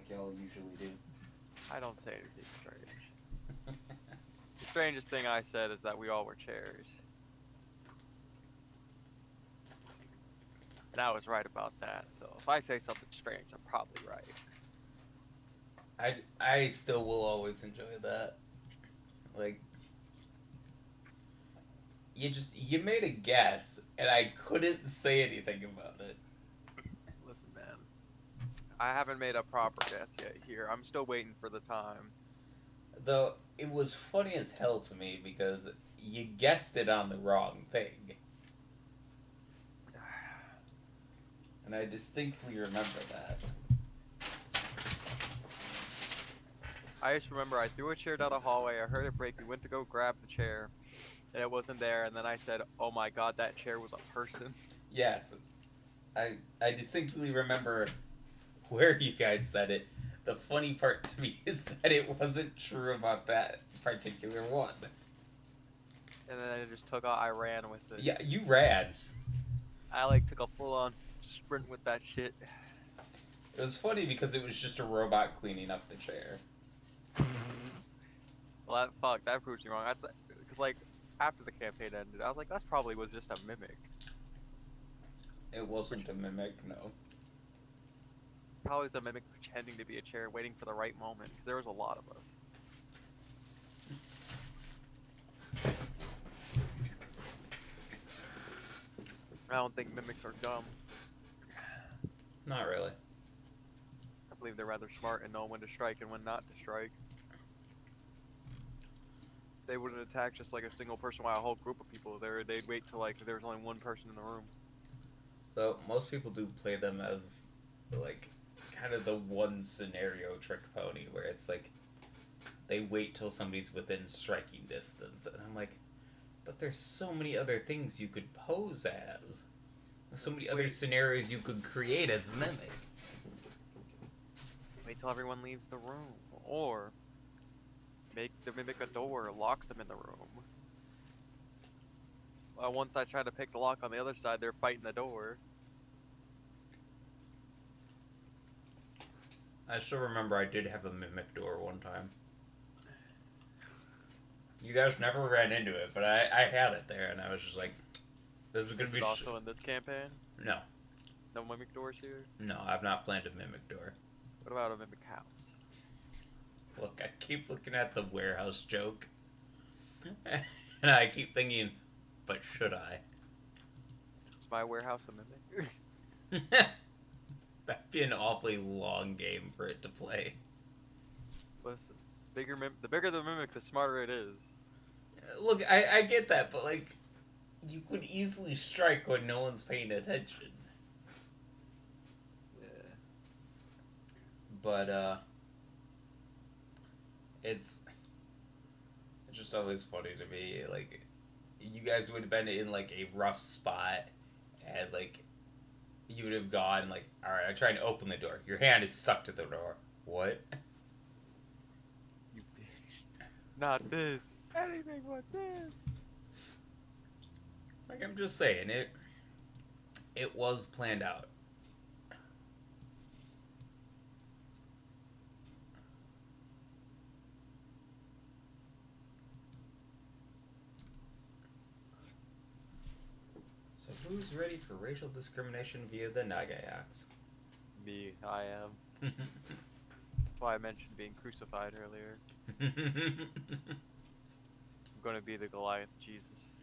like y'all usually do. I don't say anything strange. The strangest thing I said is that we all were chairs. And I was right about that, so if I say something strange, I'm probably right. I still will always enjoy that. Like, you made a guess, and I couldn't say anything about it. Listen, man. I haven't made a proper guess yet here. I'm still waiting for the time. Though it was funny as hell to me because you guessed it on the wrong thing, and I distinctly remember that. I just remember I threw a chair down a hallway, I heard it break, we went to go grab the chair, and it wasn't there, and then I said, oh my god, that chair was a person. Yes, I distinctly remember where you guys said it. The funny part to me is that it wasn't true about that particular one. And then I just took off, I ran with it. Yeah, you ran. I like took a full on sprint with that shit. It was funny because it was just a robot cleaning up the chair. Well, that proves me wrong. Because like after the campaign ended, I was like, that's probably was just a mimic. It wasn't a mimic, no. Probably was a mimic pretending to be a chair, waiting for the right moment. Because there was a lot of us. I don't think mimics are dumb. Not really. I believe they're rather smart and know when to strike and when not to strike. They wouldn't attack just like a single person while a whole group of people there. They'd wait till like there was only one person in the room. Though most people do play them as like kind of the one scenario trick pony where it's like they wait till somebody's within striking distance, and I'm like, but there's so many other things you could pose as. There's so many other scenarios you could create as a mimic. Wait till everyone leaves the room, or make the mimic a door, lock them in the room. Once I try to pick the lock on the other side, they're fighting the door. I still remember I did have a mimic door one time. You guys never ran into it, but I had it there, and I was just like, this is gonna Is be it also in this campaign? no. No mimic doors here? No, I've not planned a mimic door. What about a mimic house? Look, I keep looking at the warehouse joke. And I keep thinking, but should I? Is my warehouse a mimic? That'd be an awfully long game for it to play. Listen, the bigger the mimic, the smarter it is. Look, I get that, but like, you could easily strike when no one's paying attention. Yeah. But it's just always funny to me. Like, you guys would have been in like a rough spot, and like, you would have gone like, all right, I try and open the door. Your hand is stuck to the door. What? You bitch. Not this. Anything but this. Like, I'm just saying it was planned out. So who's ready for racial discrimination via the Naga Acts? Me, I am. That's why I mentioned being crucified earlier. I'm gonna be the Goliath Jesus.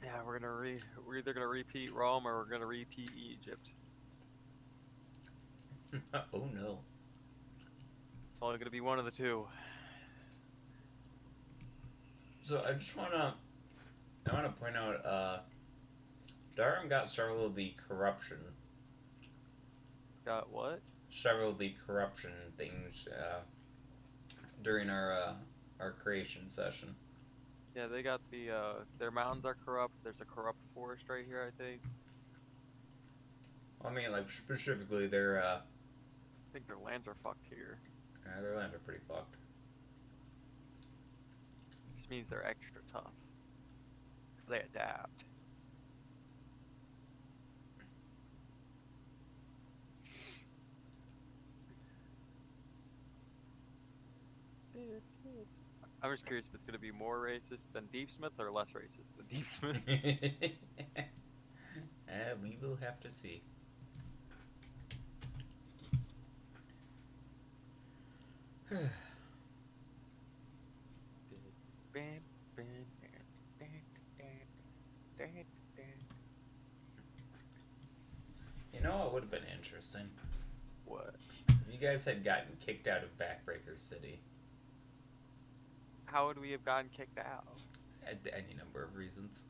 Yeah, we're either gonna repeat Rome or we're gonna repeat Egypt. Oh no. It's only gonna be one of the two. So I wanna point out Durham got several of the corruption Got what? things during our creation session. Yeah, they got their mountains are corrupt. There's a corrupt forest right here, I think. I mean, like specifically I think their lands are fucked here. their lands are pretty fucked. This means they're extra tough. they adapt. I'm just curious if it's gonna be more racist than Deep Smith or less racist than Deep Smith. We will have to see. You know what would have been interesting? What? If you guys had gotten kicked out of Backbreaker City. How would we have gotten kicked out? Any number of reasons.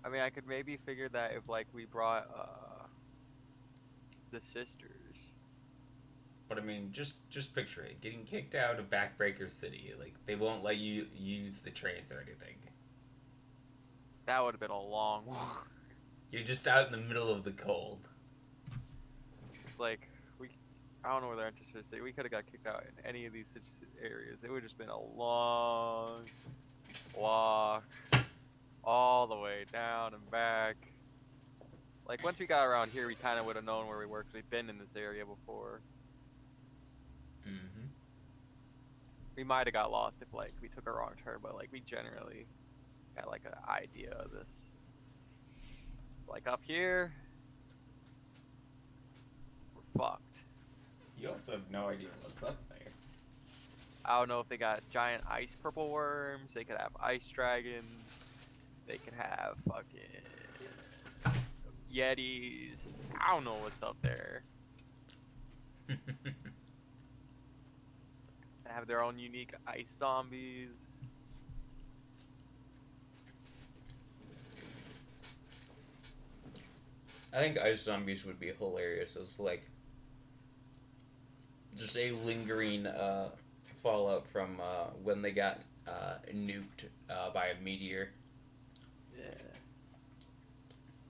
I mean, I could maybe figure that if like we brought the sisters. But I mean, just picture it. Getting kicked out of Backbreaker City. Like, they won't let you use the trains or anything. That would have been a long walk. You're just out in the middle of the cold. Like, I don't know where they're interested to say. We could have got kicked out in any of these areas. It would have just been a long walk all the way down and back. Like, once we got around here, we kind of would have known where we were because we've been in this area before. Mm-hmm. We might have got lost if, like, we took a wrong turn, but, like, we generally got, like, an idea of this. Like, up here, we're fucked. You also have no idea what's up there. I don't know if they got giant ice purple worms. They could have ice dragons. They could have fucking yetis. I don't know what's up there. They have their own unique ice zombies. I think ice zombies would be hilarious as, like, just a lingering fallout from when they got nuked by a meteor. Yeah.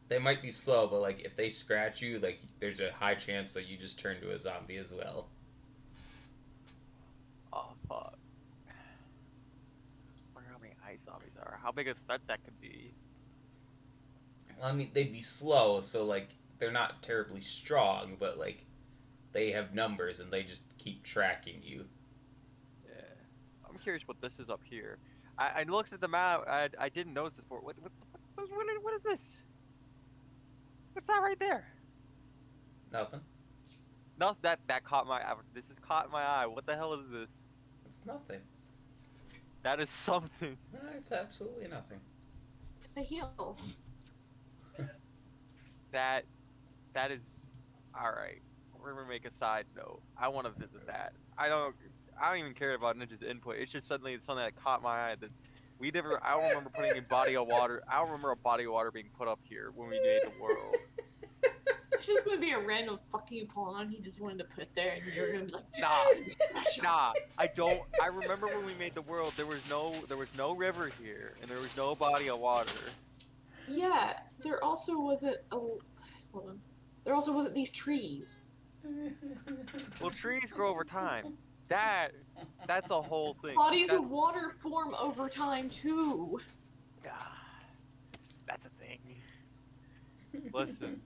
They might be slow, but, like, if they scratch you, like, there's a high chance that you just turn to a zombie as well. Oh, fuck. I wonder how many ice zombies are. How big a threat that could be. I mean, they'd be slow, so, like, they're not terribly strong, but, like, they have numbers and they just keep tracking you. Yeah. I'm curious what this is up here. I looked at the map. I didn't notice this before. What is this? What's that right there? Nothing. No, that caught my eye. This has caught my eye. What the hell is this? It's nothing. That is something. No, it's absolutely nothing. It's a hill. That is all right. We're gonna make a side note. I want to visit that. I don't even care about Ninja's input. It's just suddenly it's something that caught my eye. That we never. I don't remember putting a body of water. I don't remember a body of water being put up here when we made the world. It's just gonna be a random fucking pond he just wanted to put there, and you're gonna be like, Nah. I don't. I remember when we made the world. There was no river here, and there was no body of water. Yeah, there also wasn't a. Hold on. There also wasn't these trees. Well, trees grow over time. That's a whole thing. Bodies of water form over time too. That's a thing. Listen,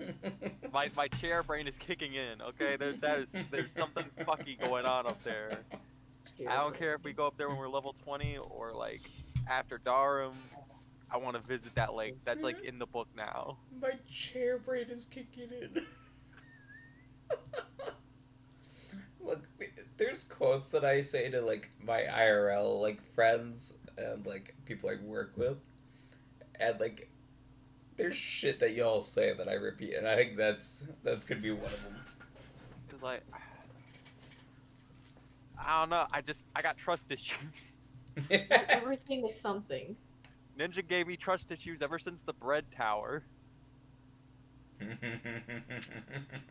my chair brain is kicking in. Okay, there's something fucky going on up there. I don't care if we go up there when we're level 20 or like after Darum. I want to visit that lake. That's like in the book now. My chair brain is kicking in. Look, there's quotes that I say to like my IRL like friends and like people I work with, and like there's shit that y'all say that I repeat, and I think that's gonna be one of them. Cause like I don't know. I got trust issues. Everything is something. Ninja gave me trust issues ever since the bread tower.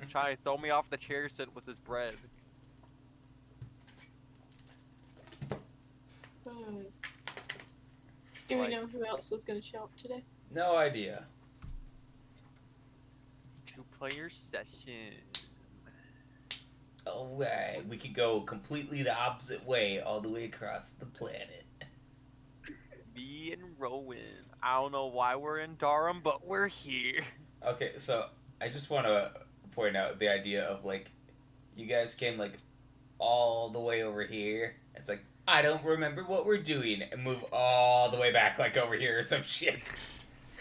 Trying to throw me off the chair sit with his bread. Do we know who else is going to show up today? No idea. 2-player session. Alright, we could go completely the opposite way all the way across the planet. Me and Rowan. I don't know why we're in Durham, but we're here. Okay, so I just want to point out the idea of like, you guys came like all the way over here. It's like, I don't remember what we're doing, and move all the way back like over here or some shit.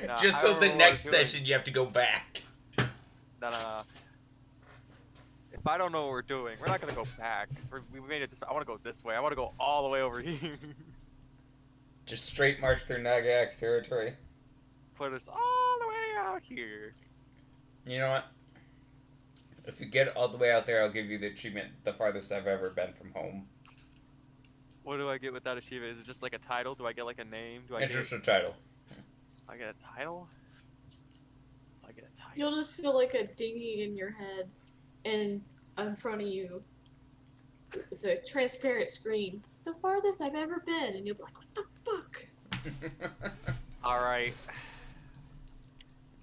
No, Just I so the remember what next we're doing. session you have to go back. No. If I don't know what we're doing, we're not gonna go back. Cause we made it this way. I want to go this way. I want to go all the way over here. Just straight march through Nagax territory. Put us all the way out here. You know what? If you get all the way out there, I'll give you the achievement, the farthest I've ever been from home. What do I get with that achievement? Is it just like a title? Do I get like a name? Do I It's get? just a title. I get a title. I get a title. You'll just feel like a dinghy in your head, and in front of you, the transparent screen. The farthest I've ever been, and you'll be like, "What the fuck?" All right.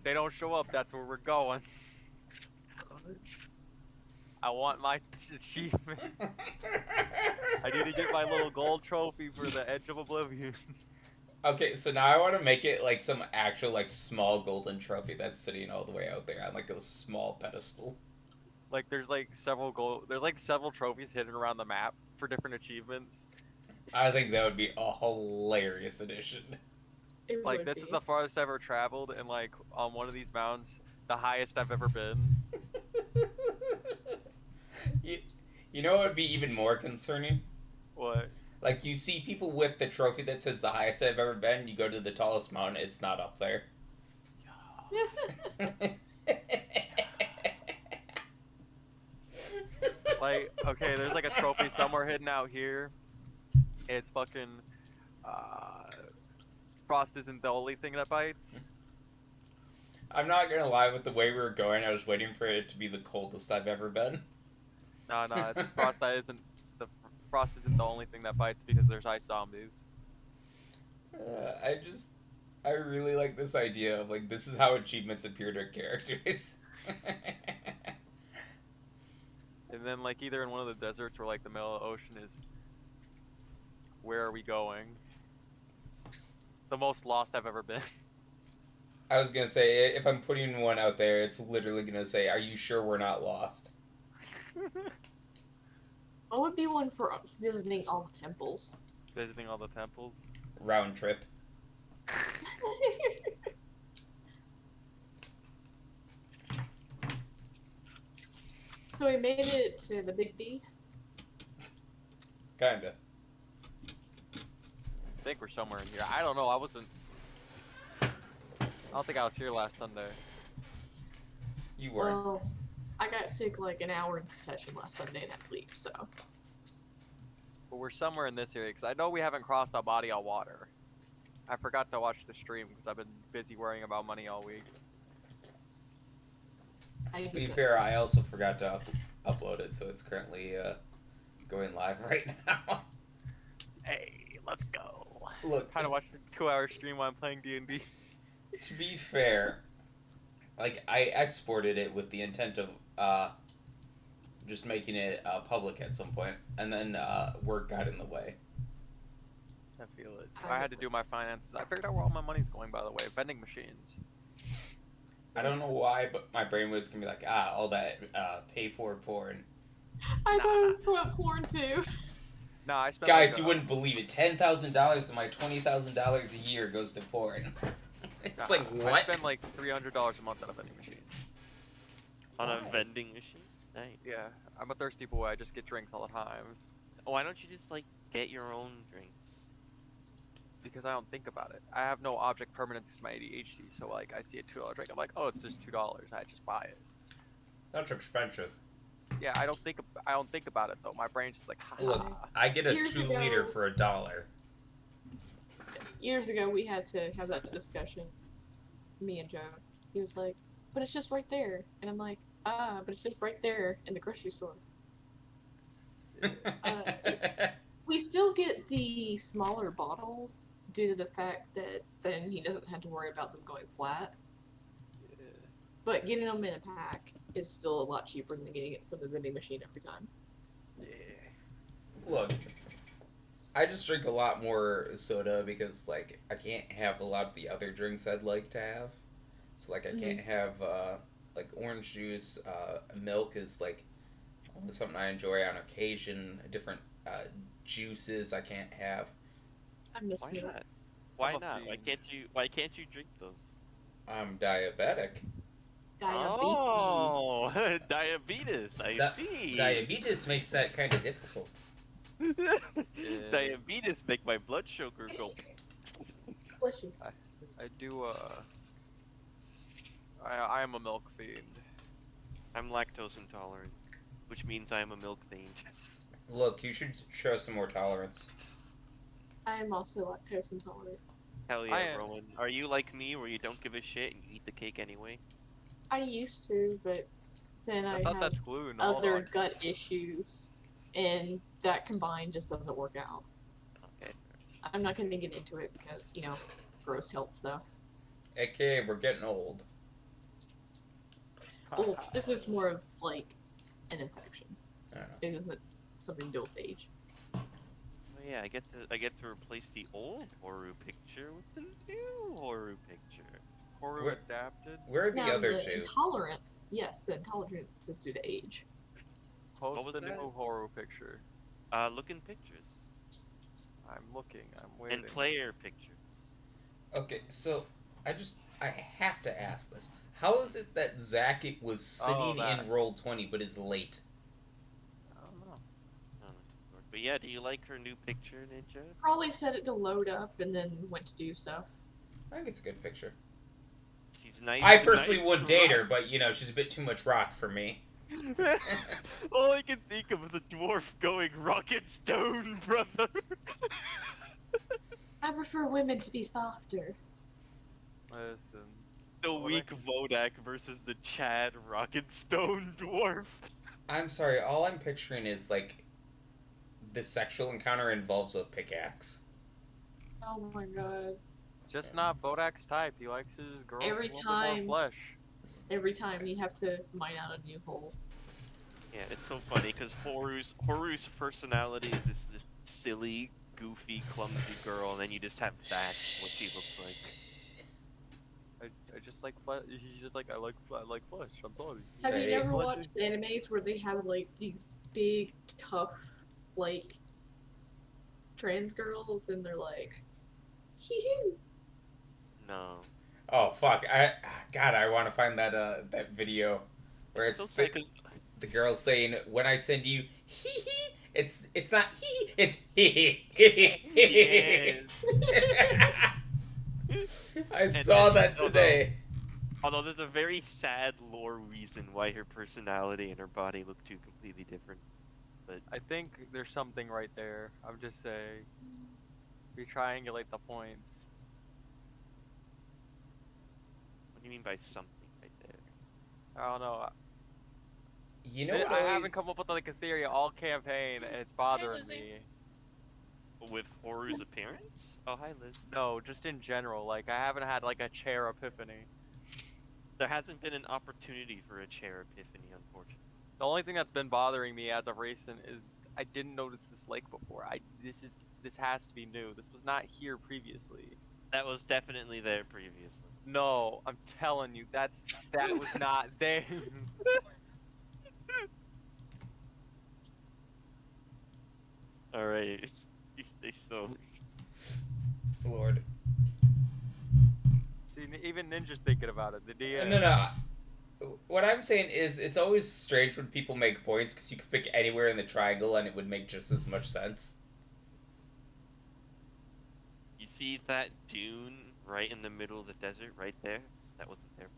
They don't show up. That's where we're going. I want my achievement. I need to get my little gold trophy for the Edge of Oblivion. Okay, so now I want to make it like some actual like small golden trophy that's sitting all the way out there on like a small pedestal. Like there's like several trophies hidden around the map for different achievements. I think that would be a hilarious addition. It Like would this be. is the farthest I've ever traveled, and like on one of these mountains, the highest I've ever been. You know what would be even more concerning? What? Like, you see people with the trophy that says the highest I've ever been, you go to the tallest mountain, it's not up there. Like, okay, there's like a trophy somewhere hidden out here. It's fucking, frost isn't the only thing that bites. I'm not gonna lie, with the way we were going, I was waiting for it to be the coldest I've ever been. No, it's frost that isn't, frost isn't the only thing that bites because there's ice zombies. I really like this idea of, like, this is how achievements appear to characters. And then like either in one of the deserts or like the middle of the ocean is, where are we going? The most lost I've ever been. I was gonna say, if I'm putting one out there, it's literally gonna say, are you sure we're not lost? What would be one for visiting all the temples? Visiting all the temples. Round trip. So we made it to the Big D. Kinda. I think we're somewhere in here. I don't know. I don't think I was here last Sunday. You weren't. Well, I got sick like an hour into session last Sunday and had to leave, so. But we're somewhere in this area because I know we haven't crossed our body on water. I forgot to watch the stream because I've been busy worrying about money all week. To be fair, I also forgot to upload it, so it's currently going live right now. Hey, let's go. Look, Kind of watched a 2-hour stream while I'm playing D&D. to be fair, like, I exported it with the intent of just making it public at some point, and then work got in the way. I feel it. I had to do my finances. I figured out where all my money's going, by the way. Vending machines. I don't know why, but my brain was gonna be like, all that pay for porn. I thought it was porn too. No, I spent. Guys, like, you wouldn't believe it. $10,000 of my $20,000 a year goes to porn. It's like, I what? spend like $300 a month on a vending machine. On a Wow. vending machine? Nice. Yeah, I'm a thirsty boy. I just get drinks all the time Why don't you just like get your own drinks? because I don't think about it. I have no object permanence because my ADHD. So like, I see a $2 drink, I'm like, oh, it's just $2. I just buy it. That's expensive. Yeah, I don't think about it though. My brain's just like, ha. Look, I get a Years 2 ago- liter for $1. Years ago, we had to have that discussion. Me and Joe. He was like, "But it's just right there," and I'm like, but it's just right there in the grocery store." We still get the smaller bottles due to the fact that then he doesn't have to worry about them going flat. Yeah. But getting them in a pack is still a lot cheaper than getting it from the vending machine every time. Yeah. Look, I just drink a lot more soda because like I can't have a lot of the other drinks I'd like to have. So like I can't have like orange juice. Milk is like only something I enjoy on occasion. Different juices I can't have. I miss Why milk. not? Why I'm a not? Why fiend. can't you? Why can't you drink those? I'm diabetic. Diabetes. Oh, diabetes. I Di- see. Diabetes makes that kind of difficult. Diabetes make my blood sugar go. Bless you. I do. I am a milk fiend. I'm lactose intolerant, which means I'm a milk fiend. Look, you should show some more tolerance. I am also lactose intolerant. Hell I yeah, am. Rowan. Are you like me, where you don't give a shit and you eat the cake anyway? I used to, but then I I thought had that's gluten. Hold other on. gut issues, and that combined just doesn't work out. Okay. I'm not going to get into it because, you know, gross health stuff. AKA, we're getting old. Well, this is more of like an infection. I don't know. It isn't something to do with age. Oh yeah, I get to replace the old Horu picture with the new Horu picture. Horu Where- adapted. Where are the Now, other the two? intolerance, yes, the intolerance is due to age. Post was the that? new Horu picture. Look in pictures I'm looking. I'm waiting. and player pictures. Okay, so I have to ask this. How is it that Zach was sitting that. in roll 20 but is late? I don't know. But yeah, do you like her new picture, Ninja? Probably set it to load up and then went to do stuff. I think it's a good picture. She's nice. I personally nice would date her, rock. but you know, she's a bit too much rock for me. All I can think of is a dwarf going rocket stone, brother. I prefer women to be softer. Listen. The Well, weak Vodak versus the Chad rocket stone dwarf. I'm sorry, all I'm picturing is like this sexual encounter involves a pickaxe. Oh my god. Just not Bodak's type. He likes his girls Every a little time- bit more flesh. Every time you have to mine out a new hole. Yeah, it's so funny because Horu's personality is this silly, goofy, clumsy girl, and then you just have that's what she looks like. I just like flesh. He's just like I like flesh. I'm sorry. Have you Hey. ever Fleshy. watched animes where they have like these big, tough, like trans girls, and they're like, hee No. Oh fuck! I want to find that video where it's so the, sad 'cause the girl saying, "When I send you hee hee, it's not hee, it's hee hee." I saw that today. Although there's a very sad lore reason why her personality and her body look two completely different. I think there's something right there. I'm just saying. We triangulate the points. What do you mean by something right there? I don't know. You know what? I haven't come up with like a theory all campaign, and it's bothering me. With Horu's appearance? Oh, hi, Liz. No, just in general. Like I haven't had like a chair epiphany. There hasn't been an opportunity for a chair epiphany, unfortunately. The only thing that's been bothering me as of recent is I didn't notice this lake before. This has to be new. This was not here previously. That was definitely there previously. No, I'm telling you, that was not there. Alright. You say so. Lord. See, even Ninja's thinking about it. The DM. No. What I'm saying is, it's always strange when people make points because you could pick anywhere in the triangle and it would make just as much sense. You see that dune right in the middle of the desert, right there? That wasn't there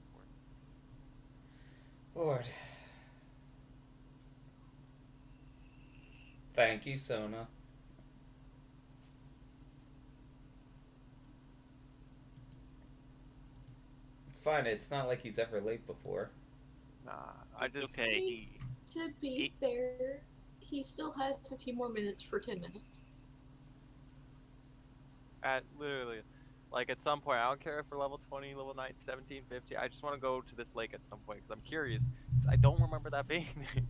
before. Lord. Thank you, Sona. It's fine. It's not like he's ever late before. Nah, I just. Okay, To be fair, he still has a few more minutes for 10 minutes. At literally, like at some point, I don't care if we're level 20, level 9, 17, 50. I just want to go to this lake at some point because I'm curious. 'Cause I don't remember that being there.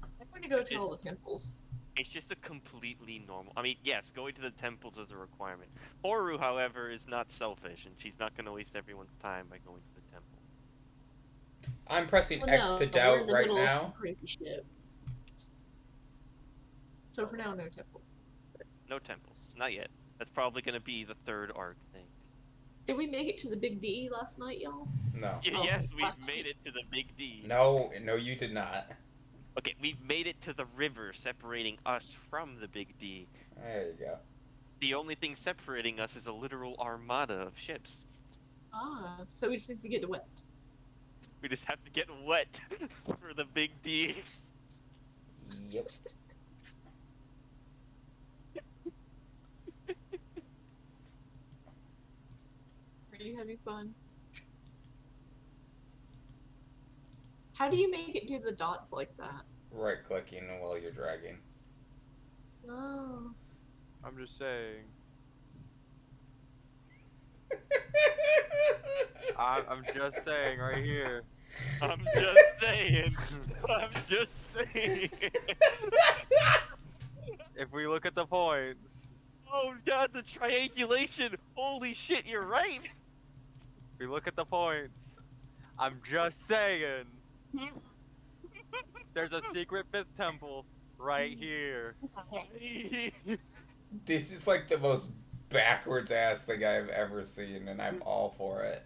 I'm going to go to all the temples. It's just a completely normal. I mean, yes, going to the temples is a requirement. Horu, however, is not selfish, and she's not going to waste everyone's time by going to the temple. I'm pressing Well, X no, to we're in doubt the right middle of some now. crazy shit. So for now, no temples. No temples, not yet. That's probably going to be the third arc thing. Did we make it to the Big D last night, y'all? No. Oh, Yes, okay, we've last made week. it to the Big D. No, you did not. Okay, we've made it to the river separating us from the Big D. There you go. The only thing separating us is a literal armada of ships. Ah, so we just need to get wet. We just have to get wet for the Big D. Yep. Are you having fun? How do you make it do the dots like that? Right clicking while you're dragging. Oh. I'm just saying. I'm just saying right here. I'm just saying. I'm just saying. If we look at the points, Oh god, the triangulation! Holy shit, you're right! if we look at the points, I'm just saying. There's a secret fifth temple right here. This is like the most backwards ass thing I've ever seen, and I'm all for it.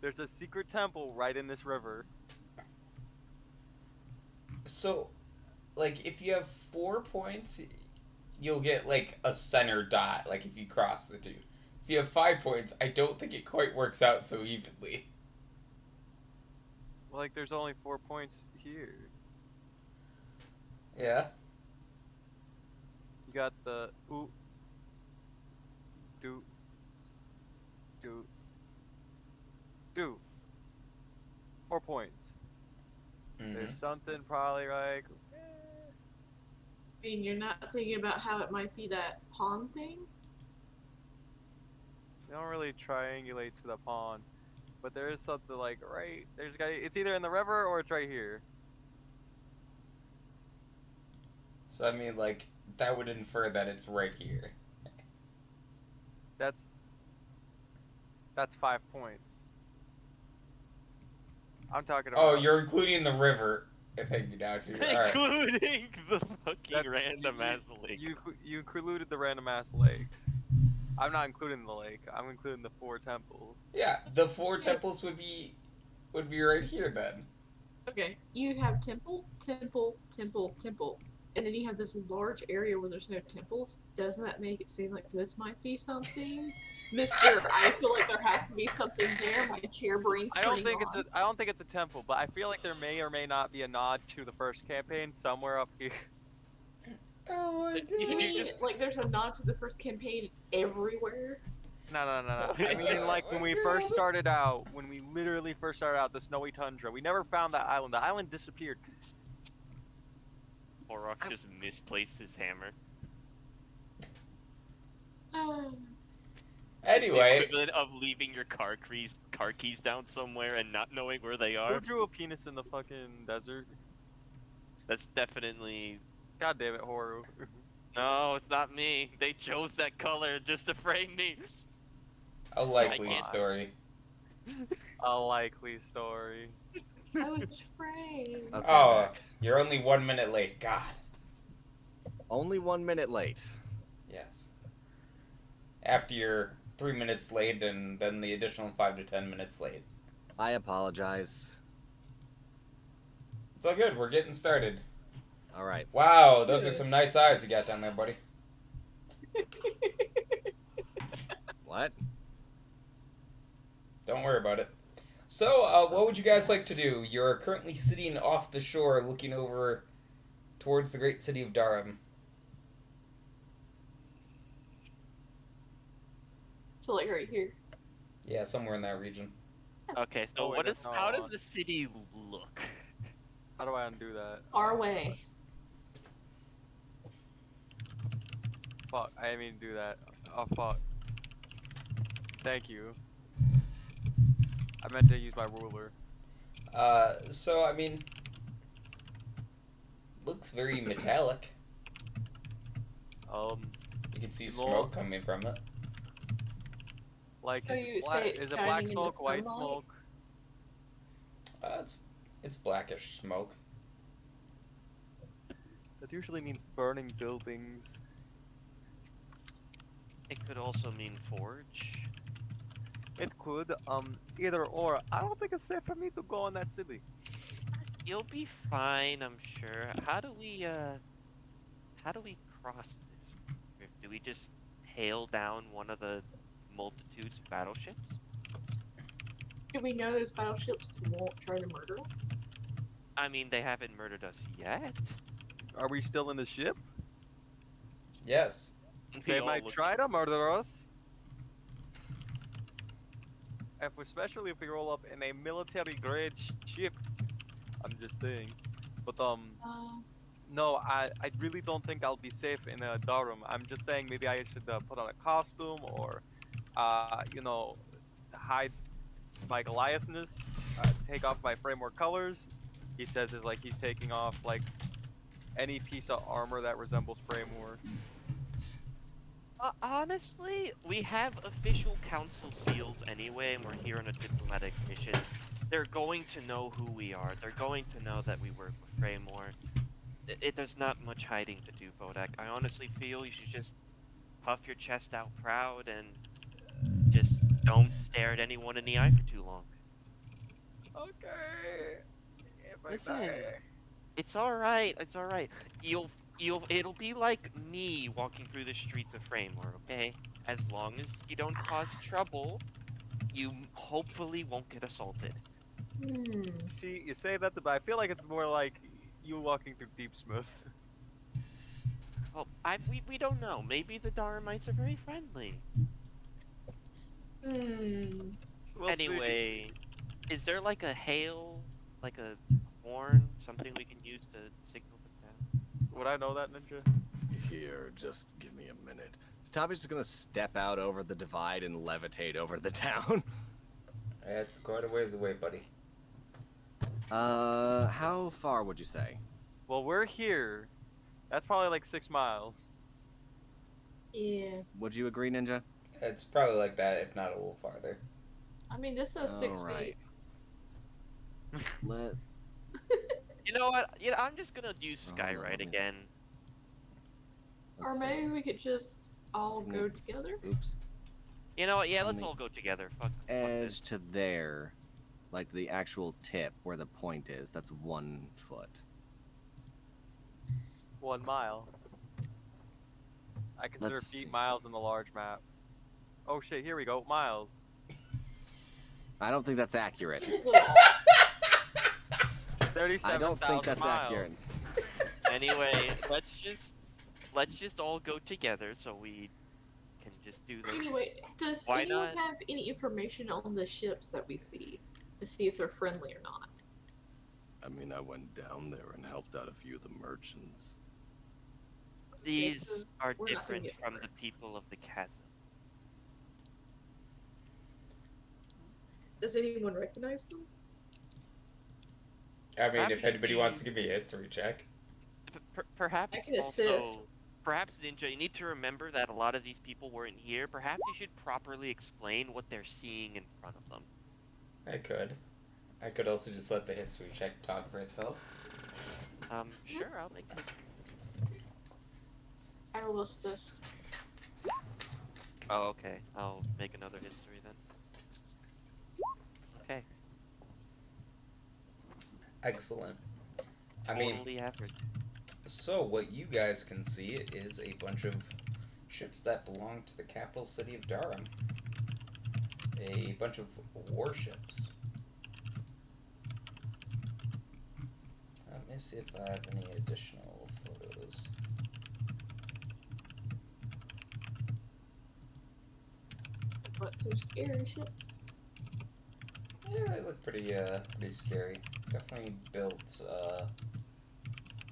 There's a secret temple right in this river. So, like, if you have 4 points, you'll get, like, a center dot, like, if you cross the two. If you have 5 points, I don't think it quite works out so evenly. Like, there's only 4 points here. Yeah? You got the ooh, do, 4 points. Mm-hmm. There's something probably like. I mean, you're not thinking about how it might be that pawn thing? You don't really triangulate to the pond, but there is something like right. It's either in the river or it's right here. So, I mean, like, that would infer that it's right here. That's 5 points. I'm talking about. Oh, you're including the river. Thank you now, too. Alright. Including the fucking That- random ass lake. You included the random ass lake. I'm not including the lake. I'm including the 4 temples. Yeah, the 4 temples would be right here, then. Okay, you have temple, temple, temple, temple. And then you have this large area where there's no temples. Doesn't that make it seem like this might be something? Mr. I feel like there has to be something there. My chair brain's I turning don't think on. I don't think it's a temple, but I feel like there may or may not be a nod to the first campaign somewhere up here. Oh my You god. mean, like, there's a nod to the first campaign everywhere? No. I mean, like when we first started out, when we literally first started out, the snowy tundra, we never found that island. The island disappeared. Horok just misplaced his hammer. Oh. The Anyway, equivalent of leaving your car keys down somewhere and not knowing where they are. Who drew a penis in the fucking desert? That's definitely. God damn it, Horu. No, it's not me. They chose that color just to frame me. a likely can't- story. A likely story. I was afraid. Okay, Oh, back. you're only 1 minute late. God. Only 1 minute late. Yes. After you're 3 minutes late, and then the additional 5 to 10 minutes late. I apologize. It's all good. We're getting started. All right. Wow, those are some nice eyes you got down there, buddy. What? Don't worry about it. So, what would you guys like to do? You're currently sitting off the shore looking over towards the great city of Durham. So, like, right here. Yeah, somewhere in that region. Okay, so Oh, wait, that's not how on. does the city look? How do I undo that? Our way. Fuck, I didn't mean to do that. Oh fuck. Thank you. I meant to use my ruler. So, I mean, looks very metallic. You can see You know- smoke coming from it. Like, So you say it's is it shining black in the smoke, white sunlight? smoke? It's blackish smoke. That usually means burning buildings. It could also mean forge. It could, either or. I don't think it's safe for me to go in that city. You'll be fine, I'm sure. How do we cross this rift? Do we just hail down one of the multitudes of battleships? Do we know those battleships won't try to murder us? I mean, they haven't murdered us yet. Are we still in the ship? Yes. They all might look- try to murder us. Especially if we roll up in a military grade ship. I'm just saying. But no, I really don't think I'll be safe in a Durham. I'm just saying maybe I should put on a costume or, you know, hide my Goliathness, take off my framework colors. He says is like he's taking off like any piece of armor that resembles framework. Honestly, we have official council seals anyway, and we're here on a diplomatic mission. They're going to know who we are. They're going to know that we work with Fraymore. There's not much hiding to do, Bodak. I honestly feel you should just puff your chest out proud and just don't stare at anyone in the eye for too long. Okay. If I Listen, die. it's alright, it's alright. It'll be like me walking through the streets of Fraymore, okay? As long as you don't cause trouble, you hopefully won't get assaulted. See, you say that, but I feel like it's more like you walking through Deepsmith. Well, we don't know. Maybe the Daramites are very friendly. We'll see. Anyway, is there like a hail, like a horn, something we can use to signal them down? Would I know that, Ninja? Here, just give me a minute. Tommy's just gonna step out over the divide and levitate over the town. It's quite a ways away, buddy. How far would you say? Well, we're here. That's probably like 6 miles. Yeah. Would you agree, Ninja? It's probably like that, if not a little farther. I mean, this says 6 Alright. feet. Let You know what? I'm just gonna use Oh, hold on, Skywrite let me- again. Or let's see. maybe we could just all From go the- together. Oops. You know what? Yeah, From let's the all go together. Fuck Edge this. to there, like the actual tip where the point is. That's 1 foot. 1 mile. I consider Let's feet see. miles in the large map. Oh shit, here we go. Miles. I don't think that's accurate. I 37,000 don't think that's miles. accurate. Anyway, let's just all go together so we can just do this. Anyway, does Why anyone not? have any information on the ships that we see to see if they're friendly or not? I mean, I went down there and helped out a few of the merchants. These so are we're not gonna different get from the hurt. people of the chasm. Does anyone recognize them? I mean, Perhaps if you should anybody wants to give me a history check. Perhaps I can also, assist. perhaps Ninja, you need to remember that a lot of these people weren't here. Perhaps you should properly explain what they're seeing in front of them. I could. I could also just let the history check talk for itself. Sure, I'll make this. I will assist. Oh, okay. I'll make another history then. Okay. Excellent. I mean, Totally average. so what you guys can see is a bunch of ships that belong to the capital city of Durham. A bunch of warships. Let me see if I have any additional photos. What, some scary ships? Yeah, they look pretty scary. Definitely built,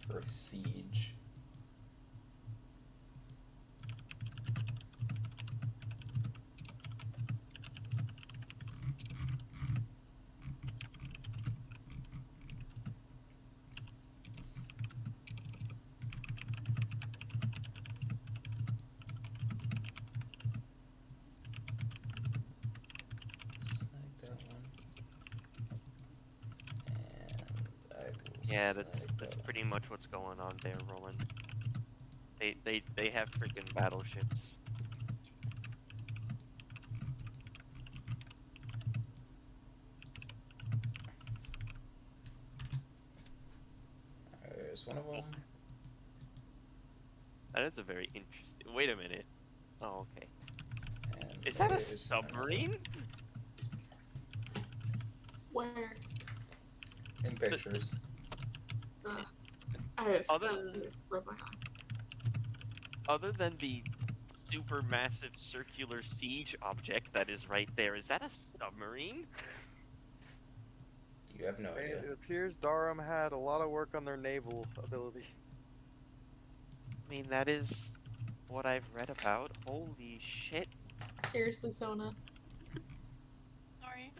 for siege. Yeah, that's pretty much what's going on there, Roland. They have freaking battleships. There's one of them. That is a very interesting. Wait a minute. Oh, okay. And Is that a there's another submarine? Where? in pictures. I was Other- rub my eye. Other than the super massive circular siege object that is right there, is that a submarine? You have no idea. It appears Durham had a lot of work on their naval ability. I mean, that is what I've read about. Holy shit. Seriously, Sona. Sorry.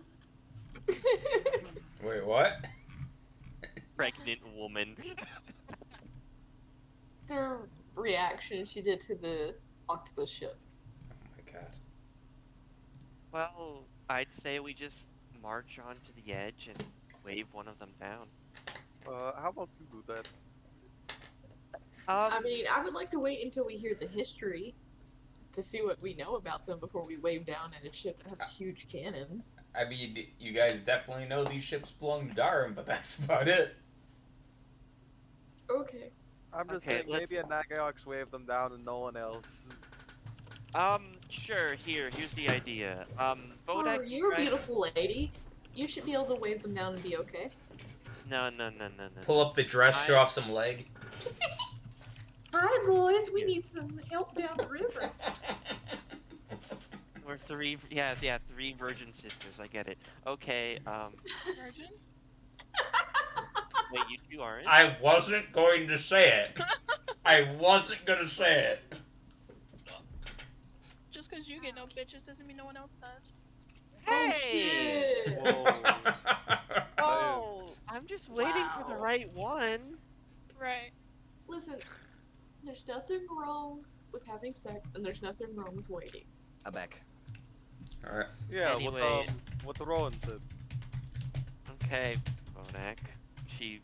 Wait, what? Pregnant woman. Their reaction she did to the octopus ship. Oh my god. Well, I'd say we just march onto the edge and wave one of them down. How about you do that? I mean, I would like to wait until we hear the history to see what we know about them before we wave down in a ship that has huge cannons. I mean, you guys definitely know these ships belong to Durham, but that's about it. Okay. I'm just Okay, saying, maybe a Nagaox wave them down and no one else. Sure, here's the idea. Oh, Bodak, you're a try- beautiful lady. You should be able to wave them down and be okay. No. Pull up the dress, show off some leg. Hi, boys. We need some help down the river. We're three virgin sisters, I get it. Okay, Virgin? wait, you two aren't? I wasn't going to say it. I wasn't gonna say it. Just because you get no bitches doesn't mean no one else does. Hey! Shit. Oh, I'm just waiting for the Wow. right one. Right. Listen, there's nothing wrong with having sex, and there's nothing wrong with waiting. I'm back. Alright. Yeah, Anyway. what the Rowan said. Okay, Bodak. She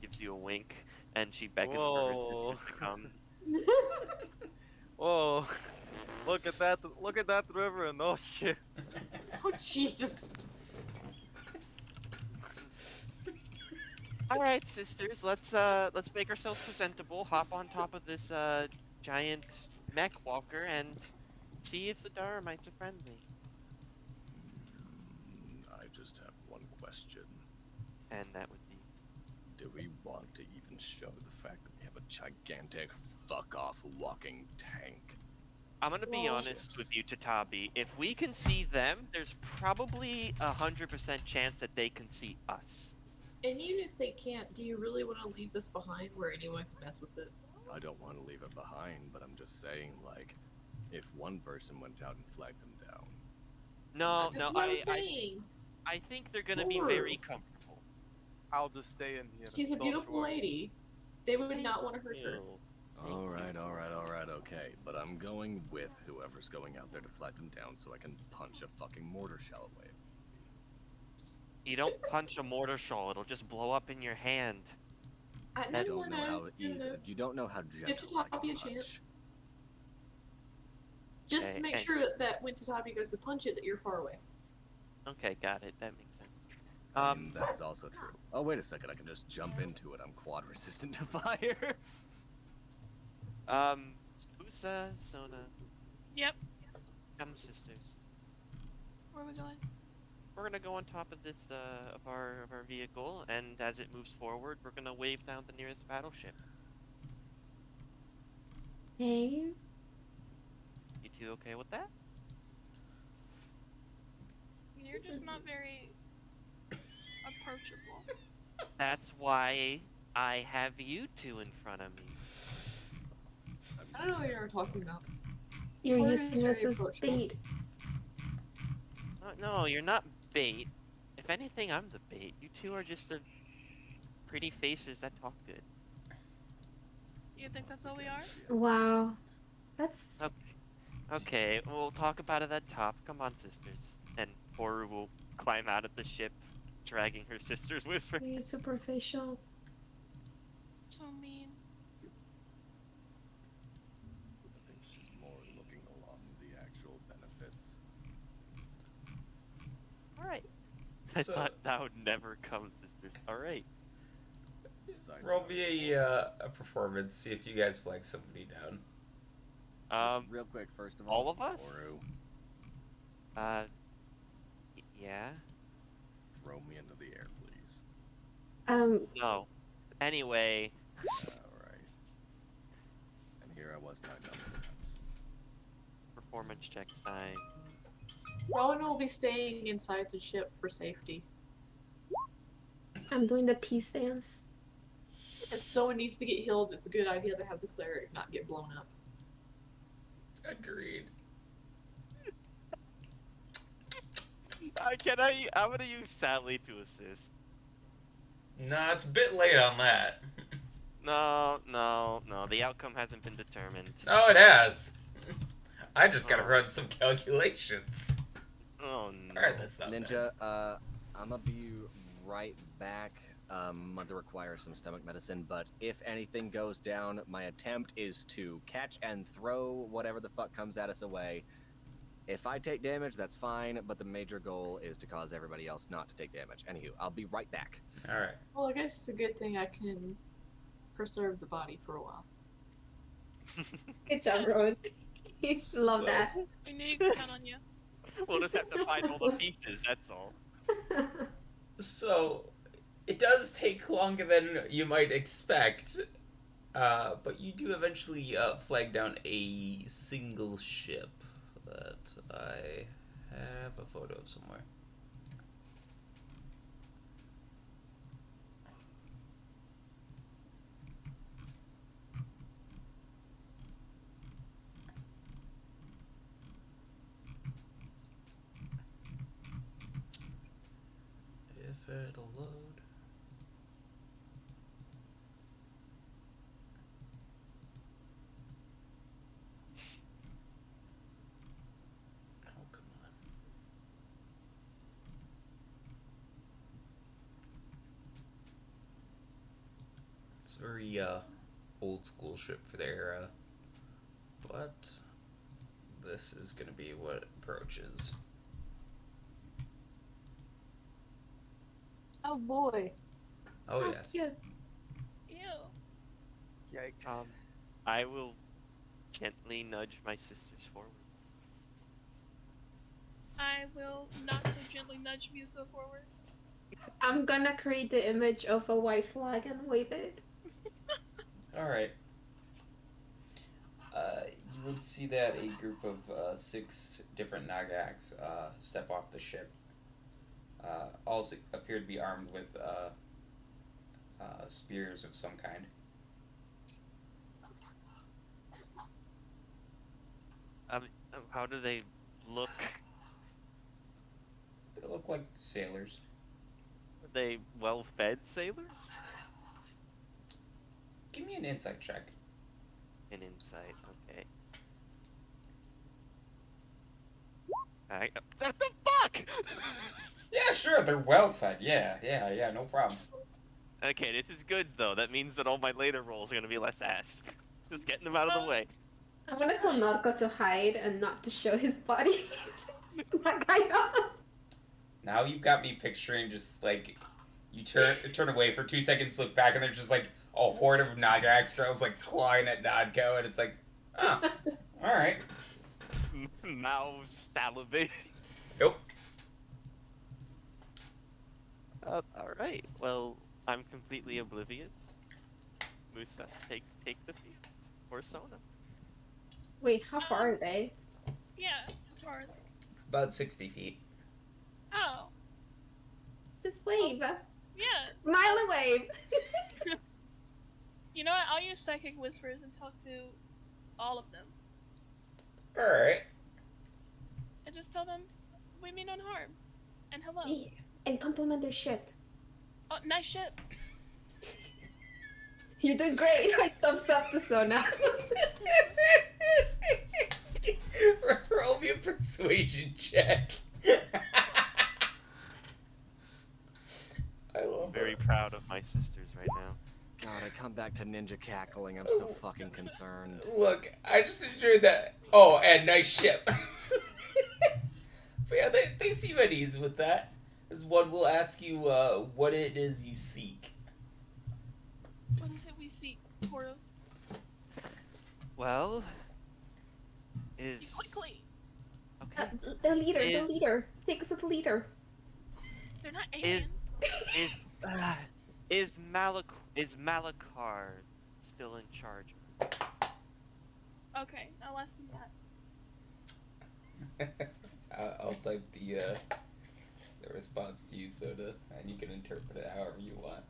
gives you a wink, and she beckons for Whoa. her sisters to come. Whoa! Look at that! Look at that river and oh shit! Oh, Jesus. All right, sisters, let's make ourselves presentable. Hop on top of this giant mech walker and see if the Daramites are friendly. I just have one question. And that would be, Do we want to even show the fact that we have a gigantic fuck-off walking tank? I'm gonna be Well, honest with you, Tatabi. If we can see them, there's probably 100% chance that they can see us. And even if they can't, do you really want to leave this behind where anyone can mess with it? I don't want to leave it behind, but I'm just saying, like, if one person went out and flagged them down. No, That's no, what I'm I saying. think they're gonna be very Lord. comfortable. I'll just stay in here. She's a Don't beautiful worry. lady. They would not want to hurt her. Ew. Alright, okay. But I'm going with whoever's going out there to flag them down so I can punch a fucking mortar shell away. You don't punch a mortar shell; it'll just blow up in your hand. I You no, don't know how no, easy. no. You don't know how Give gentle I Tatabi can a punch. chance. Just Hey, make hey. sure that when Tatabi goes to punch it, that you're far away. Okay, got it. That makes sense. That is also true. Oh, wait a second. I can just jump into it. I'm quad resistant to fire. Usa, Sona, Yep. come, sisters. Where are we going? We're gonna go on top of this of our vehicle, and as it moves forward, we're gonna wave down the nearest battleship. Hey. You two okay with that? You're just not very approachable. That's why I have you two in front of me. I don't know what you're talking about. You're Or using is us very as approachable. bait. No, you're not bait. If anything, I'm the bait. You two are just the pretty faces that talk good. You think that's all we are? Wow. That's Okay, we'll talk about it at top. Come on, sisters. And Horu will climb out of the ship, dragging her sisters with her. very superficial. So mean. I think she's more looking along the actual benefits. Alright. I So- thought that would never come, sisters. Alright. Side Roll note, me a performance. See if you guys flag somebody down. just real quick, first of all, all of us? Oru, Yeah? throw me into the air, please. No. Anyway. Alright. And here I was counting down the defense. Performance check time. Rowan will be staying inside the ship for safety. I'm doing the peace dance. If someone needs to get healed, it's a good idea to have the cleric not get blown up. Agreed. I'm gonna use Sally to assist. Nah, it's a bit late on that. No. The outcome hasn't been determined. No, it has. I just gotta Oh. run some calculations. Oh no. Alright, that's not bad. Ninja, I'm gonna be right back. Mother requires some stomach medicine, but if anything goes down, my attempt is to catch and throw whatever the fuck comes at us away. If I take damage, that's fine, but the major goal is to cause everybody else not to take damage. Anywho, I'll be right back. Alright. Well, I guess it's a good thing I can preserve the body for a while. Good job, Rowan. Love So- that. I knew you could count on you. We'll just have to find all the pieces, that's all. So, it does take longer than you might expect, but you do eventually flag down a single ship that I have a photo of somewhere. If it'll load. Oh, come on. It's a very old school ship for their era, but this is gonna be what it approaches. Oh boy. Oh How yeah. cute. Ew. Yikes. I will gently nudge my sisters forward. I will not so gently nudge Musa forward. I'm gonna create the image of a white flag and wave it. Alright. You would see that a group of 6 different Nagaks step off the ship. All appear to be armed with spears of some kind. How do they look? They look like sailors. Are they well-fed sailors? Give me an insight check. An insight, okay. What the fuck? Yeah, sure, they're well fed. Yeah, no problem. Okay, this is good though. That means that all my later rolls are gonna be less ass. Just getting them out of the way. I wanted tell Narco to hide and not to show his body. That guy up. Now you've got me picturing just like you turn away for 2 seconds, look back, and there's just like a horde of Nagax girls like clawing at Nadko, and it's like, oh, all right. Mouths salivating. Nope. Alright, well, I'm completely oblivious. Musa, take the field. Or Sona. Wait, how far are they? Yeah. How far are they? About 60 feet. Oh. Just wave. Yeah. Smile and wave. You know what? I'll use psychic whispers and talk to all of them, All right. and just tell them we mean no harm, and hello. Yeah. And compliment their ship. Oh, nice ship. You're doing great. I thumbs up to Sona. Roll me a persuasion check. I love Very it. proud of my sisters right now. God, I come back to ninja cackling. I'm so fucking concerned. Look, I just enjoyed that. Oh, and nice ship. But yeah, they seem at ease with that. As one will ask you what it is you seek. What is it we seek, Porto? Well, is Quickly! okay. The leader, the Is- leader. Take us to the leader. They're not aliens. Is Malakar still in charge? Okay, I'll ask them that. I'll type the response to you, Soda, and you can interpret it however you want.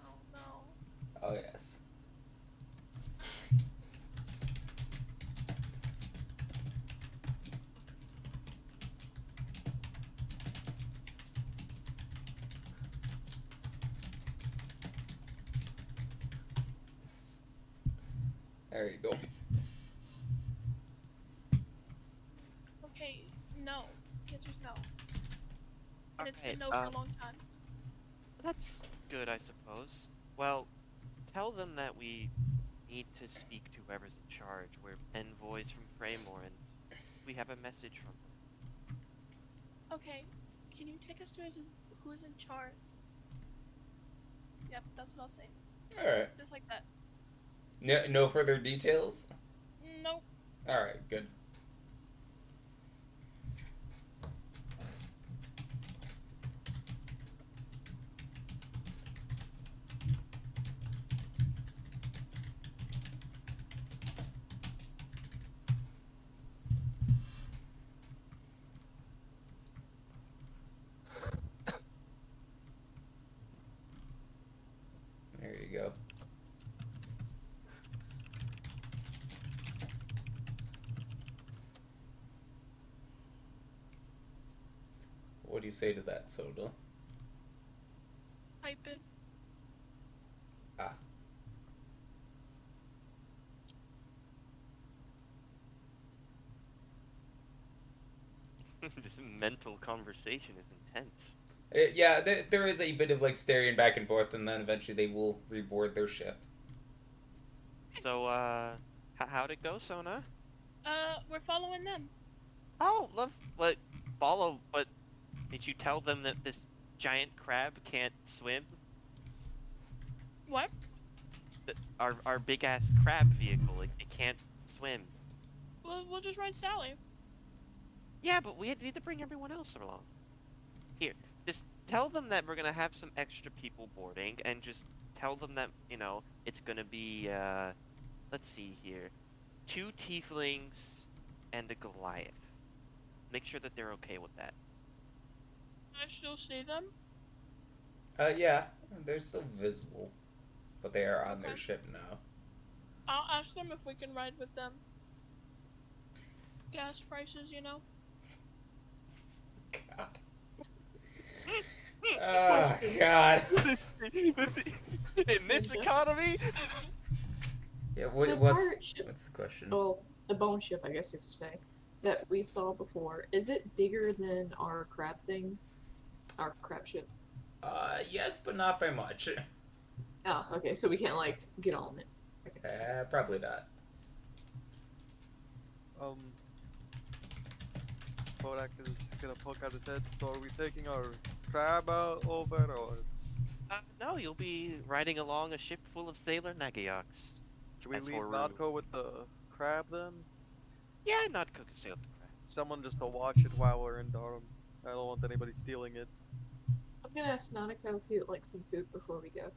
Oh no. Oh yes. There you go. Okay, no. The answer's no. And it's been Okay, no for a long time. that's good, I suppose. Well, tell them that we need to speak to whoever's in charge. We're envoys from Fraymore, and we have a message from them. Okay, can you take us to who's in charge? Yep, that's what I'll say. Alright. Just like that. No further details? Nope. Alright, good. There you go. What do you say to that, Soda? Type it. Ah. This mental conversation is intense. Yeah, there is a bit of like staring back and forth, and then eventually they will reboard their ship. So, how'd it go, Sona? We're following them. Oh, follow, but did you tell them that this giant crab can't swim? What? Our big ass crab vehicle, it can't swim. We'll just ride Sally. Yeah, but we need to bring everyone else along. Here, just tell them that we're gonna have some extra people boarding, and just tell them that, it's gonna be, let's see here, 2 tieflings and a Goliath. Make sure that they're okay with that. I still see them. Yeah, they're still visible, but they are on their Okay. ship now. I'll ask them if we can ride with them. Gas prices, God. Oh, God. In this economy? Yeah, The what's pirate ship. the question? Well, the bone ship, I guess you could say, that we saw before. Is it bigger than our crab thing? Our crab ship. Yes, but not by much. Oh, okay. So we can't get on it. Probably not. Bodak is gonna poke out his head. So are we taking our crab out over, or No, you'll be riding along a ship full of sailor Nagyoks. should we That's leave Horu. Nadko with the crab then? Yeah, not cook and stay up the crab. Someone just to watch it while we're in Durham. I don't want anybody stealing it. I'm gonna ask Nanako if he would like some food before we go.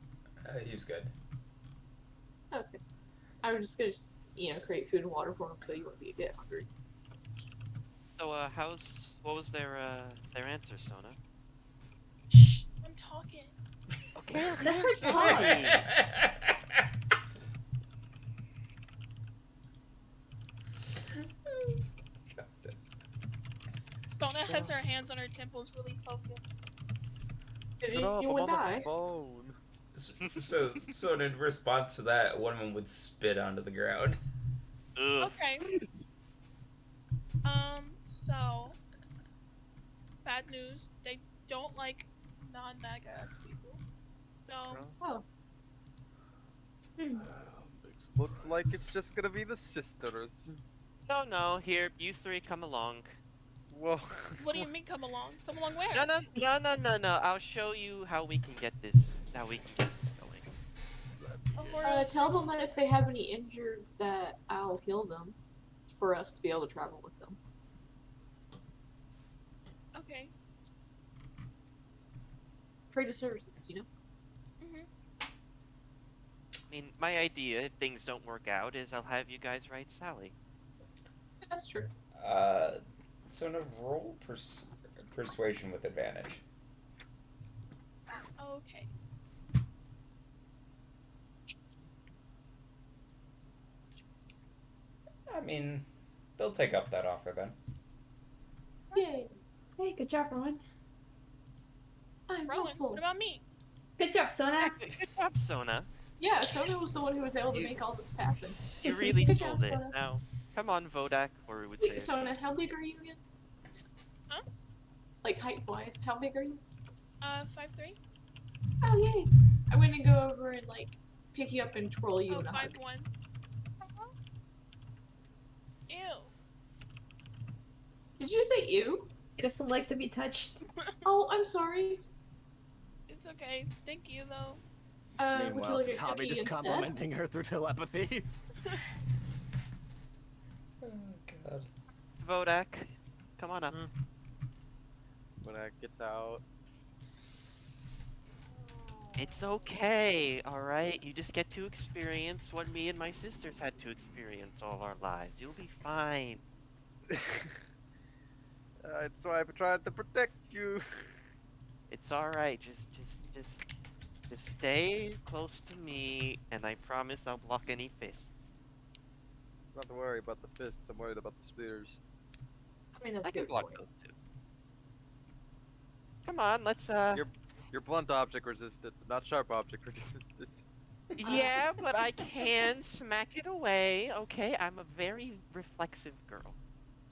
He's good. Okay. I was just gonna, create food and water for him so you wouldn't get hungry. So, what was their answer, Sona? Shh, I'm talking. Okay, Let her talk. Stona has her hands on her temples, really focused. Shut You up, I'm would on die. the phone. So in response to that, one of them would spit onto the ground. Ugh. Okay. So bad news. They don't like non-Magax people. So Oh. Looks like it's just gonna be the sisters. No, here, you three come along. Whoa. What do you mean come along? Come along where? No. I'll show you how we can get this, going. Oh, Moro, Tell them that if they have any injured, that I'll heal them, for us to be able to travel with them. okay. Trade of services, you know. Mhm. I mean, my idea, if things don't work out, is I'll have you guys write Sally. That's true. So no, roll persuasion with advantage. Okay. I mean, they'll take up that offer then. Yay! Hey, good job, Rowan. I'm Rowan, helpful. what about me? Good job, Sona. Good job, Sona. Yeah, Sona was the one who was able to You- make all this happen. You really Good sold job, it. Sona. Now, come on, Vodak, or we would say. Wait, Sona, how big are you again? Huh? Like height-wise, how big are you? 5'3". Oh, yay! I'm gonna go over and, like, pick you up and twirl you Oh, in a hug. 5'1". Ew. Did you say ew? He doesn't like to be touched. Oh, I'm sorry. It's okay. Thank you, though. Would you Meanwhile, like a Tommy cookie just instead? complimenting her through telepathy. Oh god. Vodak, come on up. When that gets out. It's okay, alright? You just get to experience what me and my sisters had to experience all our lives. You'll be fine. That's why I'm trying to protect you. It's alright, just stay close to me, and I promise I'll block any fists. Not to worry about the fists, I'm worried about the spears. I mean, that's I a can good block point. those too. Come on, let's You're blunt object resistant, not sharp object resistant. Yeah, but I can smack it away, okay? I'm a very reflexive girl.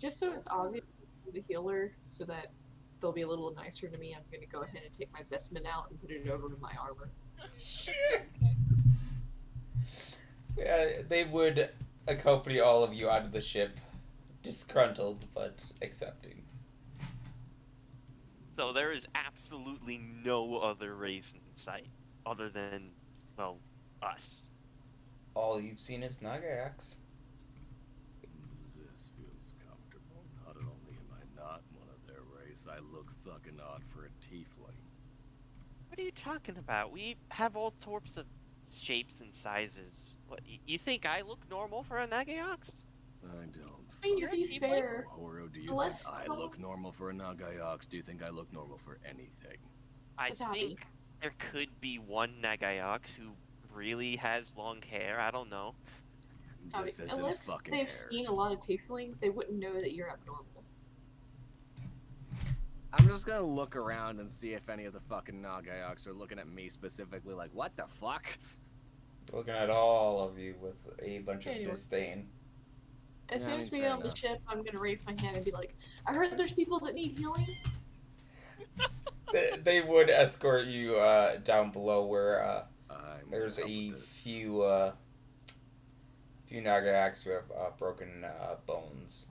Just so it's obvious to the healer, so that they'll be a little nicer to me, I'm gonna go ahead and take my vestment out and put it over to my armor. Yeah, they would accompany all of you out of the ship, disgruntled but accepting. So there is absolutely no other race in sight, other than, well, us. All you've seen is Nagayaks. This feels comfortable. Not only am I not one of their race, I look fucking odd for a tiefling. What are you talking about? We have all sorts of shapes and sizes. What, you think I look normal for a Nagayox? I don't. I mean, to You're a be tiefling? fair, Horo, do you Unless- think I look normal for a Nagayox? Do you think I look normal for anything? I Just happy. think there could be one Nagayox who really has long hair. I don't know. This isn't unless fucking they've hair. seen a lot of tieflings, they wouldn't know that you're abnormal. I'm just gonna look around and see if any of the fucking Nagayoks are looking at me specifically like, what the fuck? Looking at all of you with a bunch of Anyway. disdain. As Yeah, soon I as mean, we fair get on the enough. ship, I'm gonna raise my hand and be like, I heard there's people that need healing. They would escort you down below where I'm there's gonna a help with this. few Nagayaks who have broken bones.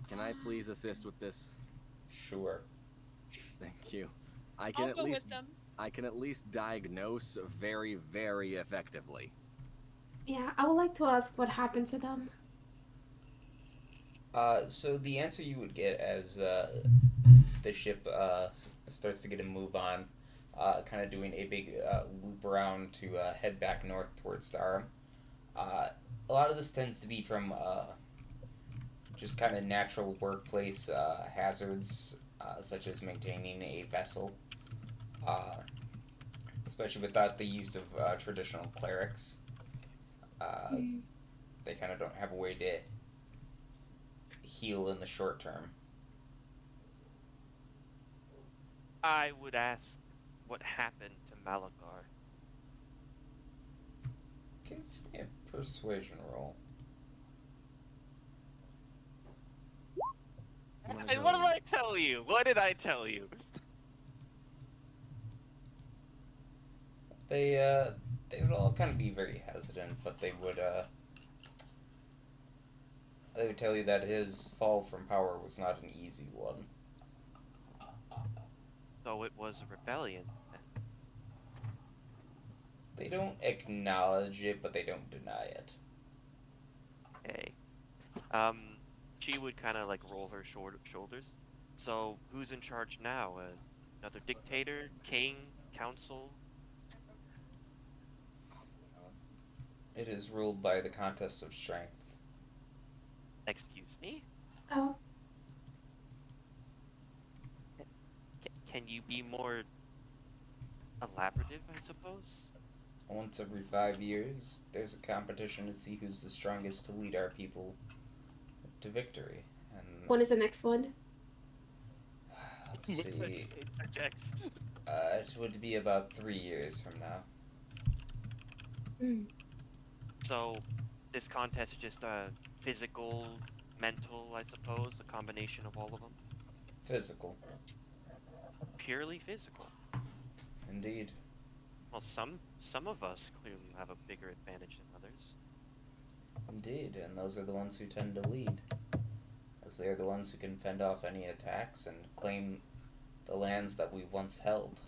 Can I please assist with this? Sure. Thank you. I can I'll at go least with them. I can at least diagnose very, very effectively. Yeah, I would like to ask what happened to them. So the answer you would get as the ship starts to get a move on, kind of doing a big loop around to head back north towards Starum. A lot of this tends to be from just kind of natural workplace hazards, such as maintaining a vessel, especially without the use of traditional clerics. They kind of don't have a way to heal in the short term. I would ask what happened to Malagar. Give me a persuasion roll. And what did I tell you? What did I tell you? They they would all kind of be very hesitant, but they would tell you that his fall from power was not an easy one. So it was a rebellion. They don't acknowledge it, but they don't deny it. Okay. She would kind of like roll her shoulders. So who's in charge now? Another dictator, king, council? It is ruled by the contest of strength. Excuse me? Oh. Can you be more elaborative, I suppose? Once every 5 years, there's a competition to see who's the strongest to lead our people to victory. And When is the next one? let's see. It would be about 3 years from now. So, this contest is just physical, mental, I suppose, a combination of all of them? Physical. Purely physical. Indeed. Well, some of us clearly have a bigger advantage than others. Indeed, and those are the ones who tend to lead. As they are the ones who can fend off any attacks and claim the lands that we once held.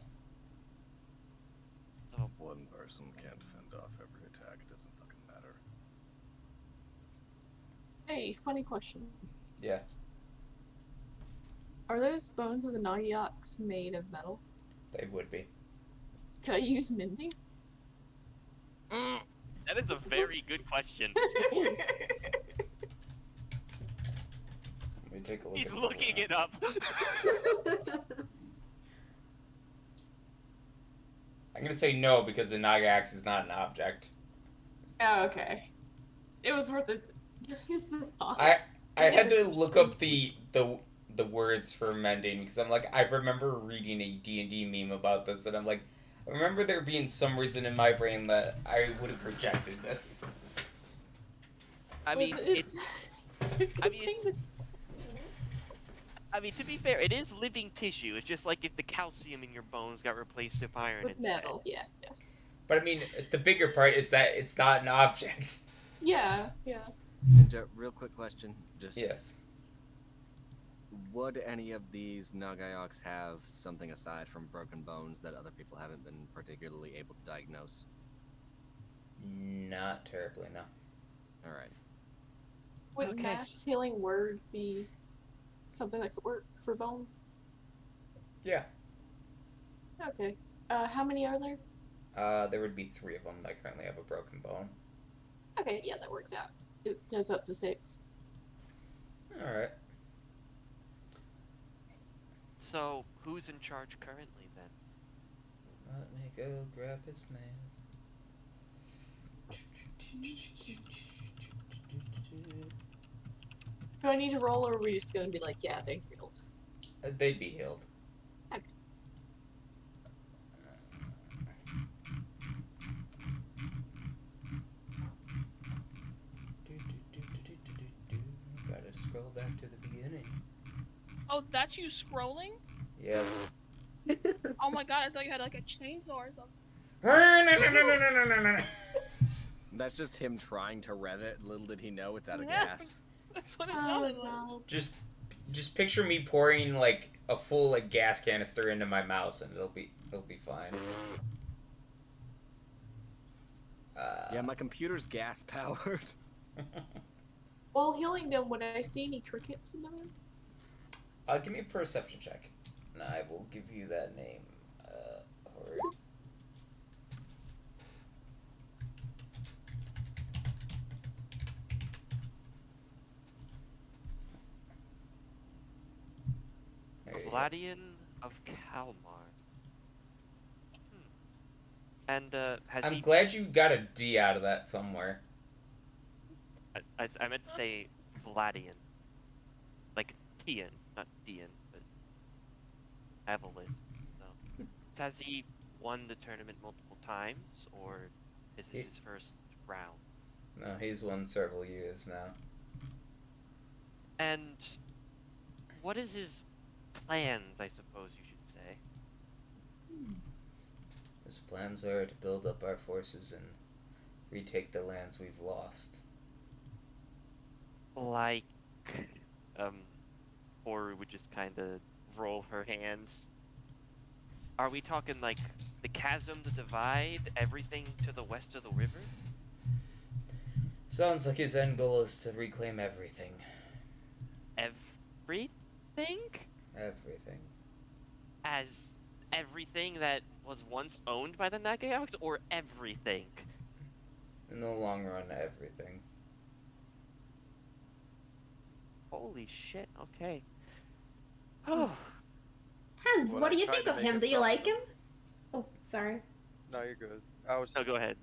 So, One person can't fend off every attack. It doesn't fucking matter. Hey, funny question. Yeah. Are those bones of the Nagyoks made of metal? They would be. Could I use mending? that is a very good question. Let me take a look. He's looking it up. I'm gonna say no because the Naga axe is not an object. Oh, okay. It was worth it. Just the thought. I had to look up the words for mending because I'm like, I remember reading a D&D meme about this and I'm like, I remember there being some reason in my brain that I would have rejected this. I mean, I mean, to be fair, it is living tissue. It's just like if the calcium in your bones got replaced with iron with instead. metal, yeah. But I mean, the bigger part is that it's not an object. Yeah. Ninja, real quick question. Just Yes. would any of these Nagayoks have something aside from broken bones that other people haven't been particularly able to diagnose? Not terribly, no. Alright. Would Okay. mass healing word be something that could work for bones? Yeah. Okay. How many are there? There would be 3 of them that currently have a broken bone. Okay, yeah, that works out. It goes up to 6. Alright. So, who's in charge currently then? Let me go grab his name. Do I need to roll, or are we just gonna be like, yeah, they healed? They'd be healed. Okay. Gotta scroll back to the beginning. Oh, that's you scrolling? Yes. Oh my god, I thought you had like a chainsaw or something. No. That's just him trying to rev it. Little did he know it's out of Yeah. gas. That's what it Oh, sounded like. no. Just picture me pouring like a full like gas canister into my mouse, and it'll be fine. Yeah, my computer's gas powered. While healing them, would I see any trinkets in the room? Give me a perception check, and I will give you that name. Hori. There you go. Vladian of Kalmar. And has I'm he? glad you got a D out of that somewhere. I meant to say Vladian, like Tian, not Dian, but I have a list. So. Has he won the tournament multiple times, or is this his first round? No, he's won several years now. And what is his plans? I suppose you should say. His plans are to build up our forces and retake the lands we've lost. Like, um, Oru would just kind of roll her hands. Are we talking like the chasm, the divide, everything to the west of the river? Sounds like his end goal is to reclaim everything. Everything? Everything. As everything that was once owned by the Nagaoks, or everything? In the long run, everything. Holy shit, okay. Oh, Hans, Well, what I do you tried think to of make him? Do you himself like some- him? Oh, sorry. No, you're good. I was no, just go ahead.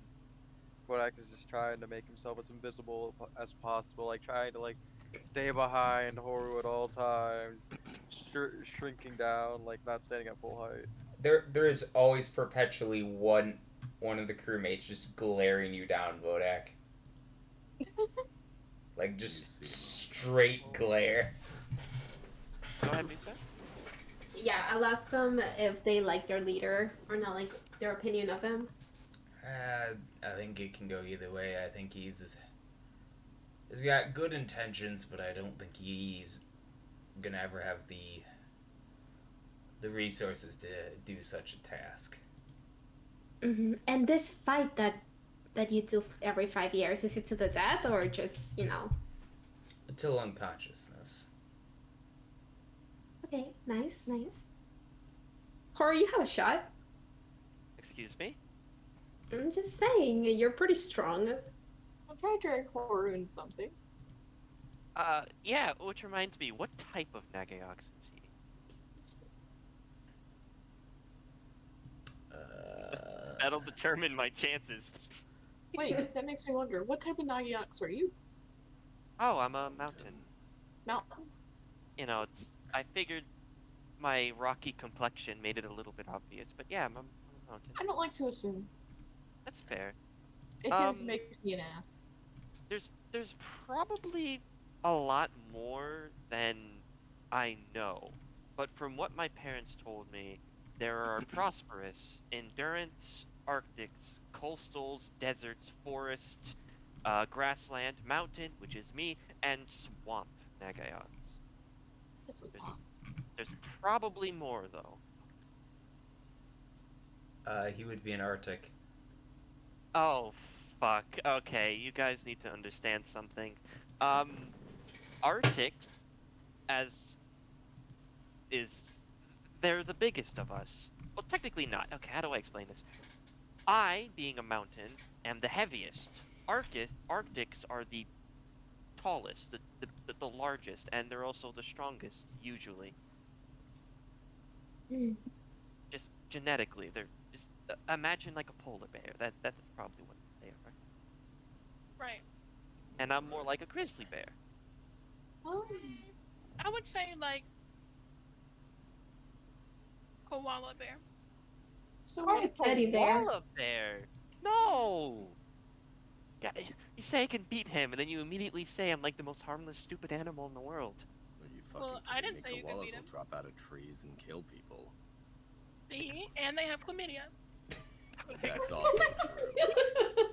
Kodak is just trying to make himself as invisible as possible, like trying to like stay behind Horu at all times, shrinking down, like not standing at full height. There is always perpetually one of the crewmates just glaring you down, Vodak. Like just You see. straight glare. Go ahead, Misa. Yeah, I'll ask them if they like their leader or not, like their opinion of him. I think it can go either way. I think he's got good intentions, but I don't think he's gonna ever have the resources to do such a task. And this fight that you do every 5 years, is it to the death or just, Until unconsciousness. Okay, nice. Or you have a shot. Excuse me? I'm just saying, you're pretty strong. I'll try to drag Horu into something. Yeah, which reminds me, what type of Nagaoks is he? That'll determine my chances. Wait, that makes me wonder, what type of Nagiox are you? Oh, I'm a mountain. Mountain? You know, I figured my rocky complexion made it a little bit obvious, but yeah, I'm a mountain. I don't like to assume. That's fair. It tends to make me an ass. There's probably a lot more than I know, but from what my parents told me, there are prosperous, endurance, arctics, coastals, deserts, forests, grassland, mountain, which is me, and swamp Nagaoks. This is There's probably more though. He would be an Arctic. Oh, fuck. Okay, you guys need to understand something. Arctics, they're the biggest of us. Well, technically not. Okay, how do I explain this? I, being a mountain, am the heaviest. Arctics are the tallest, the largest, and they're also the strongest, usually. Just genetically, they're just imagine like a polar bear. That's probably what they are. Right. And I'm more like a grizzly bear. Oh. I would say like koala bear. So Or a teddy bear. Koala bear. No. Yeah, you say I can beat him, and then you immediately say I'm like the most harmless, stupid animal in the world. Are you Well, fucking I kidding didn't me? say you could Koalas beat will him. drop out of trees and kill people. See? And they have chlamydia. That's also true.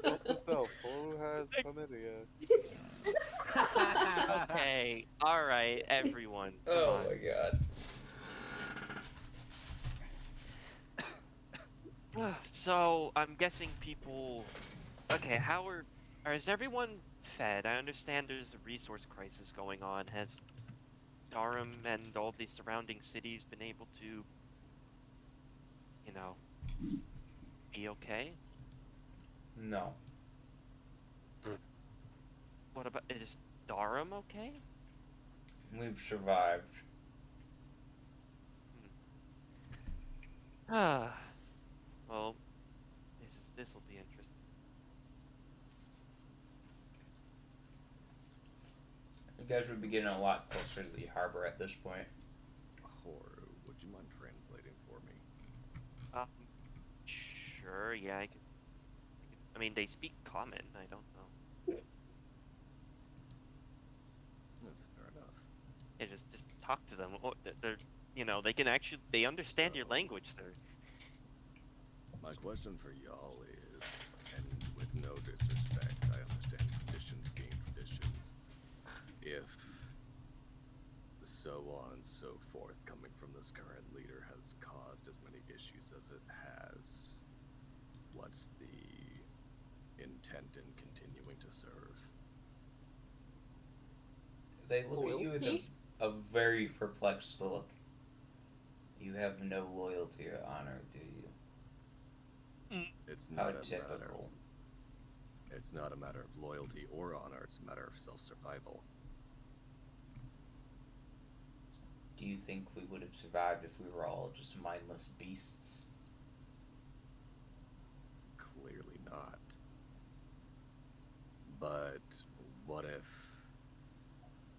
Note to self: Horu has chlamydia. Okay, all right, everyone. Come Oh on. my god. So I'm guessing people. Okay, is everyone fed? I understand there's a resource crisis going on. Have Durham and all the surrounding cities been able to, be okay? No. What about is Durham okay? We've survived. Well, this will be interesting. You guys would be getting a lot closer to the harbor at this point. Horu, would you mind translating for me? Sure, yeah, I mean, they speak common. I don't know. Fair enough. Yeah, just talk to them. They're they can actually understand your language, sir. My question for y'all is, and with no disrespect, I understand traditions being traditions. If so on and so forth coming from this current leader has caused as many issues as it has, what's the intent in continuing to serve? They look at you with Loyalty? a very perplexed look. You have no loyalty or honor, do you? It's How not a matter. typical. It's not a matter of loyalty or honor. It's a matter of self-survival. Do you think we would have survived if we were all just mindless beasts? Clearly not. But what if,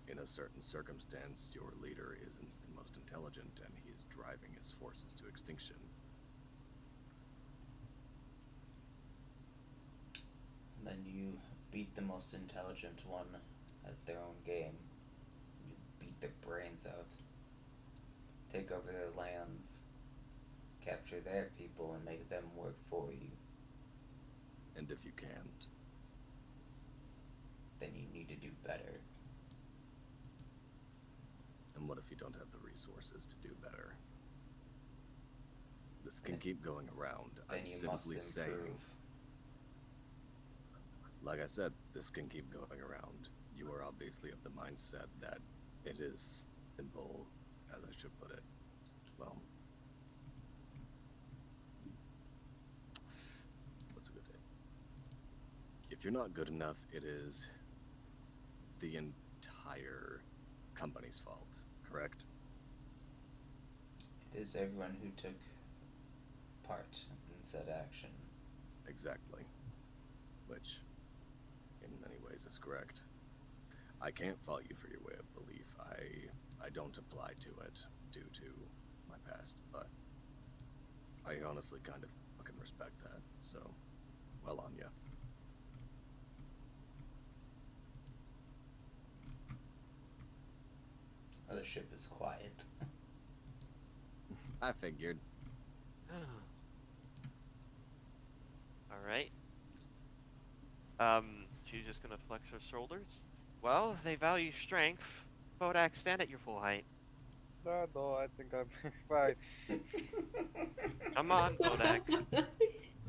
in a certain circumstance, your leader isn't the most intelligent and he is driving his forces to extinction? Then you beat the most intelligent one at their own game. You beat their brains out. Take over their lands. Capture their people and make them work for you. And if you can't? Then you need to do better. And what if you don't have the resources to do better? This can keep going around. Then I'm you must simply saying, improve. like I said, this can keep going around. You are obviously of the mindset that it is simple, as I should put it. Well, what's a good day? If you're not good enough, it is the entire company's fault, correct? It is everyone who took part in said action. Exactly. Which, in many ways, is correct. I can't fault you for your way of belief. I don't apply to it due to my past, but I honestly kind of fucking respect that. So, well on ya. The ship is quiet. I figured. Alright. She's just gonna flex her shoulders. Well, if they value strength, Bodak, stand at your full height. No, I think I'm fine. Come on, Bodak.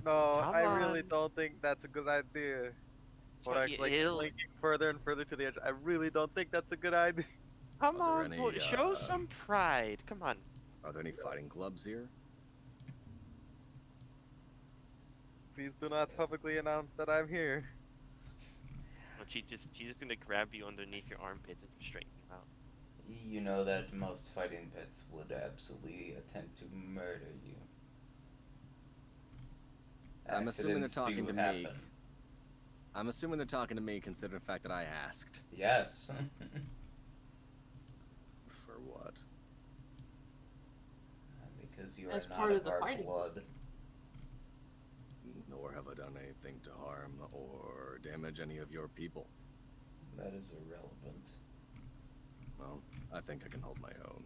No, Come I really on. don't think that's a good idea. So But like it'll- slinking further and further to the edge. I really don't think that's a good idea. Come Are there on, any, show some pride. Come on. Are there any fighting clubs here? Please do not publicly announce that I'm here. Well, she's just gonna grab you underneath your armpits and just straighten you out. You know that most fighting pits would absolutely attempt to murder you. I'm assuming they're Accidents talking do to me. happen. I'm assuming they're talking to me, considering the fact that I asked. Yes. For what? Because you As are part not of of the our fighting blood. Nor have I done anything to harm or damage any of your people. That is irrelevant. Well, I think I can hold my own.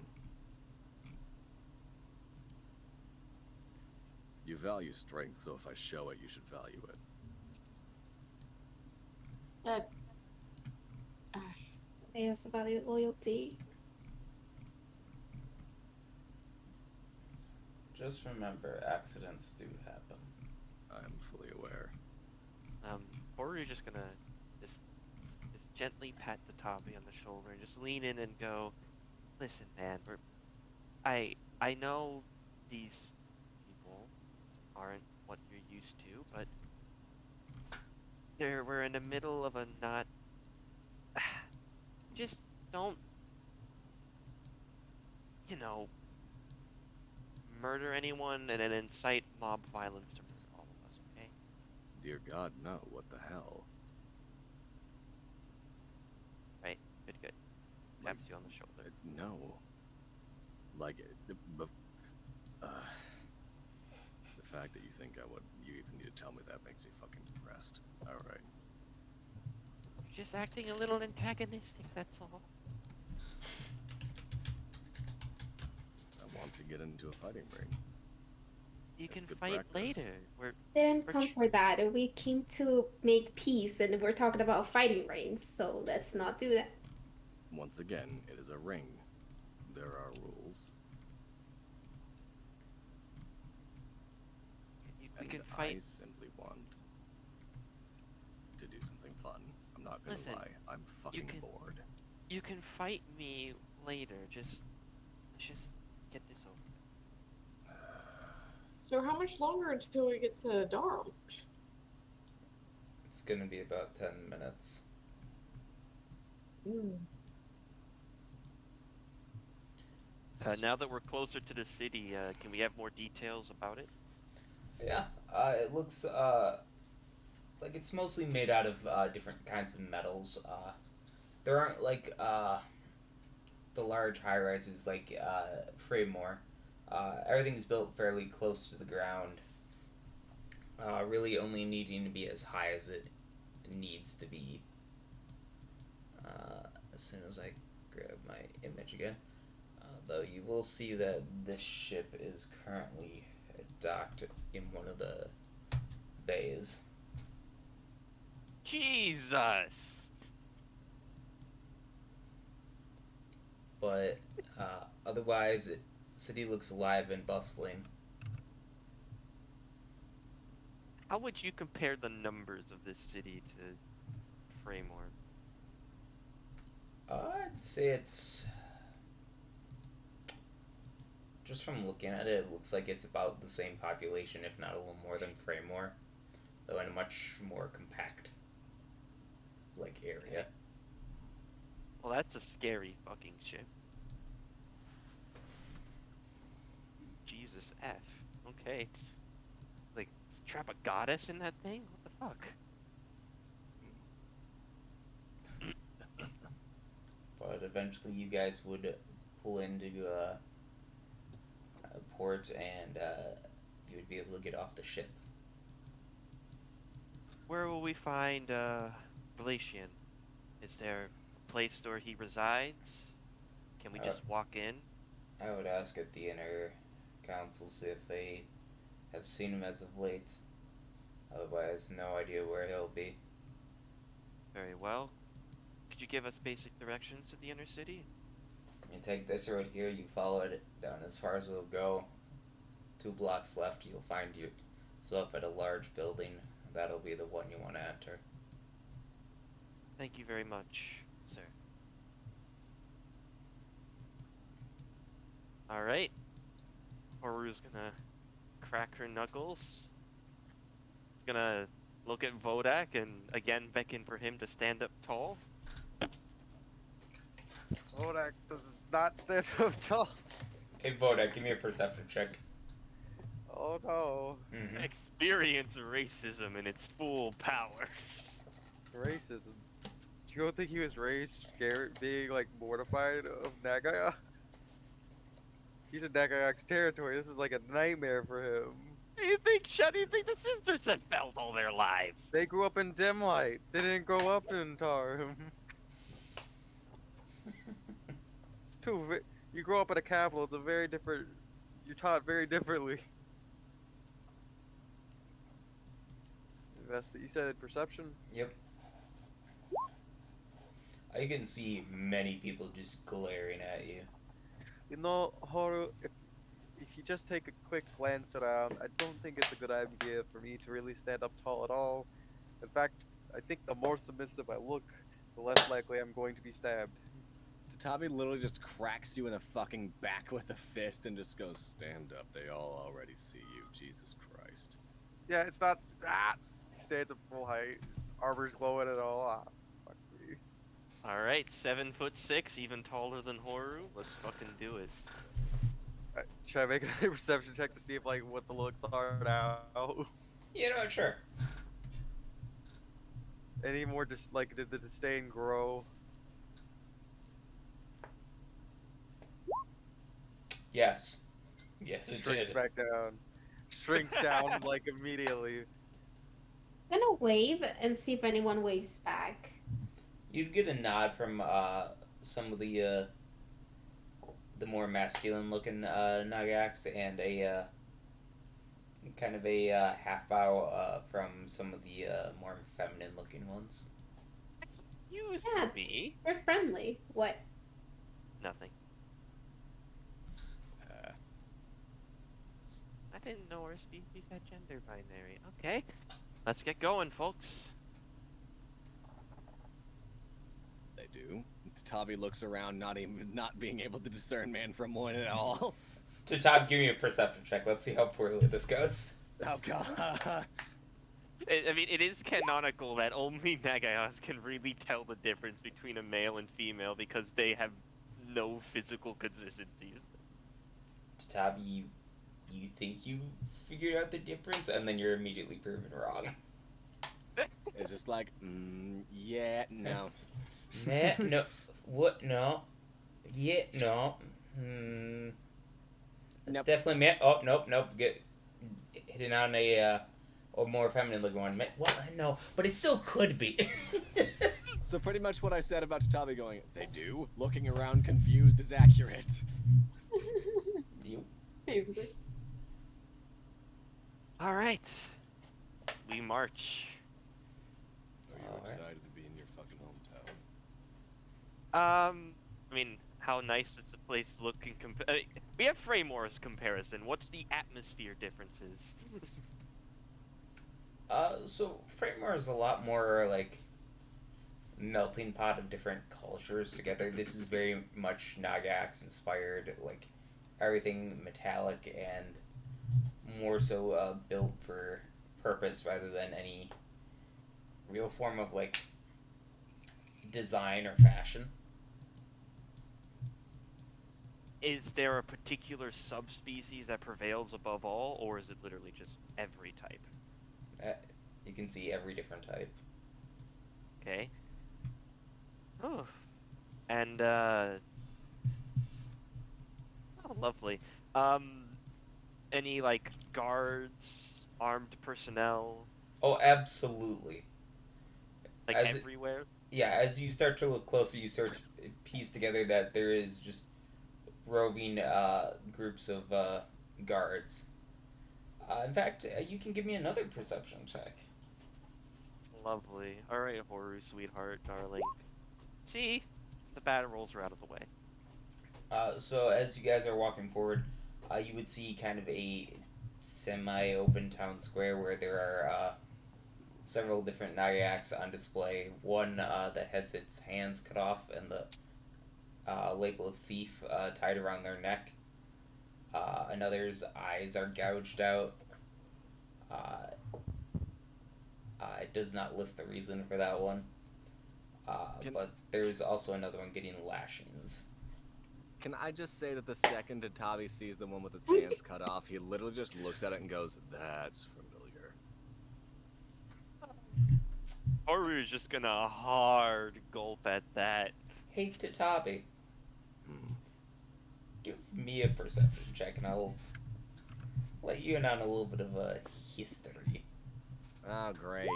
You value strength, so if I show it, you should value it. That. They also value loyalty. Just remember, accidents do happen. I'm fully aware. Boru's just gonna just gently pat the Tabi on the shoulder and just lean in and go, listen, man, I know these people aren't what you're used to, but we're in the middle of a not. Just don't, murder anyone and then incite mob violence to murder all of us, okay? Dear God, no, what the hell? Right? Good. Taps you on the shoulder. No. Like, the fact that you think you even need to tell me that makes me fucking depressed. Alright. You're just acting a little antagonistic, that's all. I want to get into a fighting ring. You It's can good fight practice. later. Didn't We're come ch- for that. We came to make peace, and we're talking about fighting rings. So let's not do that. Once again, it is a ring. There are rules. we And can I fight. simply want to do something fun. I'm not gonna Listen, lie. I'm fucking can- bored. You can fight me later. Let's just get this over. So how much longer until we get to Durham? It's gonna be about 10 minutes. Mm. Now that we're closer to the city, can we have more details about it? Yeah, it looks like it's mostly made out of different kinds of metals. There aren't like the large high rises like Fraymore. Everything's built fairly close to the ground, really only needing to be as high as it needs to be. As soon as I grab my image again. Though you will see that this ship is currently docked in one of the bays. Jesus! But otherwise, city looks alive and bustling. How would you compare the numbers of this city to Fraymore? I'd say it's just from looking at it, it looks like it's about the same population, if not a little more than Fraymore, though in a much more compact area. Well, that's a scary fucking ship. Jesus F. Okay. Like, trap a goddess in that thing? What the fuck? But eventually, you guys would pull into a port, and you would be able to get off the ship. Where will we find, Galatian? Is there a place where he resides? Can we just walk in? I would ask at the inner councils if they have seen him as of late. Otherwise, no idea where he'll be. Very well. Could you give us basic directions to the inner city? You take this road here, you follow it down as far as it'll go. 2 blocks left, you'll find yourself at a large building. That'll be the one you want to enter. Thank you very much, sir. Alright. Horu's gonna crack her knuckles. Gonna look at Vodak and again beckon for him to stand up tall. Kodak does not stand up tall. Hey Vodak, give me a perception check. Oh no. Mm-hmm. Experience racism in its full power. Racism. Do you don't think he was raised scared, being like mortified of Nagayax? He's in Nagayax territory. This is like a nightmare for him. Do you think the sisters have felt all their lives? They grew up in Dimlight. They didn't grow up in Tarham. It's you grow up in a capital. It's a very different. You're taught very differently. You said perception. Yep. I can see many people just glaring at you. You know, Haru, if you just take a quick glance around, I don't think it's a good idea for me to really stand up tall at all. In fact, I think the more submissive I look, the less likely I'm going to be stabbed. Tatabi literally just cracks you in the fucking back with a fist and just goes, "Stand up, they all already see you, Jesus Christ." Yeah, it's not. Ah! He stands up full height. His armor's glowing and all. Ah, fuck me. Alright, 7'6", even taller than Horu. Let's fucking do it. Should I make a perception check to see if like what the looks are now? You know, sure. Any more just like did the disdain grow? Yes. Yes, it Shrinks did. back down. Shrinks down like immediately. I'm gonna wave and see if anyone waves back. You'd get a nod from some of the more masculine looking Nagax and Kind of a half bow from some of the more feminine looking ones. Excuse Yeah. me. They're friendly. What? Nothing. I didn't know our species had gender binary. Okay, let's get going, folks. They do. Tabi looks around, not being able to discern man from woman at all. Todd, give me a perception check. Let's see how poorly this goes. Oh god. I mean, it is canonical that only Nagayas can really tell the difference between a male and female because they have no physical consistencies. Todd, you think you figured out the difference, and then you're immediately proven wrong. It's just like, yeah, no. No. What? No. Yeah, no. It's Nope. definitely man. Oh, nope. Get hitting on a or more feminine looking one. Well, no, but it still could be. So pretty much what I said about Tabi going, they do, looking around confused is accurate. You. Basically. All right, we march. Are you Alright. excited to be in your fucking hometown? I mean, how nice does the place look in we have Framewor's comparison. What's the atmosphere differences? So Frameware is a lot more like melting pot of different cultures together. This is very much Nagax inspired, like everything metallic and more so built for purpose rather than any real form of like design or fashion. Is there a particular subspecies that prevails above all, or is it literally just every type? You can see every different type. Okay. Oh. And, oh, lovely. Any, like, guards, armed personnel, Oh, absolutely. like, As it- everywhere? Yeah, as you start to look closer, you start to piece together that there is just roving groups of guards. In fact, you can give me another perception check. Lovely. Alright, Horu, sweetheart, darling. See? The bad rolls are out of the way. So as you guys are walking forward, you would see kind of a semi-open town square where there are several different Nagaks on display. One that has its hands cut off and the label of thief tied around their neck. Another's eyes are gouged out. It does not list the reason for that one. But there's also another one getting lashings. Can I just say that the second Tabi sees the one with its hands cut off, he literally just looks at it and goes, "That's familiar." Horu is just gonna hard gulp at that. Hey, Tatabi, Hmm. give me a perception check and I'll let you in on a little bit of a history. Oh, great.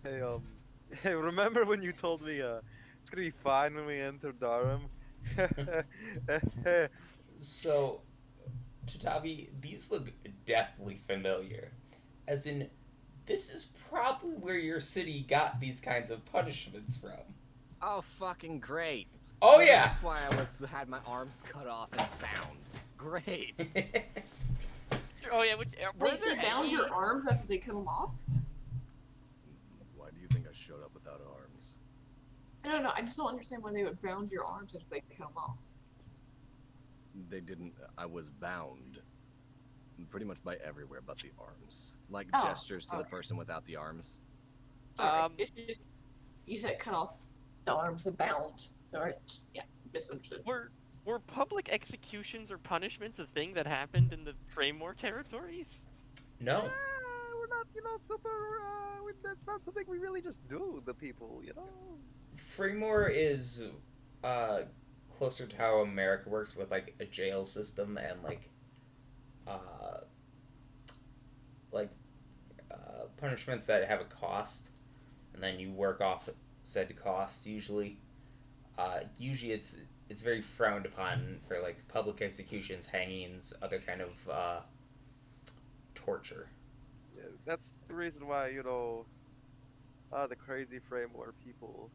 Hey, hey, remember when you told me, it's gonna be fine when we enter Durham? So, Tatabi, these look deathly familiar. As in, this is probably where your city got these kinds of punishments from. Oh, fucking great. Oh, So yeah! That's why I had my arms cut off and bound. Great. Oh yeah, were Wait, there they bound any... your arms after they cut them off? Why do you think I showed up without arms? I don't know. I just don't understand why they would bound your arms after they cut them off. They didn't. I was bound. Pretty much by everywhere but the arms. Like Oh, gestures to the alright. person without the arms. Sorry, it's just you said cut off the arms and bound. Sorry, yeah, misunderstood. Were public executions or punishments a thing that happened in the Framework territories? No. We're not, super. That's not something we really just do. The people, Fremore is closer to how America works with like a jail system and punishments that have a cost, and then you work off said cost. Usually it's very frowned upon for like public executions, hangings, other kind of torture. Yeah, that's the reason why, the crazy Framework people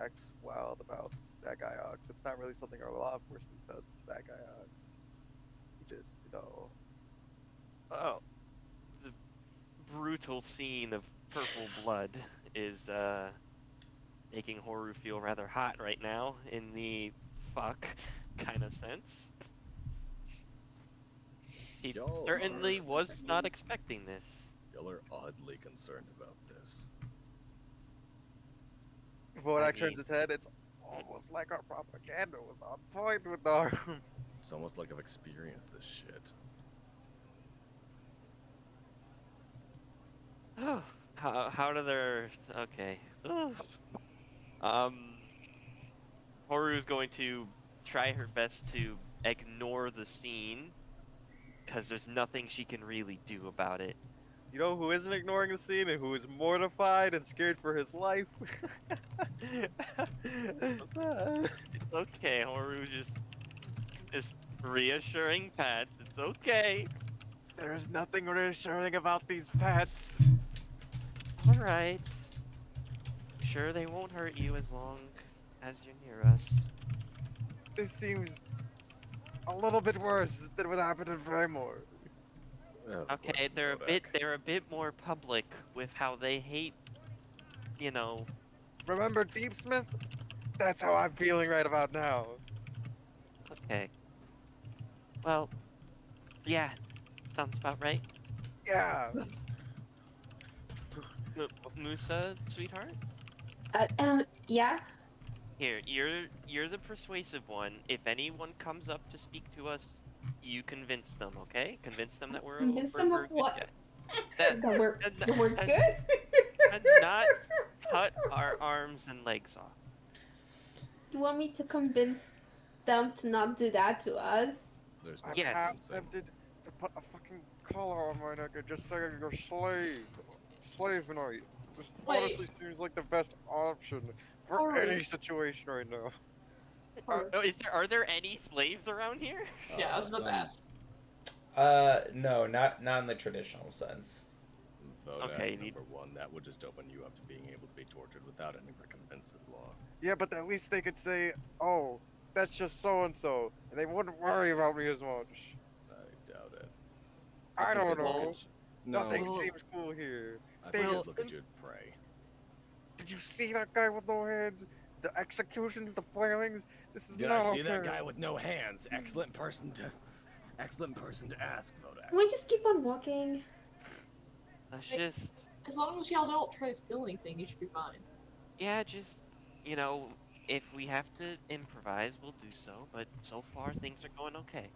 act wild about that guy Ox. It's not really something our law enforcement does to that guy Ox. He just, Oh, the brutal scene of purple blood is making Horu feel rather hot right now in the fuck kind of sense. He Y'all certainly are- was not expecting this. Y'all are oddly concerned about this. Vorak I turns mean- his head, it's almost like our propaganda was on point with our... It's almost like I've experienced this shit. How do their okay? Horu's going to try her best to ignore the scene because there's nothing she can really do about it. You know who isn't ignoring the scene and who is mortified and scared for his life? It's okay, Horu just reassuring Pat. It's okay. There's nothing reassuring about these pets. All right. Sure, they won't hurt you as long as you're near us. This seems a little bit worse than what happened in Framework. Oh, Okay, bless you, Bodak. they're a bit more public with how they hate, you know. Remember Deepsmith? That's how I'm feeling right about now. Okay. Well, yeah, sounds about right. Yeah. Musa, sweetheart. Yeah. Here, you're the persuasive one. If anyone comes up to speak to us, you convince them, okay? Convince them that Convince them we're of good what? guys. That That we're and- good? and not cut our arms and legs off. You want me to convince them to not do that to us? There's no I'm Yes. half convincing. tempted to put a fucking collar on my neck and just say you're slave. Slave night. This Wait. honestly seems like the best option for Alright. any situation right now. Are there any slaves around here? Yeah, I was about to ask. No, not in the traditional sense. Vodak, Okay, number one, that would just open you up to being able to be tortured without any recompense in law. Yeah, but at least they could say, oh, that's just so and so, and they wouldn't worry about me as much. I doubt it. I think don't they'd look know. at you- No, Nothing Well- seems cool here. I They think they'd just- look at you and pray. Did you see that guy with no hands? The executions, the flailings? This is Did not I see that okay. guy with no hands? Excellent person to ask, Vodak. Can we just keep on walking? Let's just, As long as y'all don't try to steal anything, you should be fine. yeah, just, if we have to improvise, we'll do so. But so far, things are going okay.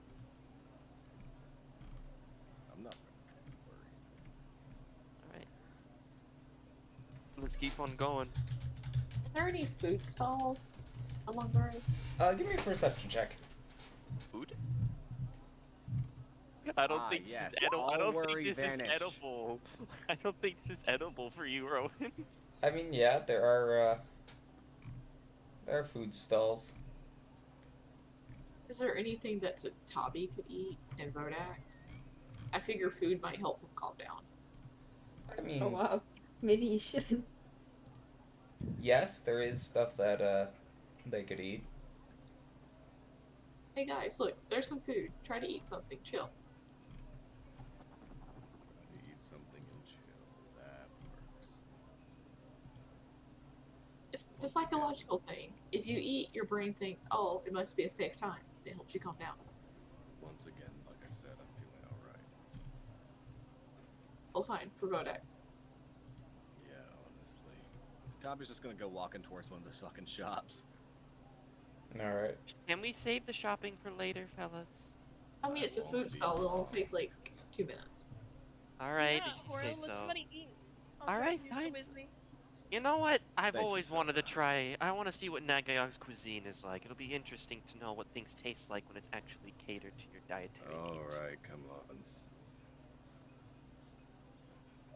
I'm not worried. All right. Let's keep on going. Are there any food stalls along the road? Give me a perception check. Food? I don't Ah, think yes. this is edible. I All don't worry think this vanish. is edible. I don't think this is edible for you, Rowan. I mean, yeah, there are food stalls. Is there anything that Tabi could eat and Vodak? I figure food might help them calm down. I mean, Oh wow. Maybe you shouldn't. yes, there is stuff that they could eat. Hey guys, look, there's some food. Try to eat something. Chill. Eat something and chill. That works. It's a psychological thing. If you eat, your brain thinks, oh, it must be a safe time. It helps you calm down. Once again, like I said, I'm feeling alright. Well, fine, for Vodak. Yeah, honestly. Tommy's just gonna go walking towards one of the fucking shops. Alright. Can we save the shopping for later, fellas? I mean, it's a food stall. It'll take like 2 minutes. All right, Yeah, if you Horan, say let so. somebody eat. Alright, Can you stay fine. with me? You know what? I've Thank you, always wanted to Sona. try. I want to see what Nagayog's cuisine is like. It'll be interesting to know what things taste like when it's actually catered to your dietary needs. Alright, come on.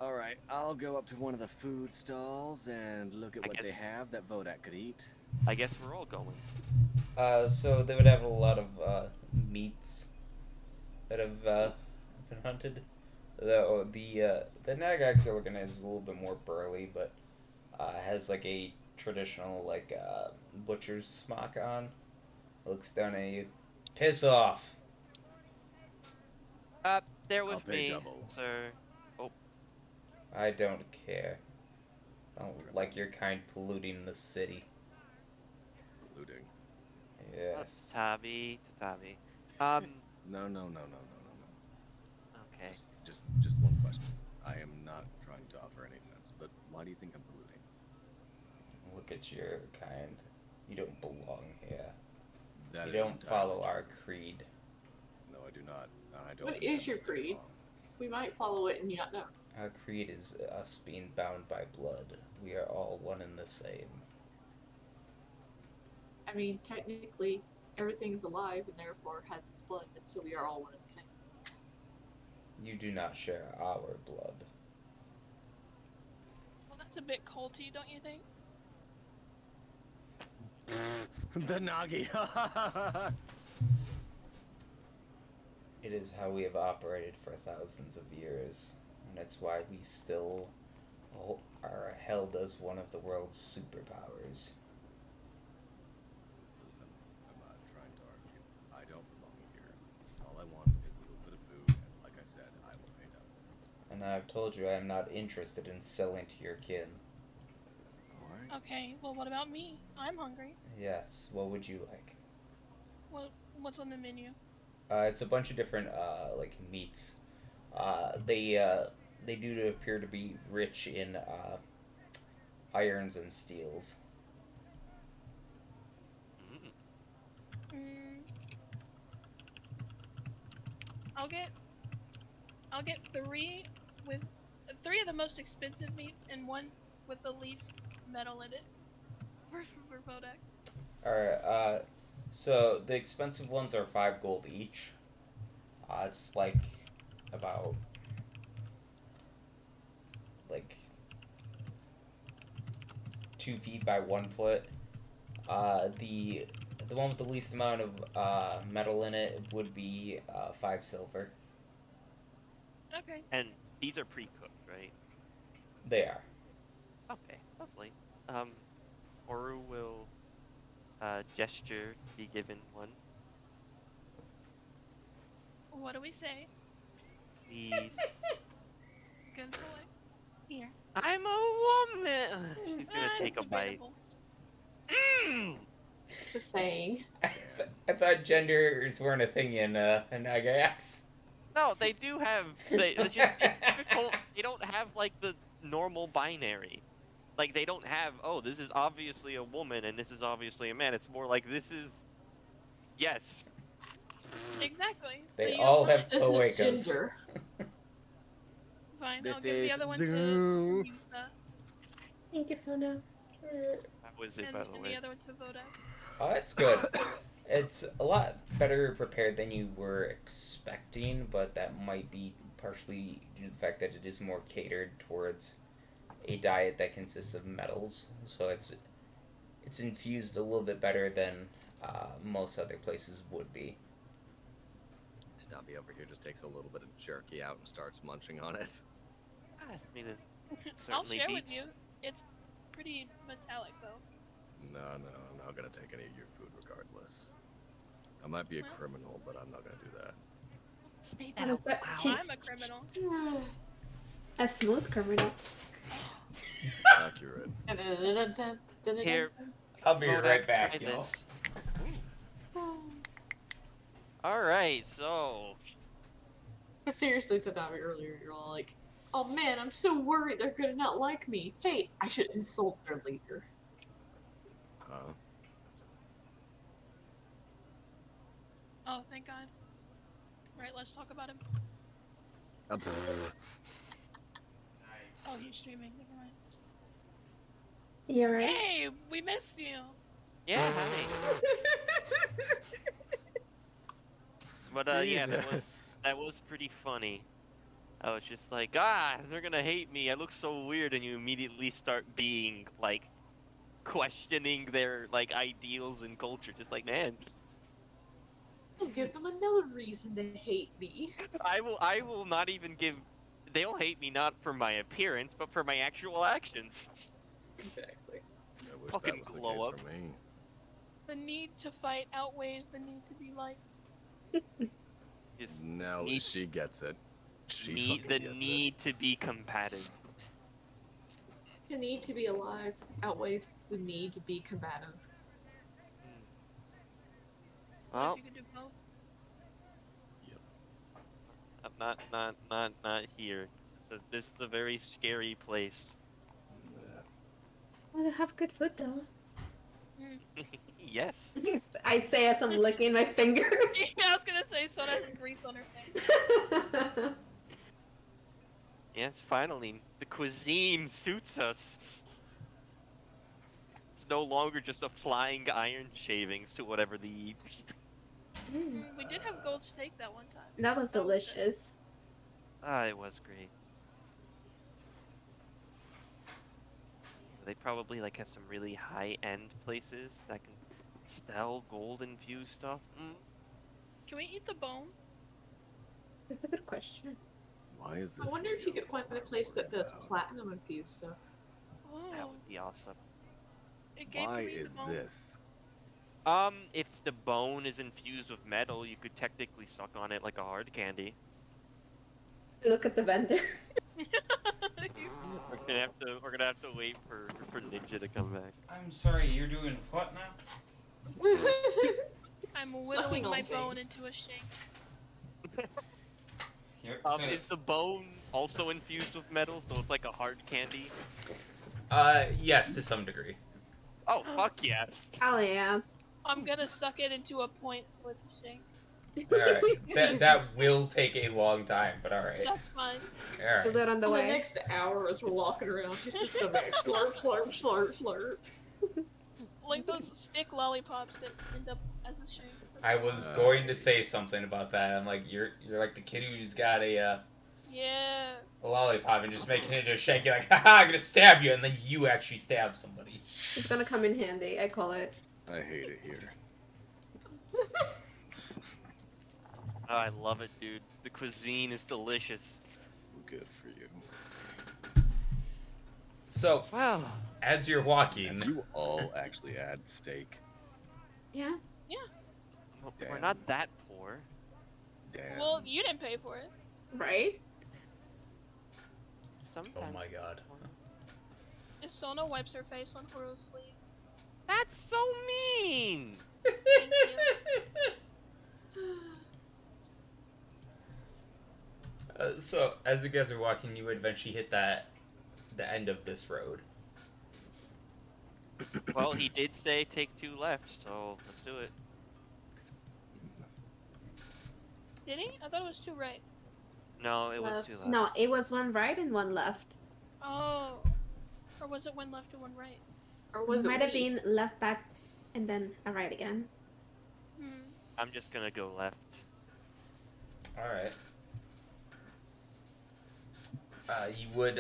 Alright, I'll go up to one of the food stalls and look at I what they guess- have that Vodak could eat. I guess we're all going. So they would have a lot of meats that have been hunted. Though the Nagax are looking at is a little bit more burly, but has like a traditional like butcher's smock on. Looks down at you. Piss off. There I'll with pay me, double. sir. Oh, I don't care. I don't like your kind polluting the city. Polluting. Yes. Tatabi. No. Okay. Just one question. I am not trying to offer any offense, but why do you think I'm polluting? Look at your kind. You don't belong here. That You is don't entirely follow our true. creed. No, I do not. I don't. What intend is to your stay creed? long. We might follow it and you not know. Our creed is us being bound by blood. We are all one and the same. I mean, technically, everything's alive and therefore has blood, and so we are all one and the same. You do not share our blood. Well, that's a bit culty, don't you think? The Nagi. It is how we have operated for thousands of years, and that's why we still are held as one of the world's superpowers. Listen, I'm not trying to argue. I don't belong here. All I want is a little bit of food, and like I said, I will pay double. And I've told you I am not interested in selling to your kin. All right. Okay, well, what about me? I'm hungry. Yes, what would you like? What's on the menu? It's a bunch of different like meats. They do appear to be rich in irons and steels. Mm, I'll get three of the most expensive meats and one with the least metal in it for Vodak. Alright, so the expensive ones are 5 gold each. It's like about like 2 feet by 1 foot. The one with the least amount of metal in it would be 5 silver. Okay. And these are pre-cooked, right? They are. Okay, lovely. Oru will gesture to be given one. What do we say? Please. Good boy. Here. I'm a woman. She's gonna take a bite. Debatable. It's a saying. I thought genders weren't a thing in Nagax. No, they do have. It's difficult. They don't have like the normal binary. Like they don't have. Oh, this is obviously a woman and this is obviously a man. It's more like this is. Yes. Exactly. So They you all want have it- This is cloacas. ginger. Fine. This I'll give the is other one the- to Yusa, Thank you, Sona. That was it, and, by the and way. the other one to Vodak. Oh, that's good. It's a lot better prepared than you were expecting, but that might be partially due to the fact that it is more catered towards a diet that consists of metals. So it's infused a little bit better than most other places would be. Tanabe over here just takes a little bit of jerky out and starts munching on it. I mean, it I'll certainly share with beats- you. It's pretty metallic though. No, I'm not gonna take any of your food regardless. I might be a criminal, but I'm not gonna do that. Say How that does out that? loud. She's I'm a criminal. a smooth criminal. Accurate. Here, I'll be Vodak, right back, try y'all. this. All right, so But seriously, Tadabi, earlier you're all like, "Oh man, I'm so worried they're gonna not like me." Hey, I should insult their leader. Huh? Oh, thank God. Right, let's talk about him. Oh, he's streaming. Never mind. You're right. Hey, we missed you. yeah, hi. But yeah, that was pretty funny. I was just like, they're gonna hate me. I look so weird, and you immediately start being like questioning their like ideals and culture. Just like, man, I'll give them another reason to hate me. I will not even give they'll hate me not for my appearance, but for my actual actions. Exactly. I wish Fucking that was the glow case up. for me. The need to fight outweighs the need to be liked. Just Now needs- she gets it. She need fucking the gets need to be combative. The need to be alive outweighs the need to be combative. What Well, if you could do both? not here. This is a very scary place. Well, they have good food though. Yes. I say as I'm licking my fingers. Yeah, I was gonna say Sona has grease on her face. Yes, finally. The cuisine suits us. It's no longer just applying iron shavings to whatever they eat. We did have gold steak that one time. That was That was good. delicious. Ah, it was great. They probably like have some really high-end places that can sell gold-infused stuff. Can we eat the bone? That's a good question. Why is this? I wonder if you video could find a I'm place that worried does about? platinum infused stuff. That Oh, would be awesome. it gave Why me is the bone. this? If the bone is infused with metal, you could technically suck on it like a hard candy. Look at the vendor. We're gonna have to wait for Ninja to come back. I'm sorry, you're doing what now? I'm Sucking whittling on my bone things. into a shake. Is the bone also infused with metal, so it's like a hard candy? Yes, to some degree. Oh, fuck yeah. Oh yeah. I'm gonna suck it into a point so it's a shake. Alright. That will take a long time, but alright. That's fine. We'll Alright. do it on For the the way. next hour as we're walking around, she's just gonna be like, slurp, slurp, slurp, slurp. Like those stick lollipops that end up as a shake. I was going to say something about that. I'm like, you're like the kid who's got a Yeah. lollipop and just making it into a shake. You're like, haha, I'm gonna stab you, and then you actually stab somebody. It's gonna come in handy, I call it. I hate it here. Oh, I love it, dude. The cuisine is delicious. Good for you. So, Wow. as you're walking, You all actually add steak. Yeah. We're Damn. not that poor. Damn. Well, you didn't pay for it. Right? Sometimes. oh my god. Is Sona wipes her face on Furu's sleeve. That's so mean! Thank you. So, as you guys are walking, you would eventually hit the end of this road. Well, he did say take 2 left, so let's do it. Did he? I thought it was 2 right. No, it was Left. 2 left. No, it was one right and one left. Oh. Or was it 1 left and 1 right? Or was It it might have Reese? been left back and then a right again. I'm just gonna go left. Alright. You would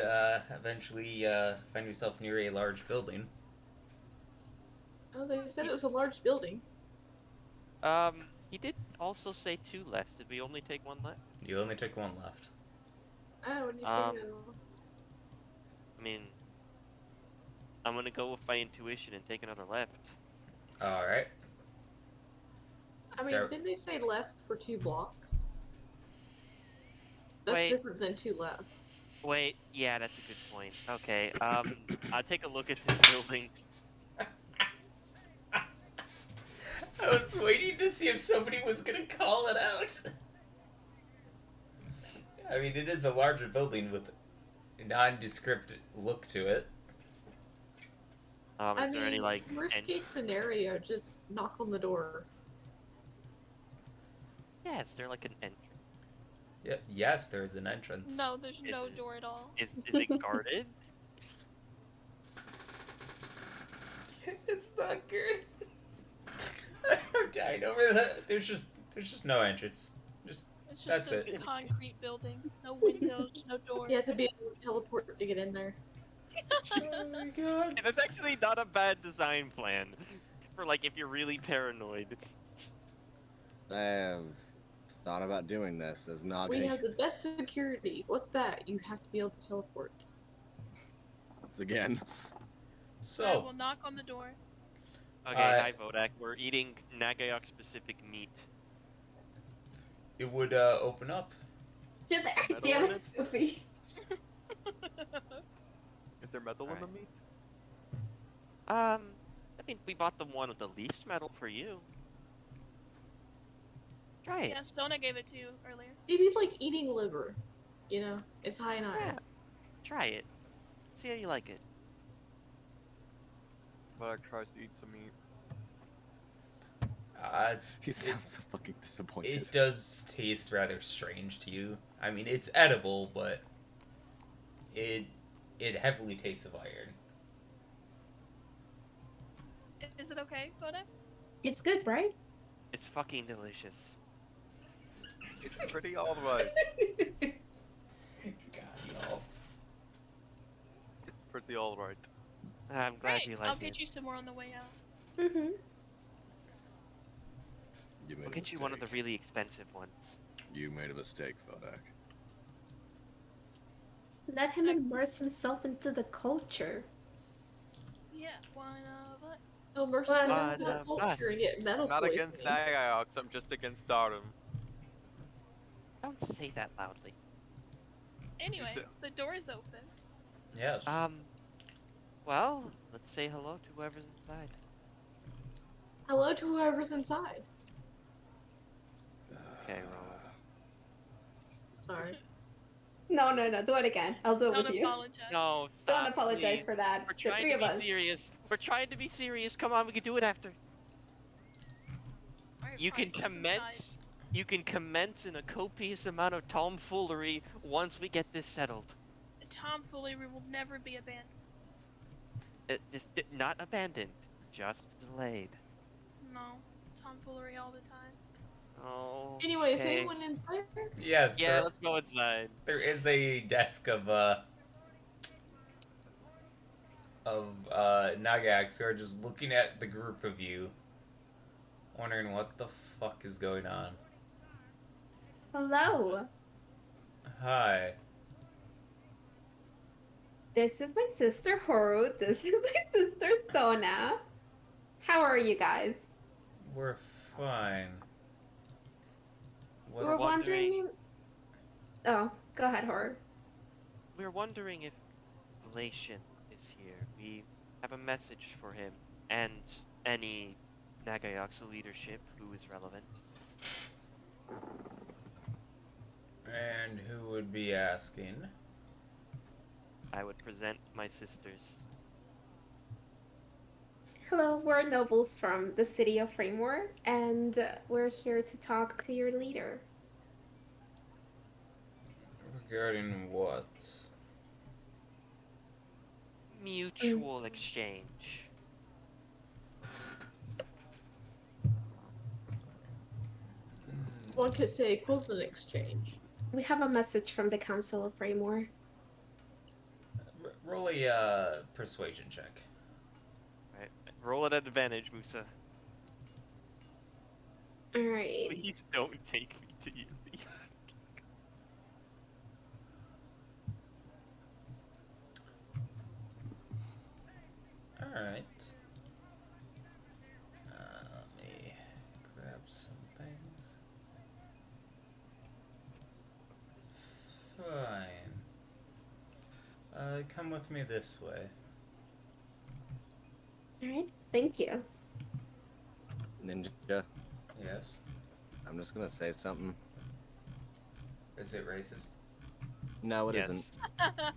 eventually find yourself near a large building. Oh, they said it was a large building. He did also say 2 left. Did we only take 1 left? You only took 1 left. Oh, and you Um, think, I mean, I'm gonna go with my intuition and take another left. Alright. I mean, so- didn't they say left for 2 blocks? That's Wait. different than 2 lefts. Wait, yeah, that's a good point. Okay, I'll take a look at this building. I was waiting to see if somebody was gonna call it out. I mean, it is a larger building with a nondescript look to it. I Is there any, mean, like, worst case scenario, just knock on the door. Yeah, is there like an entrance? Yeah, yes, there is an entrance. No, there's Is no it- door at all. Is it guarded? It's not good. I'm dying over that. There's just no entrance. It's just That's a it. concrete building. No windows, no doors. You have to be able to teleport to get in there. Oh my god. And that's actually not a bad design plan. For like if you're really paranoid. I have thought about doing this. As Naga, We have the best security. What's that? You have to be able to teleport. once again. I will So, knock on the door. Okay, hi Vodak. We're eating Nagayok specific meat. it would open up. You're there. Metal Damn in it, it? Sophie. Is there metal in the Alright. meat? I mean, we bought the one with the least metal for you. Try it. Yeah, Stona gave it to you earlier. Maybe like eating liver. You know, it's high in Yeah. iron. Try it. See how you like it. Vodak tries to eat some meat. He sounds so fucking disappointed. It does taste rather strange to you. I mean, it's edible, but it heavily tastes of iron. Is it okay, Boda? It's good, right? It's fucking delicious. It's pretty alright. God, y'all. It's pretty alright. I'm glad Great. you I'll like get it. you some more on the way out. Mm-hmm. You made We'll a get you one of the mistake. really expensive ones. You made a mistake, Vodak. Let him immerse himself into the culture. Yeah, one of us. No mercy One on of that us. culture and get metal I'm not poisoning. against Nagayoks, I'm just against Stardom. Don't say that loudly. Anyway, said- the door is open. Yes. Well, let's say hello to whoever's inside. Hello to whoever's inside. Okay, roll. Sorry. No, do it again. I'll do it Don't with you. apologize. No, Don't stop, apologize please. for that. We're The trying three to of be us. serious. We're trying to be serious. Come on, we can do it after. Alright, You fine, can who's inside? commence. You can commence in a copious amount of tomfoolery once we get this settled. The tomfoolery will never be abandoned. Not abandoned, just delayed. No, tomfoolery all the time. Oh. Anyway, is okay. anyone inside? Yes. Yeah, let's go inside. There is a desk of Nagax who are just looking at the group of you, wondering what the fuck is going on. Hello. Hi. This is my sister Horu. This is my sister Sona. How are you guys? We're fine. What We're wondering- wondering. Oh, go ahead, Horu. We're wondering if Relation is here. We have a message for him and any Nagayaksu leadership who is relevant. And who would be asking? I would present my sisters. Hello, we're nobles from the city of Framewar, and we're here to talk to your leader. Regarding what? Mutual exchange. One could say equivalent exchange. We have a message from the Council of Framewar. Roll a persuasion check. Right. Roll it at advantage, Musa. Alright. Please don't take me to you. Alright. Let me grab some things. Fine. Come with me this way. Alright, thank you. Ninja, Yes? I'm just gonna say something. Is it racist? No, it Yes. not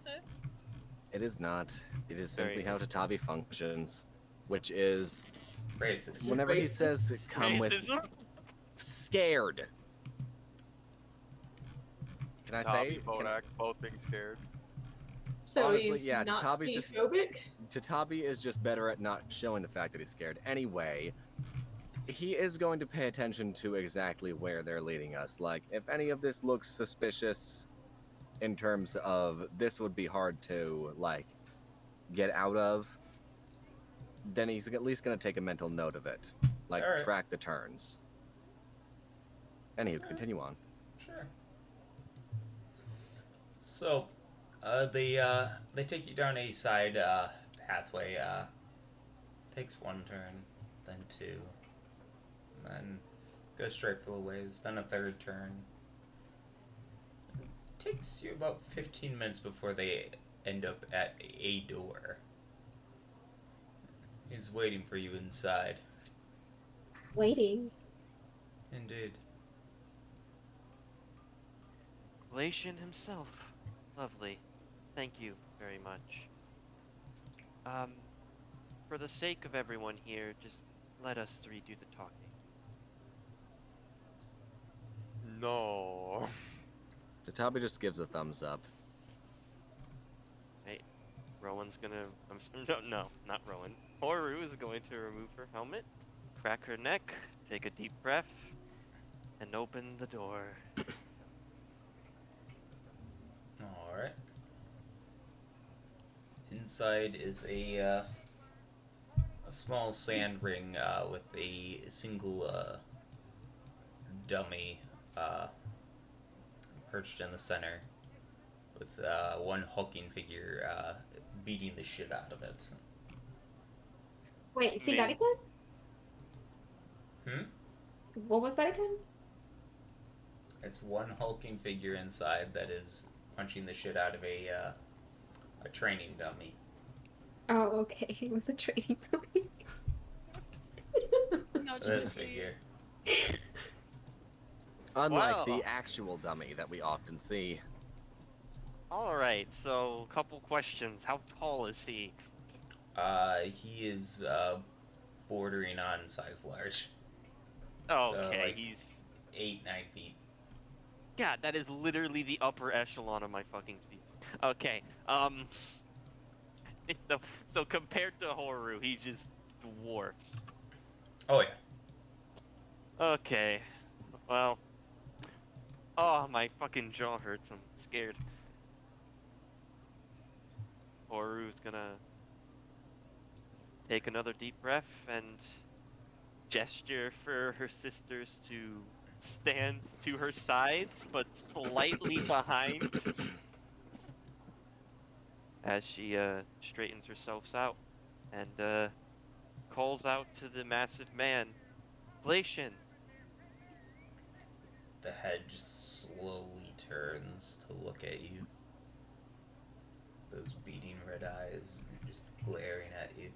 It is not. It is Very simply how Tatavi functions, which is Racist. whenever he Racist? says "come with," Racism? scared. Can I say? Vodak, both being scared. So Honestly, he's yeah, not Tatabi's just- phobic. Tatabi is just better at not showing the fact that he's scared. Anyway, he is going to pay attention to exactly where they're leading us. Like, if any of this looks suspicious in terms of this would be hard to, like, get out of, then he's at least going to take a mental note of it. Like, Alright. track the turns. Anywho, continue on. Sure. So, they take you down a side pathway. Takes one turn, then two, then goes straight for the ways, then a third turn. Takes you about 15 minutes before they end up at a door. He's waiting for you inside. Waiting. Indeed. Glacian himself. Lovely. Thank you very much. For the sake of everyone here, just let us three do the talking. No. Tatabi just gives a thumbs up. Hey, Rowan's gonna. No, not Rowan. Horu is going to remove her helmet, crack her neck, take a deep breath, and open the door. Alright. Inside is a small sand ring with a single dummy perched in the center, with one hulking figure beating the shit out of it. Wait, say that Me. again? What was that again? It's one hulking figure inside that is punching the shit out of a training dummy. Oh, okay. It was a training dummy. No, just This a dude. figure. Unlike Wow. the actual dummy that we often see. Alright, so couple questions. How tall is he? He is bordering on size large. Okay, like- he's 8-9 feet. God, that is literally the upper echelon of my fucking species. Okay, so compared to Horu, he just dwarfs. Oh yeah. Okay, well, oh, my fucking jaw hurts, I'm scared. Horu's gonna take another deep breath and gesture for her sisters to stand to her sides, but slightly behind, as she straightens herself out and calls out to the massive man, Glacian. The head just slowly turns to look at you. Those beating red eyes just glaring at you.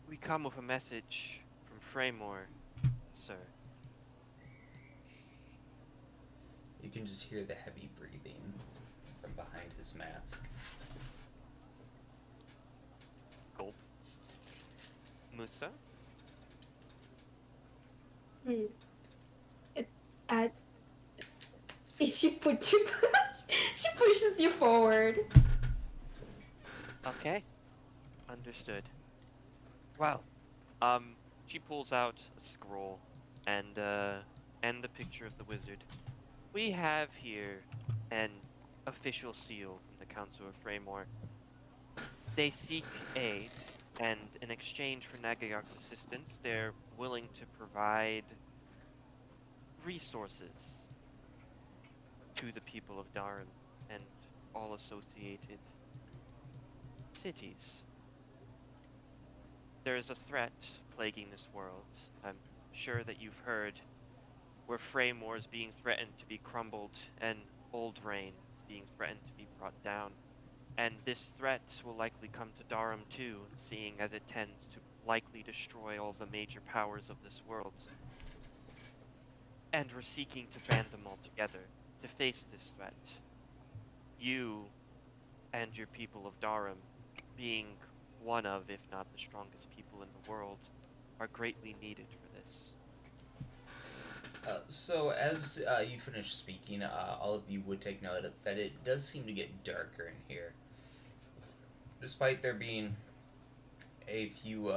We come with a message from Freymore, sir. You can just hear the heavy breathing from behind his mask. Gulp. Musa? She pushes you forward. Okay. Understood. Well, she pulls out a scroll and the picture of the wizard. We have here an official seal from the Council of Freymore. They seek aid, and in exchange for Nagayak's assistance, they're willing to provide resources to the people of Darn and all associated cities. There is a threat plaguing this world. I'm sure that you've heard where Freymore is being threatened to be crumbled and Old Rain is being threatened to be brought down. And this threat will likely come to Darum too, seeing as it tends to likely destroy all the major powers of this world. And we're seeking to band them all together to face this threat. You and your people of Darum, being one of, if not the strongest people in the world, are greatly needed for this. So as you finish speaking, all of you would take note that it does seem to get darker in here. Despite there being a few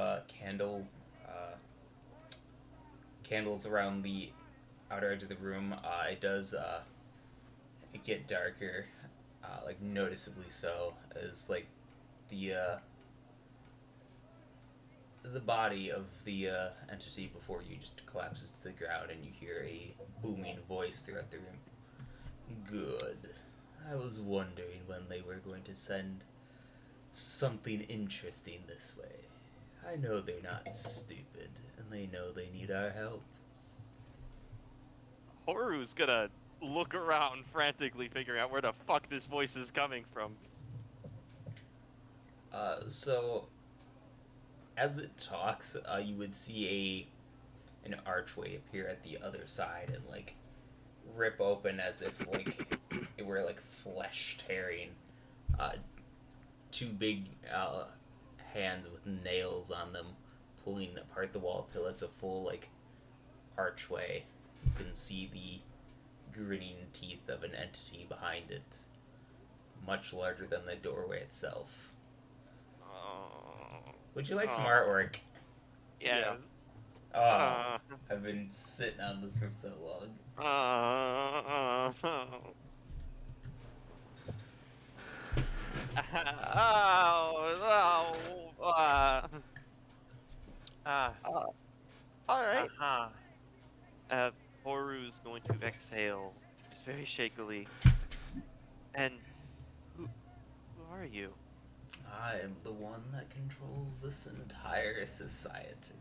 candles around the outer edge of the room, it does get darker, like noticeably so, as like the the body of the entity before you just collapses to the ground, and you hear a booming voice throughout the room. Good. I was wondering when they were going to send something interesting this way. I know they're not stupid, and they know they need our help. Horu's gonna look around frantically, figuring out where the fuck this voice is coming from. So as it talks, you would see an archway appear at the other side and like rip open as if like it were like flesh tearing. Two big hands with nails on them pulling apart the wall till it's a full like archway. You can see the grinning teeth of an entity behind it, much larger than the doorway itself. Would you like some artwork? Yeah. Oh, I've been sitting on this for so long. Alright. Horu's going to exhale, just very shakily. And who are you? I am the one that controls this entire society.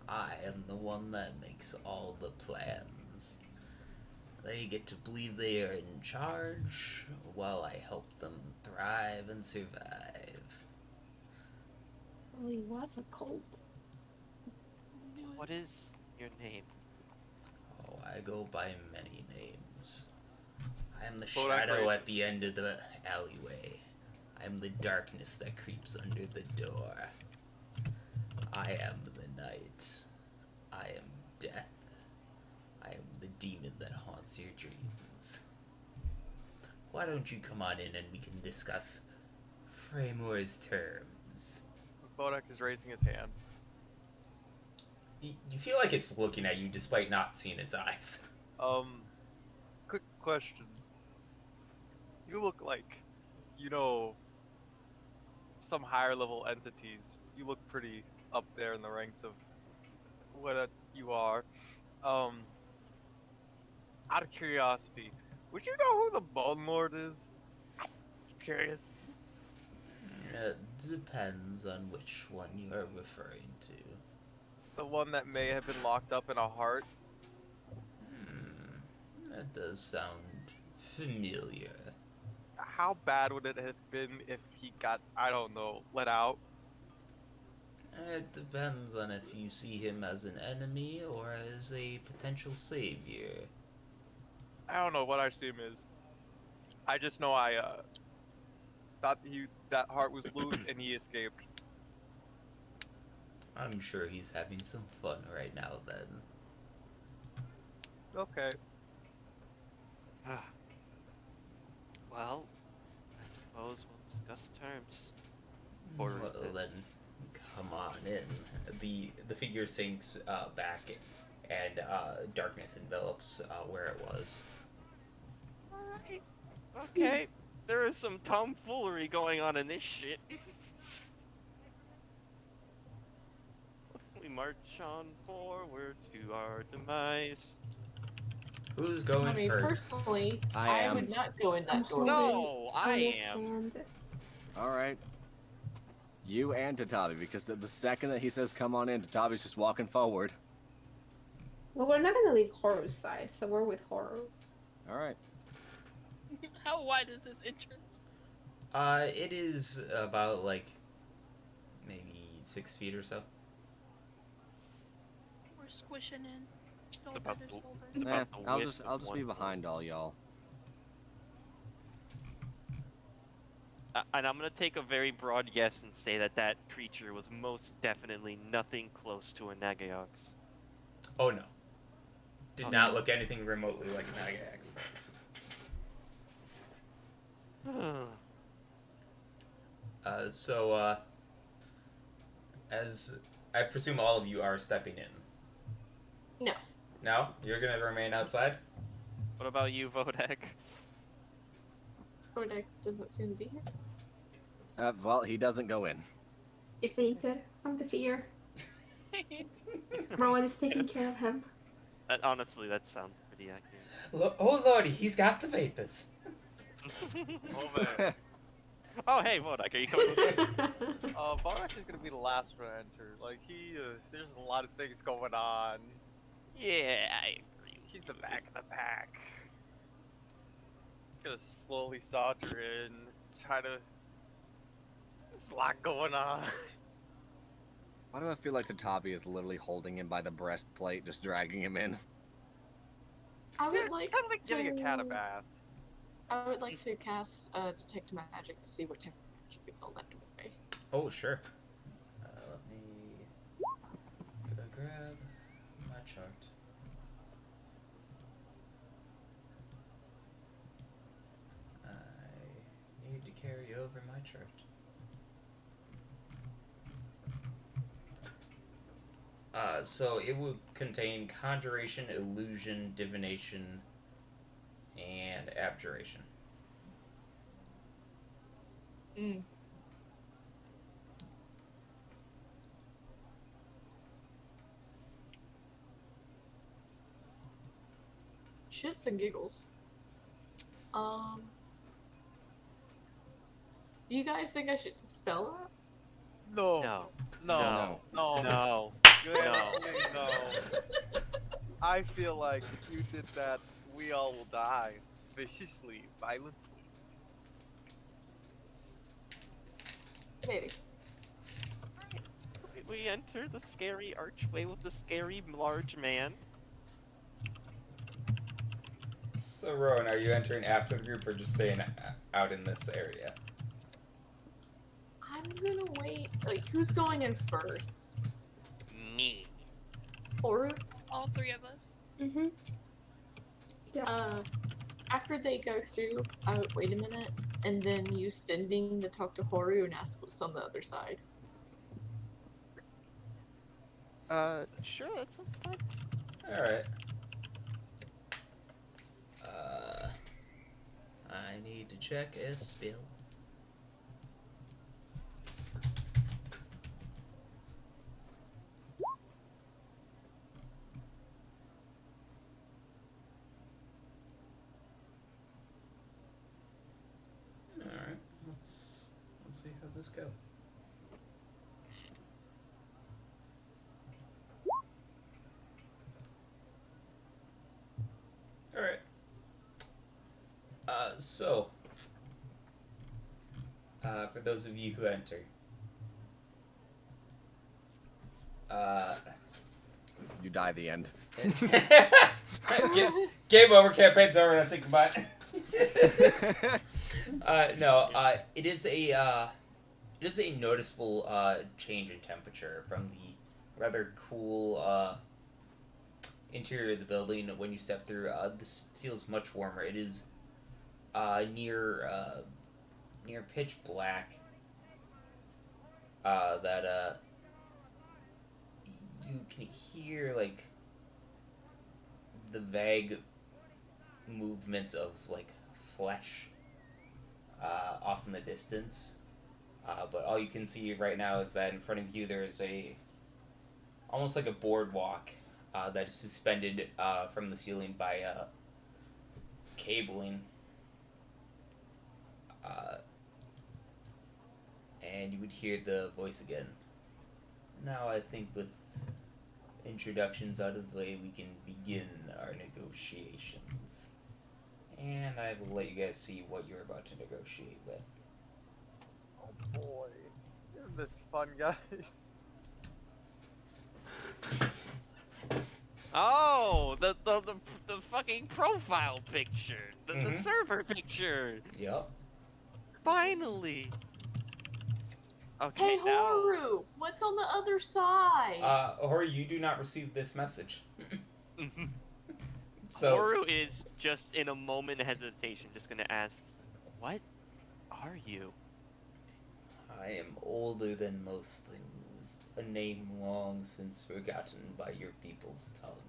I am the one that makes all the plans. They get to believe they are in charge, while I help them thrive and survive. Oh, he was a cult. What is your name? Oh, I go by many names. I am the Well, that shadow crazy. at the end of the alleyway. I am the darkness that creeps under the door. I am the night. I am death. I am the demon that haunts your dreams. Why don't you come on in and we can discuss Framewor's terms? Bodak is raising his hand. You feel like it's looking at you despite not seeing its eyes. Quick question. You look like, you know, some higher level entities. You look pretty up there in the ranks of what you are. Out of curiosity, would you know who the Bone Lord is? I'm curious. It depends on which one you are referring to. The one that may have been locked up in a heart. That does sound familiar. How bad would it have been if he got, I don't know, let out? It depends on if you see him as an enemy or as a potential savior. I don't know what I see him as. I just know I thought that heart was loose and he escaped. I'm sure he's having some fun right now then. Okay. Well, I suppose we'll discuss terms. Well, Horu said. then, come on in. The figure sinks back and darkness envelops where it was. Alright. Okay. There is some tomfoolery going on in this shit. We march on forward to our demise. Who's going I mean, first? personally, I am. would not go in I'm that door. No, I Sonya's am. hand. All right. You and Tatabi, because the second that he says come on in, Tatabi's just walking forward. Well, we're not gonna leave Horu's side, so we're with Horu. All right. How wide is this entrance? It is about like maybe 6 feet or so. We're squishing in. Shoulder about to the- shoulder. It's about the I'll width just of be one behind all y'all. And I'm gonna take a very broad guess and say that that creature was most definitely nothing close to a Nagayox. Oh no. Did Okay. not look anything remotely like Nagax. So, as I presume all of you are stepping in. No. No? You're gonna remain outside? What about you, Vodek? Kodak doesn't seem to be here. Well, he doesn't go in. He fainted from the fear. Rowan is taking care of him. Honestly, that sounds pretty accurate. Oh lordy, he's got the vapors. Oh man. Oh, hey, Modak, are you coming with me? Barak is gonna be the last one to enter. Like there's a lot of things going on. Yeah, I agree. He's the back of the pack. He's gonna slowly saunter in, try to. There's a lot going on. Why do I feel like Tatabi is literally holding him by the breastplate, just dragging him in? I would It's like kind of like giving a cat a to- bath. I would like to cast detect magic to see what type of magic is on that doorway. Oh sure. Let me grab my chart. I need to carry over my chart. So it would contain conjuration, illusion, divination, and abjuration. Mm. Shits and giggles. Do you guys think I should spell that? No. No. No. No. No. Good answer, no. I feel like if you did that, we all will die viciously, violently. Maybe. We enter the scary archway with the scary large man. So Rowan, are you entering after the group or just staying out in this area? I'm gonna wait. Like, who's going in first? Me. Or All three of us. Mm-hmm. after they go through, I would wait a minute and then use sending to talk to Horu and ask what's on the other side. Sure, that sounds fine. Alright. I need to check a spell. Alright, let's see how this goes. Alright. For those of you who enter, You die at the end. game over, campaign's over, that's it, goodbye. It is a noticeable change in temperature from the rather cool interior of the building. When you step through, this feels much warmer. It is near pitch black. That you can hear like the vague movements of like flesh off in the distance. But all you can see right now is that in front of you there is almost like a boardwalk that is suspended from the ceiling by cabling. And you would hear the voice again. Now I think with introductions out of the way, we can begin our negotiations. And I will let you guys see what you're about to negotiate with. Oh boy. Isn't this fun, guys? Oh, the fucking profile picture, the server picture. Yep. Finally. Okay, Hey, now. Horu! What's on the other side? Hori, you do not receive this message. So Toru is just in a moment of hesitation, just gonna ask, "What are you?" I am older than most things, a name long since forgotten by your people's tongue.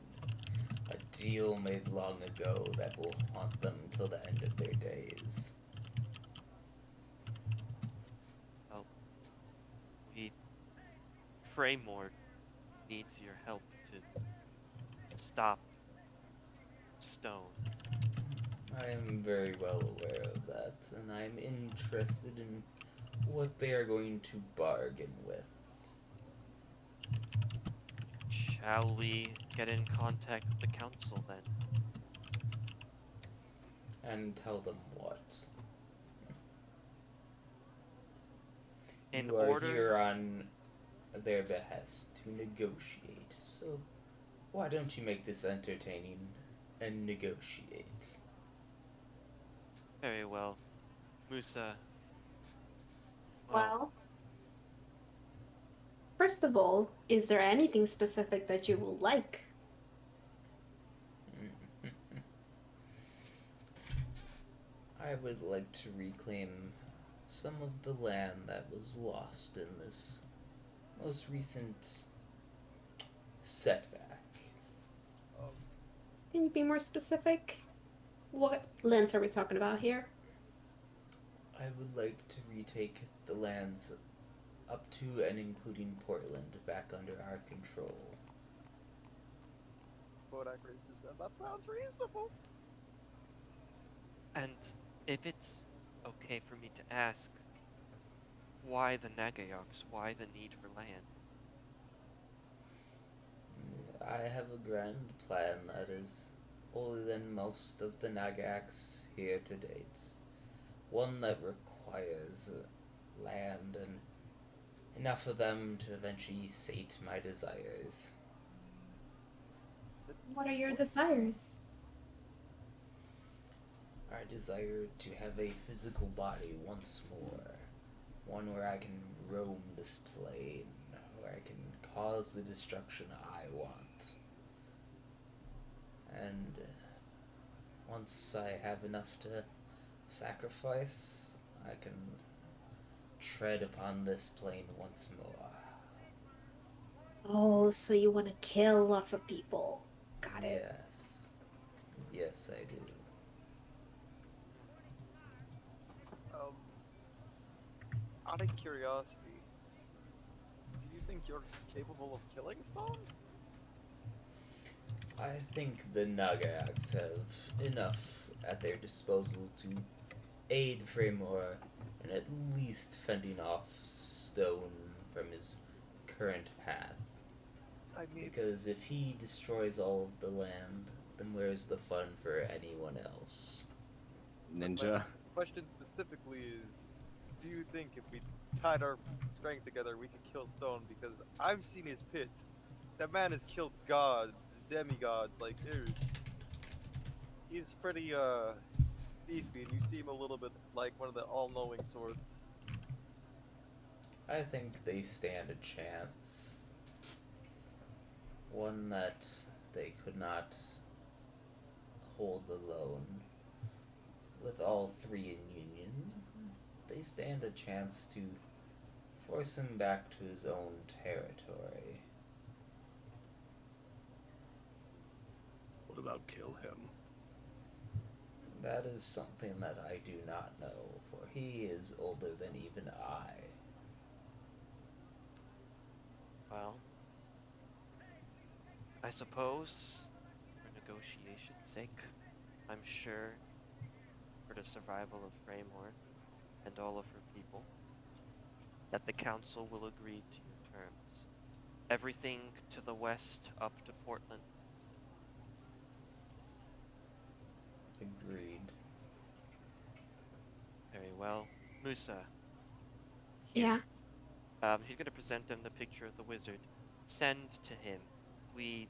A deal made long ago that will haunt them till the end of their days. We pray more. needs your help to stop Stone. I am very well aware of that, and I'm interested in what they are going to bargain with. Shall we get in contact with the council then? And tell them what? In You are order, here on their behest to negotiate, so why don't you make this entertaining and negotiate? very well, Musa. Well, first of all, is there anything specific that you would like? I would like to reclaim some of the land that was lost in this most recent setback. Can you be more specific? What lands are we talking about here? I would like to retake the lands up to and including Portland back under our control. Bodak raises his hand. That sounds reasonable. And if it's okay for me to ask, why the Nagayoks? Why the need for land? I have a grand plan that is older than most of the Nagaks here to date. One that requires land and enough of them to eventually sate my desires. What are your desires? I desire to have a physical body once more. One where I can roam this plane, where I can cause the destruction I want. And once I have enough to sacrifice, I can tread upon this plane once more. Oh, so you want to kill lots of people. Got it. Yes. Yes, I do. Out of curiosity, do you think you're capable of killing Stone? I think the Nagayaks have enough at their disposal to aid Fremor in at least fending off Stone from his current path. I mean, Because if he destroys all of the land, then where's the fun for anyone else? Ninja. my question specifically is, do you think if we tied our strength together, we could kill Stone? Because I've seen his pit. That man has killed gods, demigods. Like, he's pretty beefy, and you seem a little bit like one of the all-knowing sorts. I think they stand a chance. One that they could not hold alone. With all three in union, they stand a chance to force him back to his own territory. What about kill him? That is something that I do not know, for he is older than even I. Well, I suppose, for negotiation's sake, I'm sure, for the survival of Fremor and all of her people, that the council will agree to your terms. Everything to the west up to Portland. Agreed. Very well. Musa. Yeah. He's gonna present him the picture of the wizard. Send to him. We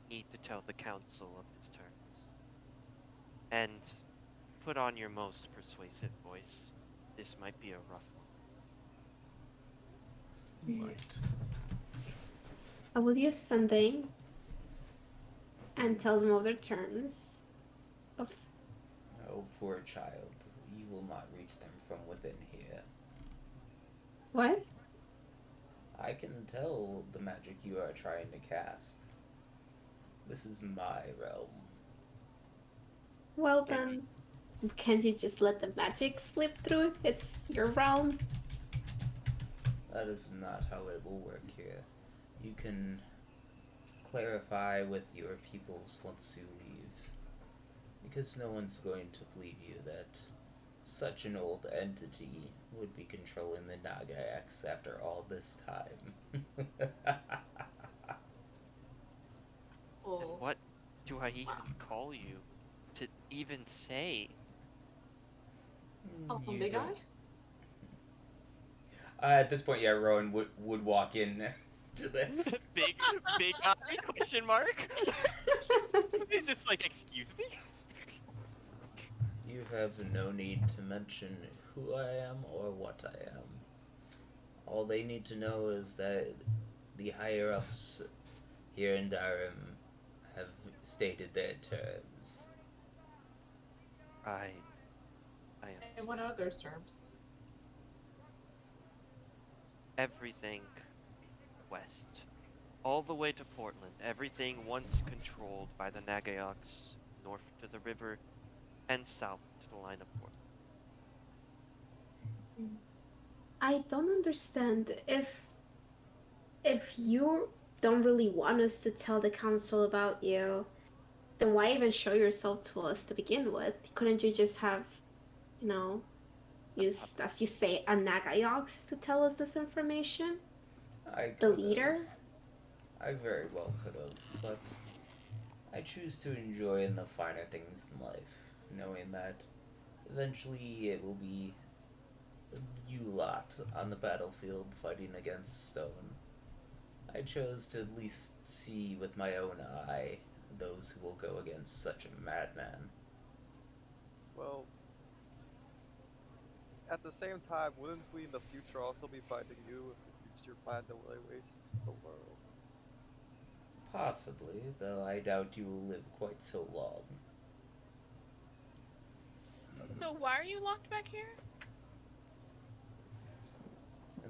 need to tell the council of his terms. And put on your most persuasive voice. This might be a rough one. Might. I will use sending and tell them of their terms. Of Oh, poor child. You will not reach them from within here. what? I can tell the magic you are trying to cast. This is my realm. Well then, can't you just let the magic slip through if it's your realm? That is not how it will work here. You can clarify with your peoples once you leave, because no one's going to believe you that such an old entity would be controlling the Naga X after all this time. And Oh. what do I even call you to even say? Oh, You big eye? don't. At this point, yeah, Rowan would walk in to this. big eye question mark? He's just like, excuse me? You have no need to mention who I am or what I am. All they need to know is that the higher ups here in Durham have stated their terms. I And what are those terms? everything west. All the way to Portland, everything once controlled by the Nagayoks, north to the river, and south to the line of Portland. I don't understand if you don't really want us to tell the council about you, then why even show yourself to us to begin with? Couldn't you just have, you know, use, as you say, a Nagayoks to tell us this information? I The could've. leader? I very well could have, but I choose to enjoy in the finer things in life, knowing that eventually it will be you lot on the battlefield fighting against Stone. I chose to at least see with my own eye those who will go against such a madman. Well, at the same time, wouldn't we in the future also be fighting you if it reached your plan to lay waste the world? Possibly, though I doubt you will live quite so long. So why are you locked back here?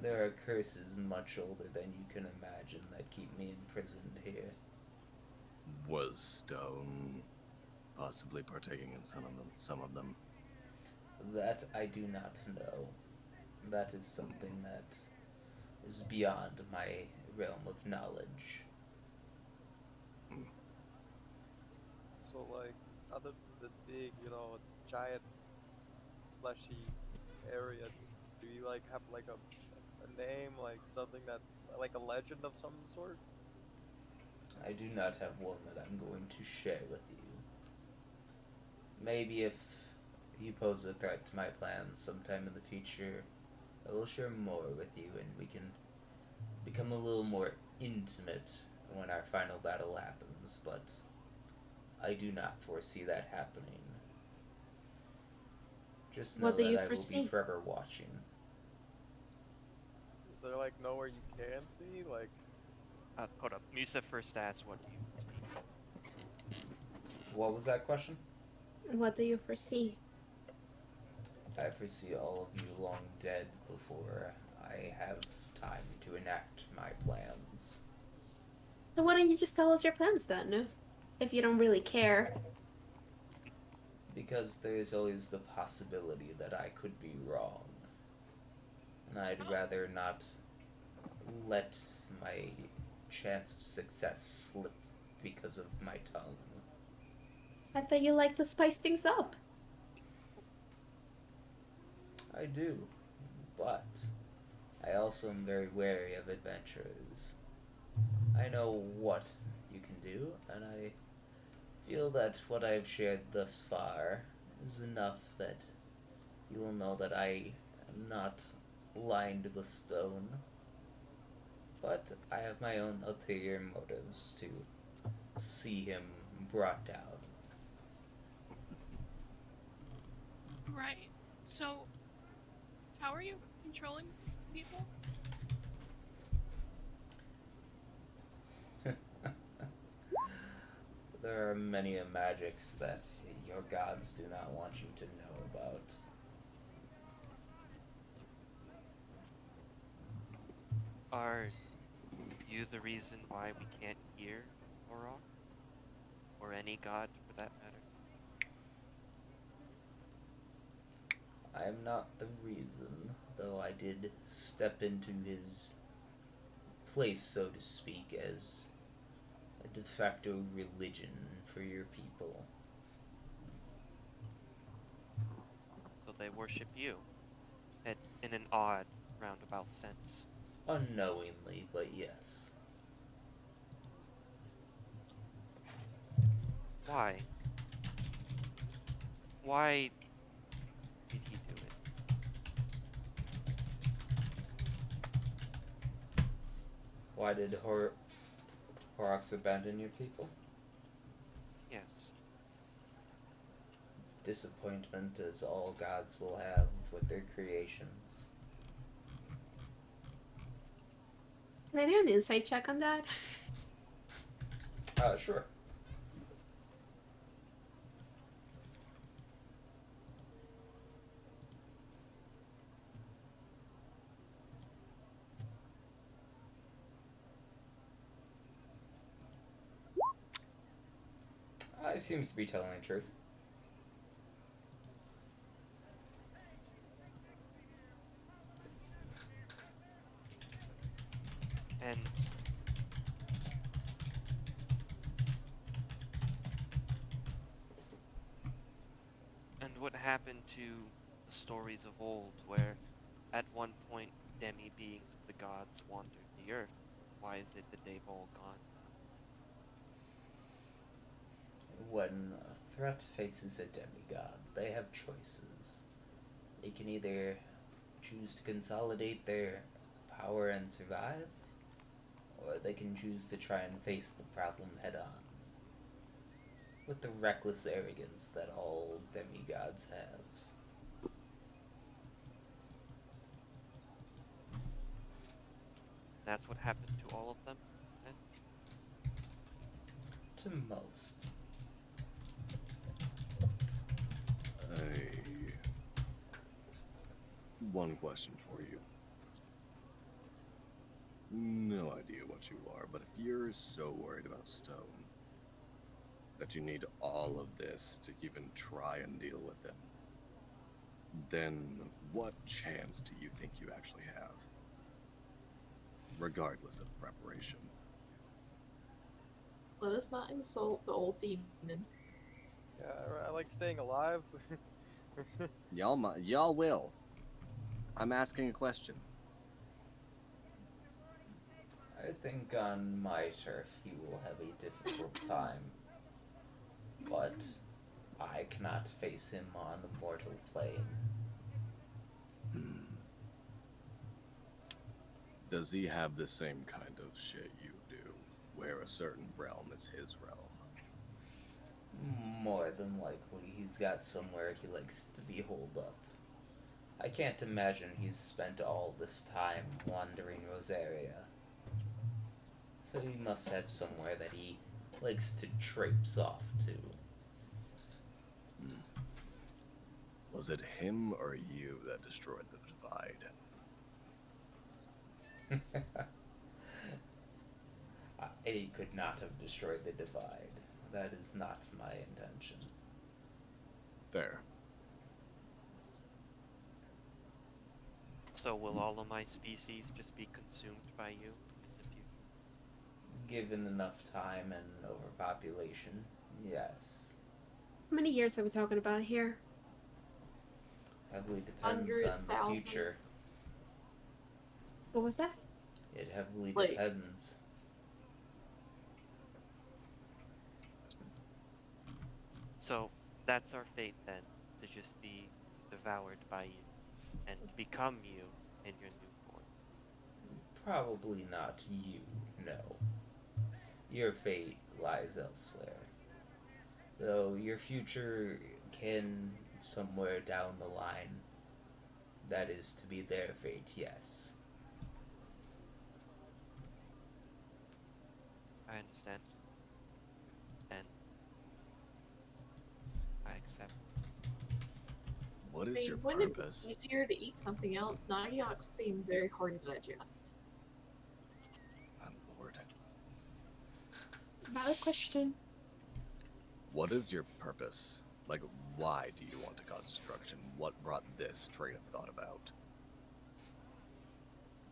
There are curses much older than you can imagine that keep me imprisoned here. Was Stone possibly partaking in some of them? That I do not know. That is something that is beyond my realm of knowledge. So, like, other than the big, giant, fleshy area, do you, like, have, like, a name, like, something that, like, a legend of some sort? I do not have one that I'm going to share with you. Maybe if you pose a threat to my plans sometime in the future, I will share more with you and we can become a little more intimate when our final battle happens, but I do not foresee that happening. Just know What do that you I will be foresee? forever watching. Is there, like, nowhere you can see? Like, Hold up. Misa first asked, what do you see? What was that question? What do you foresee? I foresee all of you long dead before I have time to enact my plans. So why don't you just tell us your plans then? If you don't really care. Because there is always the possibility that I could be wrong. And I'd rather not let my chance of success slip because of my tongue. I thought you like to spice things up. I do, but I also am very wary of adventurers. I know what you can do, and I feel that what I have shared thus far is enough that you will know that I am not lined with stone. But I have my own ulterior motives to see him brought down. Right. So, how are you controlling people? There are many magics that your gods do not want you to know about. Are you the reason why we can't hear Aurochs? Or any god, for that matter? I am not the reason, though I did step into his place, so to speak, as a de facto religion for your people. So they worship you, in an odd, roundabout sense. Unknowingly, but yes. Why? Why did he do it? Why did Horrocks abandon your people? Yes. Disappointment as all gods will have with their creations. Can I do an insight check on that? Sure. It seems to be telling the truth. And what happened to the stories of old, where at one point demi-beings of the gods wandered the earth? Why is it that they've all gone? When a threat faces a demigod, they have choices. They can either choose to consolidate their power and survive, or they can choose to try and face the problem head on, with the reckless arrogance that all demigods have. That's what happened to all of them, then? To most. One question for you. No idea what you are, but if you're so worried about stone that you need all of this to even try and deal with him, then what chance do you think you actually have? Regardless of preparation. Let us not insult the old demon. Yeah, I like staying alive. Y'all will. I'm asking a question. I think on my turf he will have a difficult time, but I cannot face him on the mortal plane. Does he have the same kind of shit you do, where a certain realm is his realm? More than likely, he's got somewhere he likes to be holed up. I can't imagine he's spent all this time wandering Rosaria. So he must have somewhere that he likes to traipse off to. Was it him or you that destroyed the divide? He could not have destroyed the divide. That is not my intention. Fair. So will all of my species just be consumed by you in the future? Given enough time and overpopulation, yes. How many years are we talking about here? Heavily depends Hundreds, on the thousands. future. What was that? It heavily Like- depends. So that's our fate then, to just be devoured by you and become you in your new form. Probably not you, no. Your fate lies elsewhere. Though your future can, somewhere down the line, that is to be their fate, yes. I understand. And I accept. What I is mean, your wouldn't it purpose? be easier to eat something else? Nagyoks seem very hard to digest. My lord. Valid question. What is your purpose? Like, why do you want to cause destruction? What brought this train of thought about?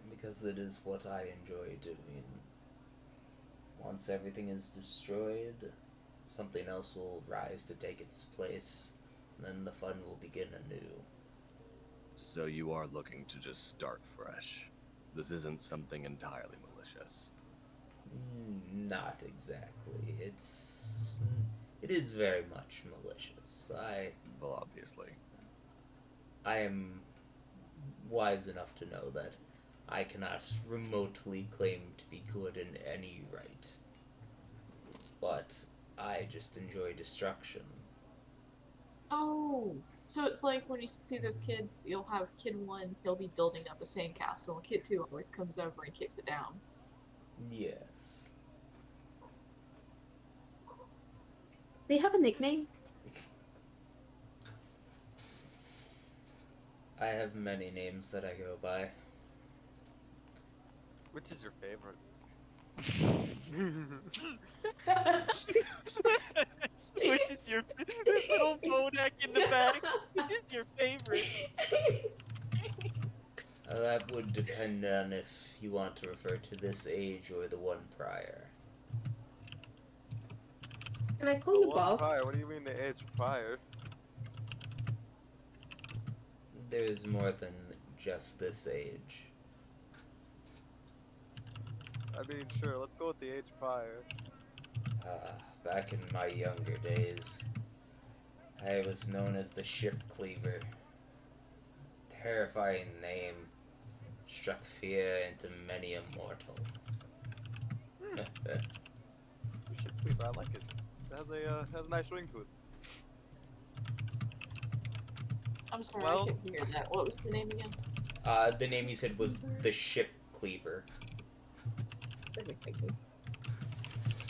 Because it is what I enjoy doing. Once everything is destroyed, something else will rise to take its place, and then the fun will begin anew. So you are looking to just start fresh. This isn't something entirely malicious. Not exactly. It is very much malicious. Well, obviously. I am wise enough to know that I cannot remotely claim to be good in any right. But I just enjoy destruction. Oh, so it's like when you see those kids, you'll have kid one, he'll be building up a sandcastle, and kid two always comes over and kicks it down. Yes. They have a nickname? I have many names that I go by. Which is your favorite? Which is your this little bodak in the back? Which is your favorite? That would depend on if you want to refer to this age or the one prior. Can I call The you one Bob? prior. What do you mean the age prior? There is more than just this age. I mean, sure. Let's go with the age prior. Back in my younger days, I was known as the Ship Cleaver. Terrifying name, struck fear into many a mortal. Shit, Cleaver, I like it. It has a nice ring to it. I'm sorry, Well- I couldn't hear that. What was the name again? The name you said was the Ship Cleaver.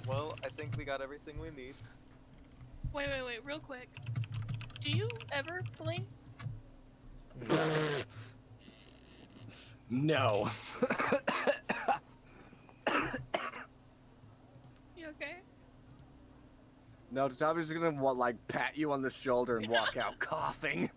Well, I think we got everything we need. Wait, real quick. Do you ever blink? No. You okay? No, Tatavi's just gonna pat you on the shoulder and walk out coughing.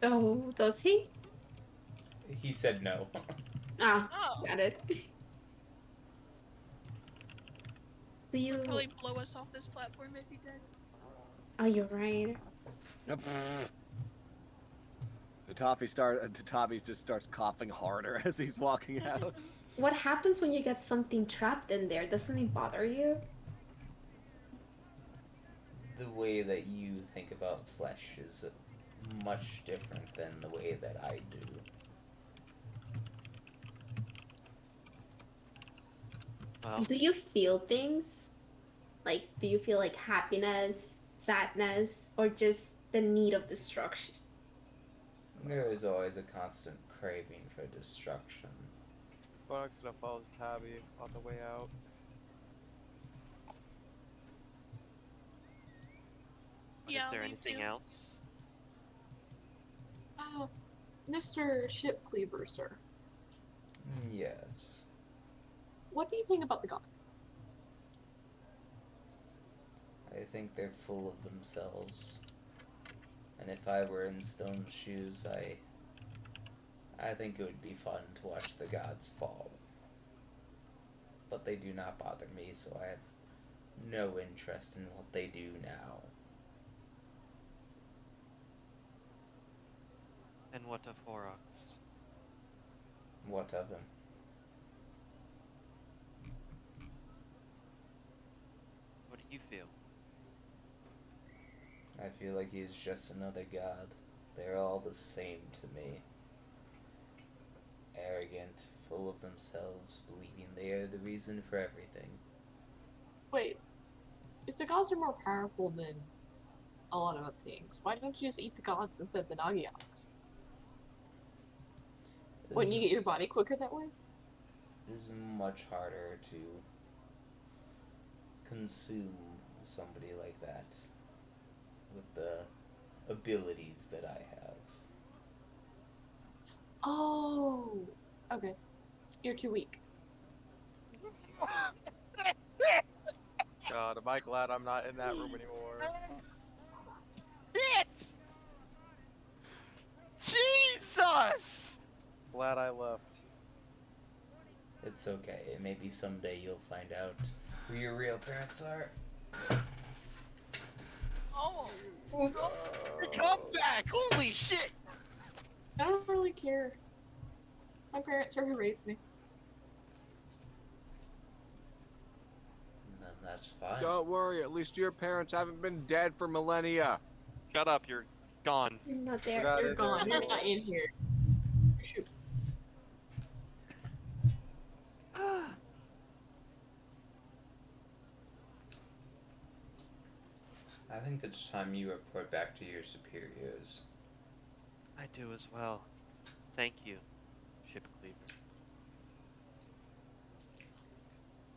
Oh, does he? He said no. Ah, Oh, got it. Do you? probably blow us off this platform if he did. Oh, you're right. Tatavi just starts coughing harder as he's walking out. What happens when you get something trapped in there? Doesn't it bother you? The way that you think about flesh is much different than the way that I do. Well, Do you feel things? Like, do you feel like happiness, sadness, or just the need of destruction? There is always a constant craving for destruction. Fox gonna follow Tabby on the way out. Yeah, is there me anything too. else? Mr. Ship Cleaver, sir. Yes. What do you think about the gods? I think they're full of themselves. And if I were in Stone's shoes, I think it would be fun to watch the gods fall. But they do not bother me, so I have no interest in what they do now. And what of Horrocks? What of him? What do you feel? I feel like he's just another god. They're all the same to me. Arrogant, full of themselves, believing they are the reason for everything. Wait, if the gods are more powerful than a lot of other things, why don't you just eat the gods instead of the Nagyaks? Wouldn't you get your body quicker that way? It is much harder to consume somebody like that with the abilities that I have. Oh, okay. You're too weak. God, am I glad I'm not in that room anymore. Shit! Jesus! Glad I left. It's okay. Maybe someday you'll find out who your real parents are. Oh. Come back! Holy shit! I don't really care. My parents are who raised me. Then that's fine. Don't worry, at least your parents haven't been dead for millennia. Shut up, you're gone. You're not You're there. not You're in gone. there. You're not in here. Shoot. I think it's time you report back to your superiors. I do as well. Thank you, Ship Cleaver.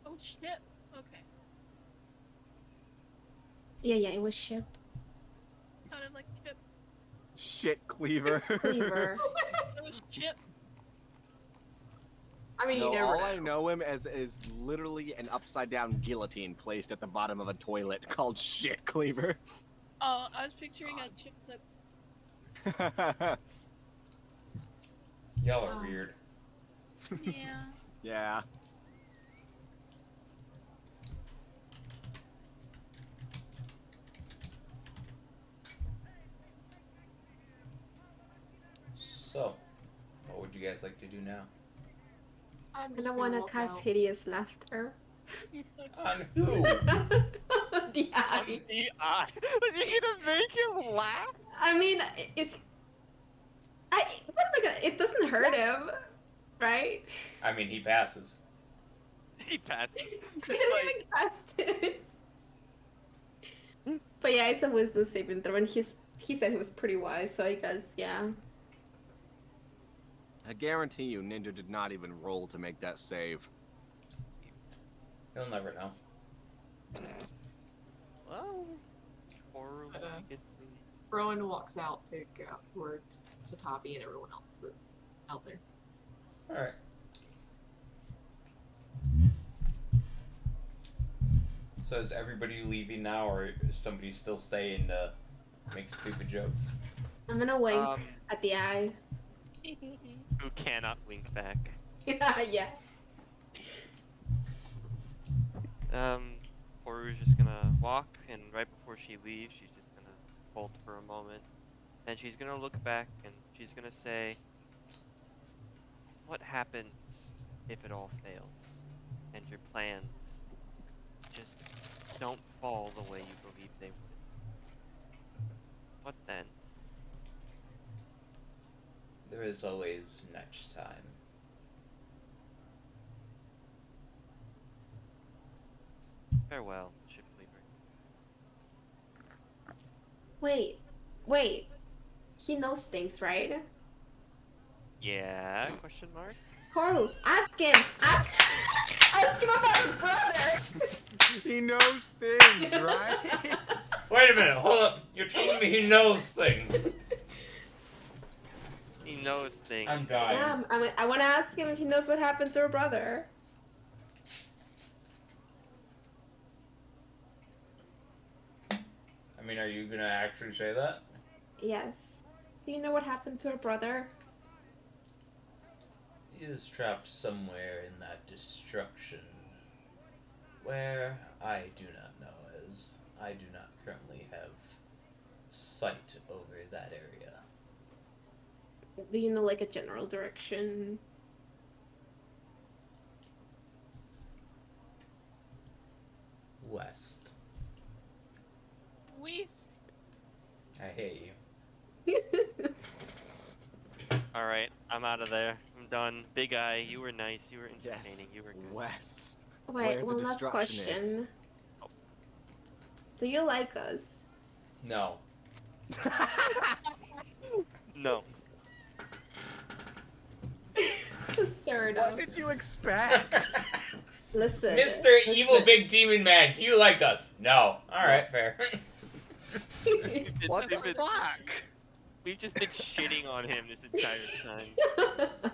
Oh shit. Okay. Yeah, it was ship. Sounded like Chip. Shit, Cleaver. Cleaver. It was Chip. I mean, No, you never all know. I know him as is literally an upside down guillotine placed at the bottom of a toilet called Shit Cleaver. Oh, I was picturing a Chip clip. Y'all are Oh. weird. Yeah. Yeah. So, what would you guys like to do now? I'm I just don't gonna want to walk cast out. hideous laughter. On who? The eye. The eye. Was you gonna make him laugh? I mean, it's. What am I gonna? It doesn't hurt him, right? I mean, he passes. He passes. He It's didn't like, even cast it. But yeah, it's a wisdom saving throw, and he said he was pretty wise, so I guess yeah. I guarantee you, Ninja did not even roll to make that save. He'll never know. well, horror Uh, will get through. Rowan walks out to go out towards Tatabi and everyone else that's out there. Alright. So is everybody leaving now, or is somebody still staying to make stupid jokes? I'm gonna wink Um, at the eye. who cannot wink back. Yeah. Horu's just gonna walk, and right before she leaves, she's just gonna hold for a moment. Then she's gonna look back, and she's gonna say, what happens if it all fails, and your plans just don't fall the way you believe they would? What then? There is always next time. Farewell, Ship Cleaver. Wait. He knows things, right? Yeah? Question mark? Horu, ask him. Ask him about his brother. He knows things, right? Wait a minute, hold up. You're telling me he knows things. He knows things. I'm dying. Yeah, I want to ask him if he knows what happened to her brother. I mean, are you gonna actually say that? Yes. Do you know what happened to her brother? He is trapped somewhere in that destruction. Where I do not know, as I do not currently have sight over that area. Do you know like a general direction? West. Weast. I hate you. Alright, I'm out of there. I'm done. Big Eye, you were nice. You were Yes. entertaining. You were good. West. Wait, Where the one last destruction is. question. Do you like us? No. No. Fair What enough. did you expect? Listen. Mr. Evil Big Demon Man, do you like us? No. Alright, fair. What the we've been- fuck? We've just been shitting on him this entire time.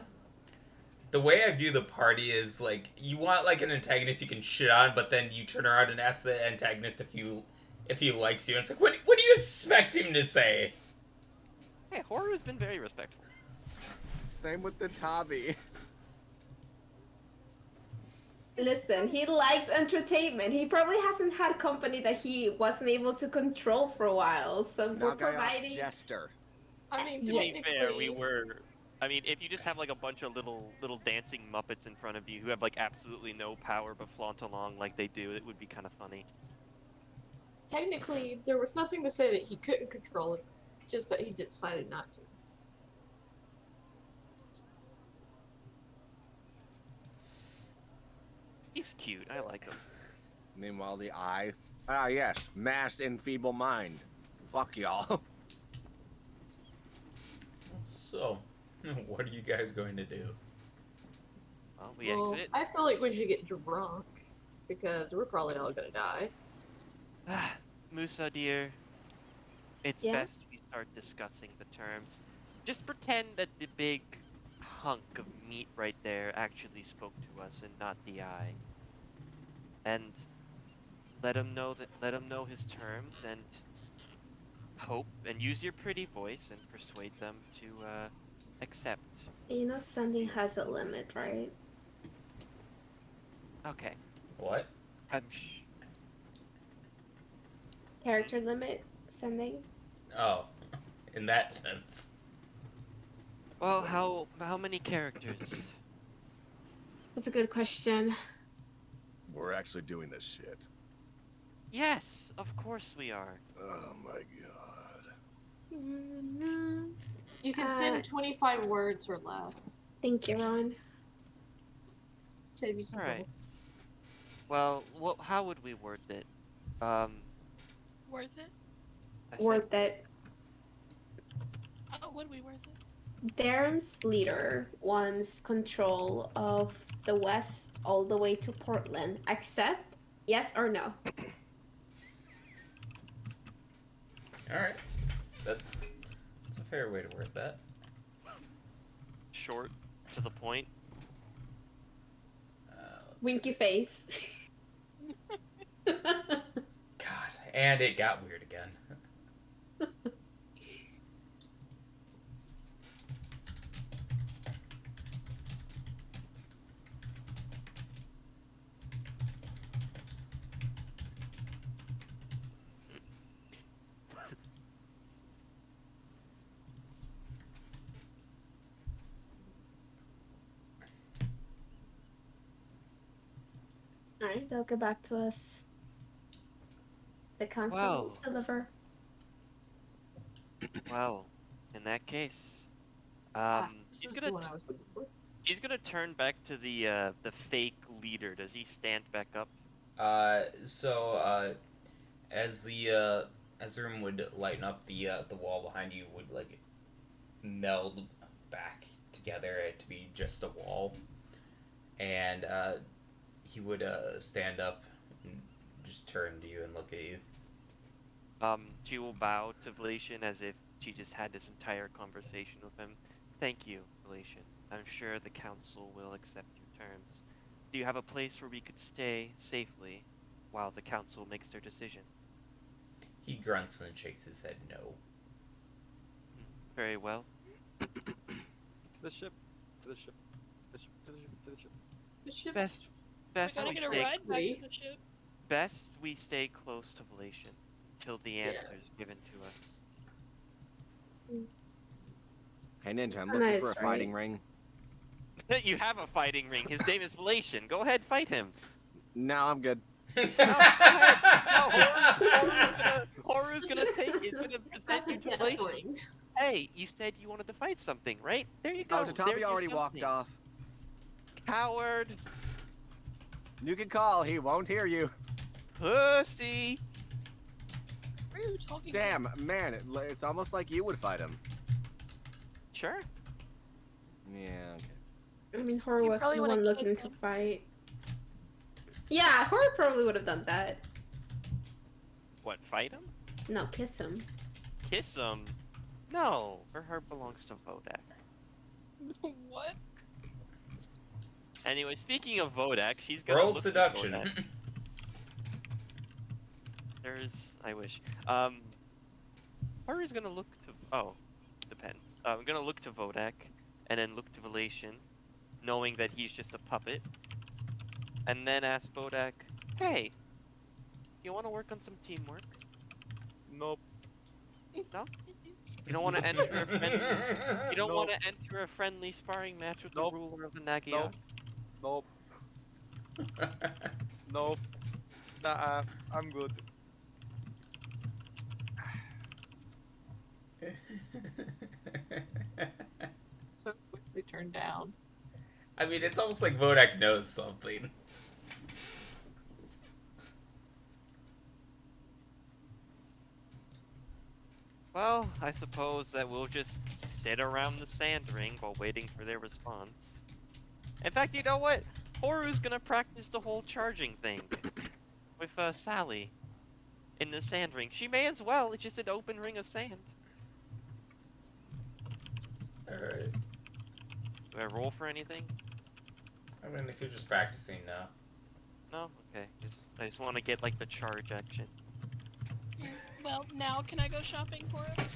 the way I view the party is like you want like an antagonist you can shit on, but then you turn around and ask the antagonist if he likes you. And it's like, what do you expect him to say? Hey, Horror has been very respectful. Same with the Tabi. Listen, he likes entertainment. He probably hasn't had company that he wasn't able to control for a while, so we're Nagayot's providing. Jester. I mean, To Yeah. be fair, we were. I mean, if you just have like a bunch of little dancing Muppets in front of you who have like absolutely no power but flaunt along like they do, it would be kind of funny. technically, there was nothing to say that he couldn't control. It's just that he decided not to. He's cute. I like him. Meanwhile, the Eye. Ah, yes, mass enfeeble mind. Fuck y'all. So, what are you guys going to do? Well, we Well, exit. I feel like we should get drunk because we're probably all gonna die. Musa, dear, it's Yeah? best we start discussing the terms. Just pretend that the big hunk of meat right there actually spoke to us and not the Eye. And let him know his terms and hope and use your pretty voice and persuade them to accept. You know, sending has a limit, right? Okay. What? Character limit, sending. Oh, in that sense. Well, how many characters? That's a good question. We're actually doing this shit. Yes, of course we are. Oh my god. You can Uh, send 25 words or less. Thank you, Ron. Save you some All right. trouble. Well, how would we word it? Worth it? I said- Worth it. Oh, would we worth it? Darum's leader wants control of the west all the way to Portland. Accept? Yes or no? Alright. That's a fair way to word that. Short, to the point. Let's Winky see. face. God, and it got weird again. Alright, they'll get back to us. The council Well. will deliver. Well, in that case, This he's is the gonna one I was looking for. he's gonna turn back to the fake leader. Does he stand back up? As the room would lighten up, the wall behind you would like meld back together to be just a wall, and he would stand up and just turn to you and look at you. She will bow to Valation as if she just had this entire conversation with him. Thank you, Valation. I'm sure the council will accept your terms. Do you have a place where we could stay safely while the council makes their decision? He grunts and shakes his head no. Very well. To the ship. To the ship. To the ship. To the ship. To the ship. The ship. Best We gotta we get a stay ride back to the ship. best we stay close to Valation till the answer's given to us. Hey Ninja, I'm So looking nice, for a right? fighting ring. You have a fighting ring. His name is Valation. Go ahead, fight him. No, I'm good. No, go ahead. No, Horu's gonna take it. He's gonna present That's a you to death Valation. ring. Hey, you said you wanted to fight something, right? There you go. Oh, There's Tatabi your already walked something. off. Coward. You can call, he won't hear you. Pussy. What are you talking Damn, man, it's almost like you would fight him. Sure. Yeah, okay. I mean, Horror You was probably the wanna one kiss looking to him. fight. Yeah, Horror probably would have done that. What, fight him? No, kiss him. Kiss him? No, her heart belongs to Vodak. about? What? Anyway, speaking of Vodak, she's gonna Roll look seduction. To Vodak. I wish. Haru's gonna look to. Oh, depends. I'm gonna look to Vodak, and then look to Velation, knowing that he's just a puppet, and then ask Vodak, "Hey, you want to work on some teamwork? Nope. No? You don't want to enter a friendly. You don't Nope. want to enter a friendly sparring match with Nope. the ruler of the Nagia? Nope. Nope. Nope. Nah, I'm good. So quickly turned down. I mean, it's almost like Vodak knows something. Well, I suppose that we'll just sit around the sand ring while waiting for their response. In fact, you know what? Horu's gonna practice the whole charging thing with Sally in the sand ring. She may as well. It's just an open ring of sand. Alright. Do I roll for anything? I mean, if you're just practicing now. No? Okay. I just want to get like the charge action. Well, now can I go shopping for him?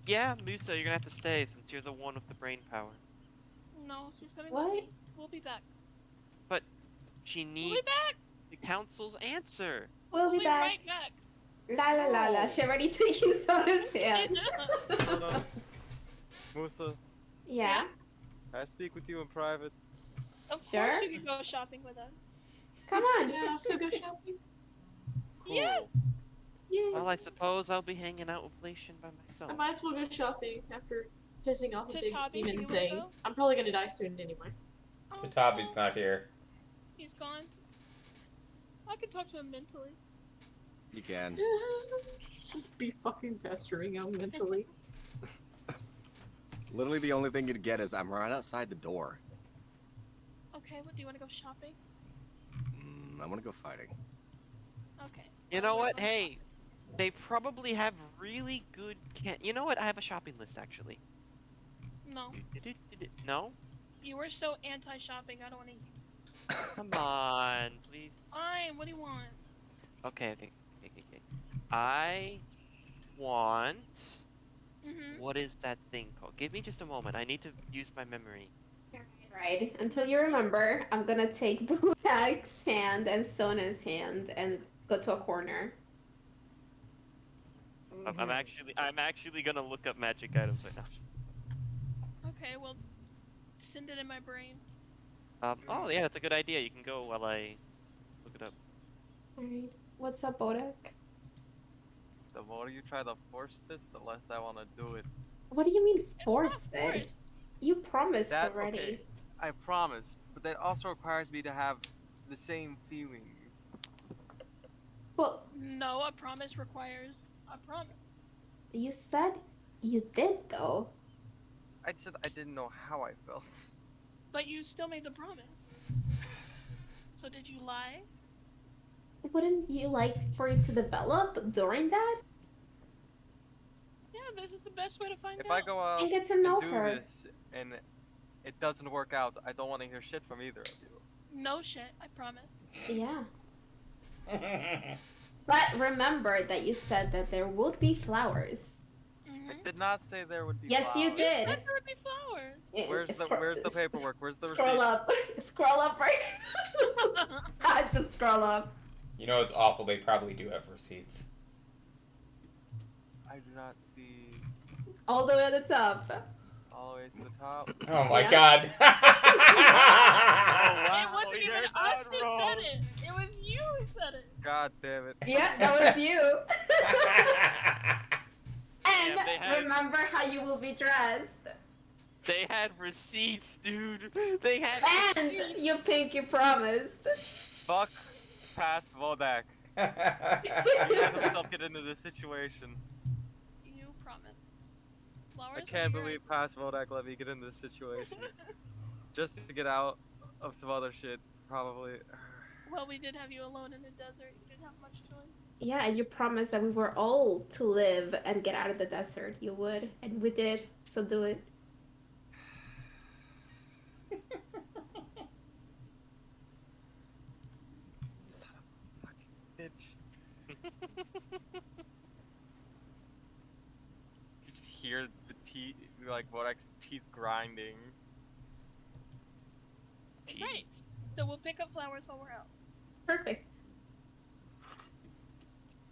Yeah, Musa, you're gonna have to stay since you're the one with the brain power. No, she's gonna What? leave. We'll be back. She We'll needs be back. the council's answer. We'll be back. right back. La la la la. No. She already taking Sona's hand. Hold on. Musa, Yeah. can I speak with you in private? Of Sure. course you can go shopping with us. Come on. Yeah, so go shopping. Cool. Yes. Yeah. Well, I suppose I'll be hanging out with Lation by myself. I might as well go shopping after pissing off a To big Tabi, demon you wanna thing. go? I'm probably gonna die soon anyway. Oh, Tatabi's not here. He's gone. I can talk to him mentally. You can. Just be fucking pestering him mentally. Literally, the only thing you'd get is I'm right outside the door. Okay, what do you want to go shopping? I want to go fighting. Okay. You know what? Hey, they probably have really good You know what? I have a shopping list actually. No, No? you were so anti-shopping. I don't want to. Come on, please. Fine. What do you want? Okay. I want. What is that thing called? Give me just a moment. I need to use my memory. Right. Until you remember, I'm gonna take Budak's hand and Sona's hand and go to a corner. I'm actually gonna look up magic items right now. Okay, well, send it in my brain. Oh yeah, that's a good idea. You can go while I look it up. Alright. What's up, Budak? The more you try to force this, the less I want to do it. What do you mean It's force not it? forced. You promised That- already. okay. I promised, but that also requires me to have the same feelings. Well, No, a promise requires a promise. you said you did though. I said I didn't know how I felt. But you still made the promise. So did you lie? Wouldn't you like for it to develop during that? Yeah, this is the best way to find If out. I go out And get to know and do her. this and it doesn't work out, I don't want to hear shit from either of you. No shit, I promise. Yeah. But remember that you said that there would be flowers. I did not say there would be Yes, you flowers. did. There would be flowers. Yeah, Where's the paperwork? Where's the Scroll receipts? up. Scroll up right. Just scroll up. You know it's awful. They probably do have receipts. I do not see All the way at the top. all the way to the top. Oh my Yeah. god. It wasn't even you're us who not said wrong. it. It was you who said it. God damn it. Yeah, that was you. And Damn, they had- remember how you will be dressed. They had receipts, dude. They had. And you pinky promised. Fuck past Vodak. He let himself get into this situation. You promised. Flowers I are can't your- believe past Vodak let me get into this situation. Just to get out of some other shit, probably. Well, we did have you alone in the desert. You didn't have much choice. Yeah, and you promised that we were all to live and get out of the desert. You would, and we did. So do it. hear the teeth, like Vodak's teeth grinding. Right. So we'll pick up flowers while we're out. Perfect.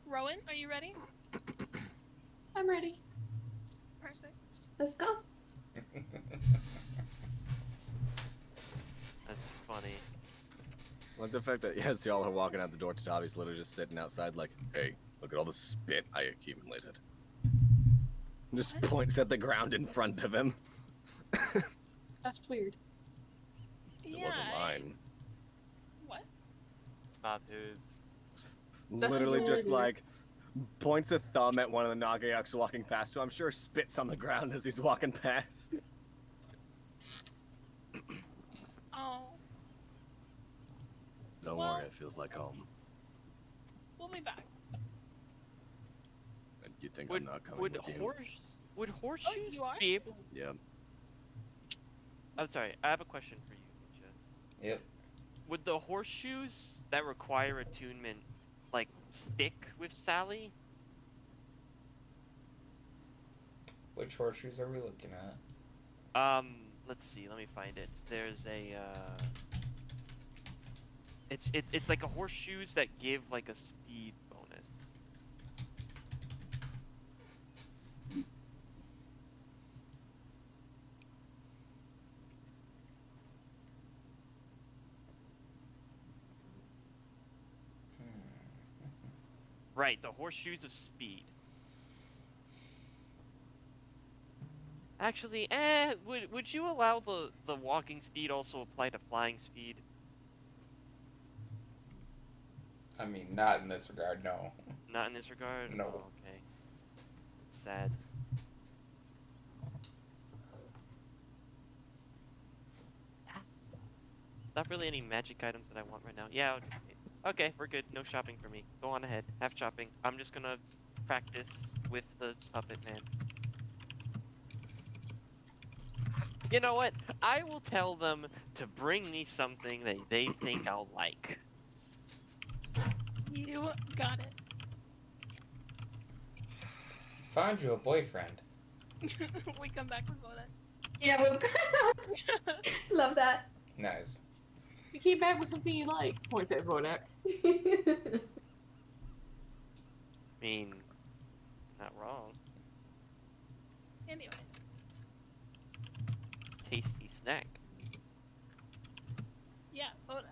Rowan, are you ready? I'm ready. Perfect. Let's go. That's funny. Like the fact that, yes, y'all are walking out the door, Tatavi's literally just sitting outside like, hey, look at all the spit I accumulated. Just What? points at the ground in front of him. That's weird. It Yeah. wasn't mine. What? It's not his. That's Literally just weird. like points a thumb at one of the Nagayaks walking past, who I'm sure spits on the ground as he's walking past. Oh, Don't Well- worry, it feels like home. we'll be back. And you think Would I'm not coming would with you? would horseshoes you are? be able? Yeah. I'm sorry. I have a question for you, Ninja. Yep. Would the horseshoes that require attunement, like, stick with Sally? Which horseshoes are we looking at? Let's see. Let me find it. There's a it's like a horseshoes that give like a speed bonus. Right, the horseshoes of speed. Actually, would you allow the walking speed also apply to flying speed? I mean, not in this regard, no. Not in this regard? No. Oh, okay. Sad. Not really any magic items that I want right now. Yeah, okay, we're good. No shopping for me. Go on ahead. Have shopping. I'm just gonna practice with the puppet man. You know what? I will tell them to bring me something that they think I'll like. You got it. Found you a boyfriend. We come back with Voda. Yeah, love that. Nice. You came back with something you like. Points at Vodak. I mean, not wrong. Anyway, Tasty snack. yeah, Voda.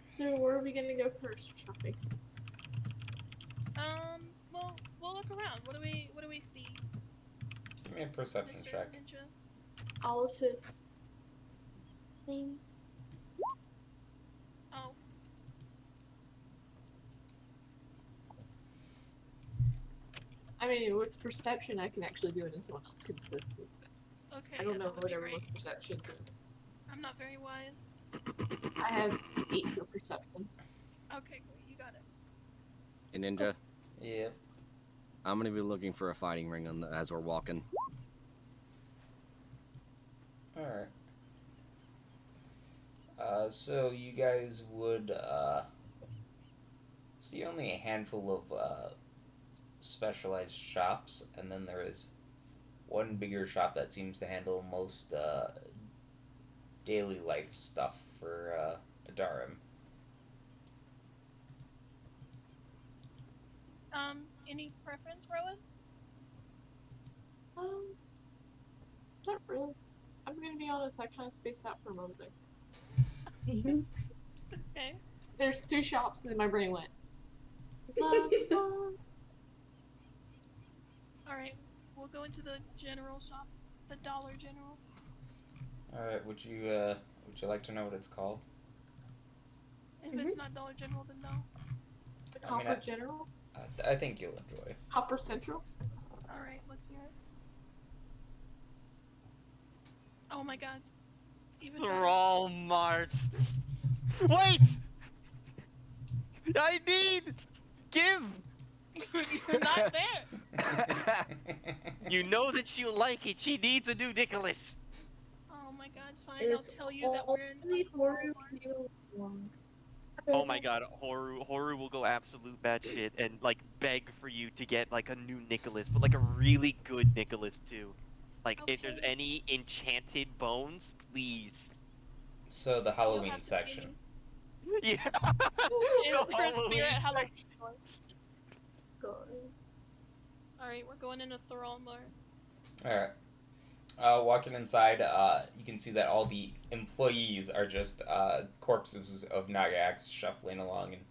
So where are we gonna go first for shopping? Well, we'll look around. What do we see? Give me a perception Mr. check. Ninja? I'll assist. Oh, I mean, with perception, I can actually do it and someone else can assist me. But okay. I don't yeah, know that would what be everyone's great. perception is. I'm not very wise. I have 8 for perception. Okay, great. You got it. Hey, Ninja, Yep. I'm gonna be looking for a fighting ring as we're walking. Alright. So you guys would, see only a handful of, specialized shops, and then there is one bigger shop that seems to handle most, daily life stuff for, Adarim. Any preference, Rowan? Not really. I'm gonna be honest, I kind of spaced out for a moment there. Okay. There's 2 shops and then my brain went. Love, love. Alright, we'll go into the general shop. The Dollar General. Alright, would you like to know what it's called? If it's not Dollar General, then no. The I mean, Copper General? I think you'll enjoy. Copper Central? Alright, let's hear it. Oh my god. Even better. Thrall Mart. Wait! I need! Give! You're not there! You know that she like it. She needs a new Nicholas. Oh my god, fine, I'll tell you that we're in only a Toru Walmart. can one. Oh my god, Horu will go absolute batshit and like beg for you to get like a new Nicholas, but like a really good Nicholas too. Like if there's Okay. any enchanted bones, please. So the You'll Halloween have to section. be- Yeah. Is The there a Halloween spirit Halloween section. store? God. Alright, we're going into Thrallmar. Alright. Walking inside, you can see that all the employees are just corpses of Nagax shuffling along and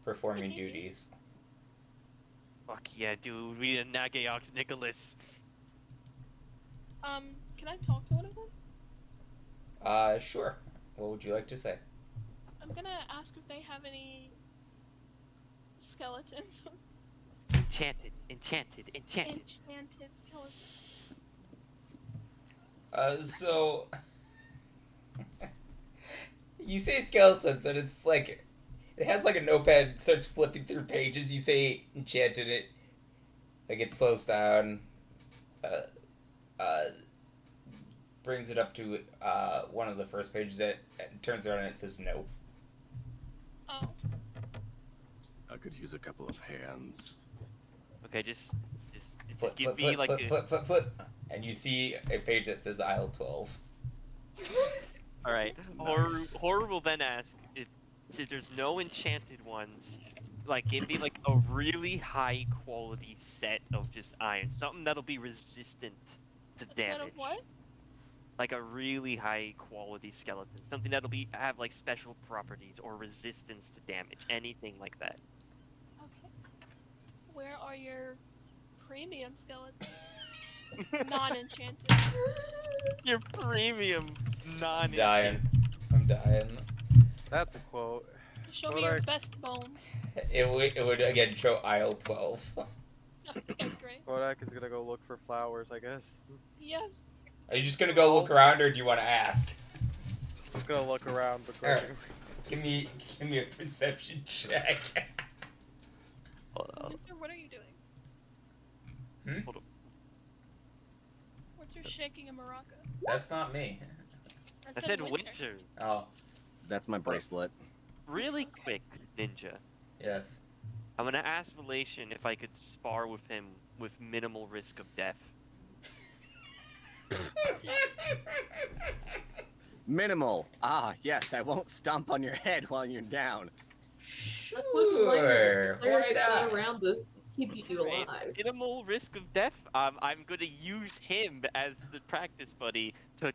performing duties. Fuck yeah, dude. We need a Nagaox Nicholas. Can I talk to one of them? Sure. What would you like to say? I'm gonna ask if they have any skeletons. Enchanted, enchanted, enchanted. Enchanted skeletons. So you say skeletons, and it's like it has like a notepad. Starts flipping through pages. You say enchanted, it like it slows down. Brings it up to one of the first pages. That turns around and it says no. Oh. I could use a couple of hands. Okay, just Flip, give flip, me flip, like flip, a... flip, flip, flip, and you see a page that says aisle 12. Alright, Nice. Horror will then ask if there's no enchanted ones, like give me like a really high quality set of just iron, something that'll be resistant to A set damage. of what? Like a really high quality skeleton, something that'll have like special properties or resistance to damage, anything like that. Okay. Where are your premium skeletons? Non-enchanted. Your premium non Dying. I'm dying. That's a quote. Show me your best bones. It would again show aisle 12. Okay, great. Kodak is gonna go look for flowers, I guess. Yes. Are you just gonna go look around, or do you want to ask? Just gonna look around Alright. begrudgingly. Give me a perception check. Winter, what are you doing? Hmm? What's your shaking a maraca? That's not me. I said winter. Oh, That's my bracelet. Really quick, Ninja. yes. I'm gonna ask Relation if I could spar with him with minimal risk of death. Minimal. Ah, yes, I won't stomp on your head while you're down. That's what the line Sure. is. Why It's not not? around to keep you Right. alive. Minimal risk of death. I'm gonna use him as the practice buddy to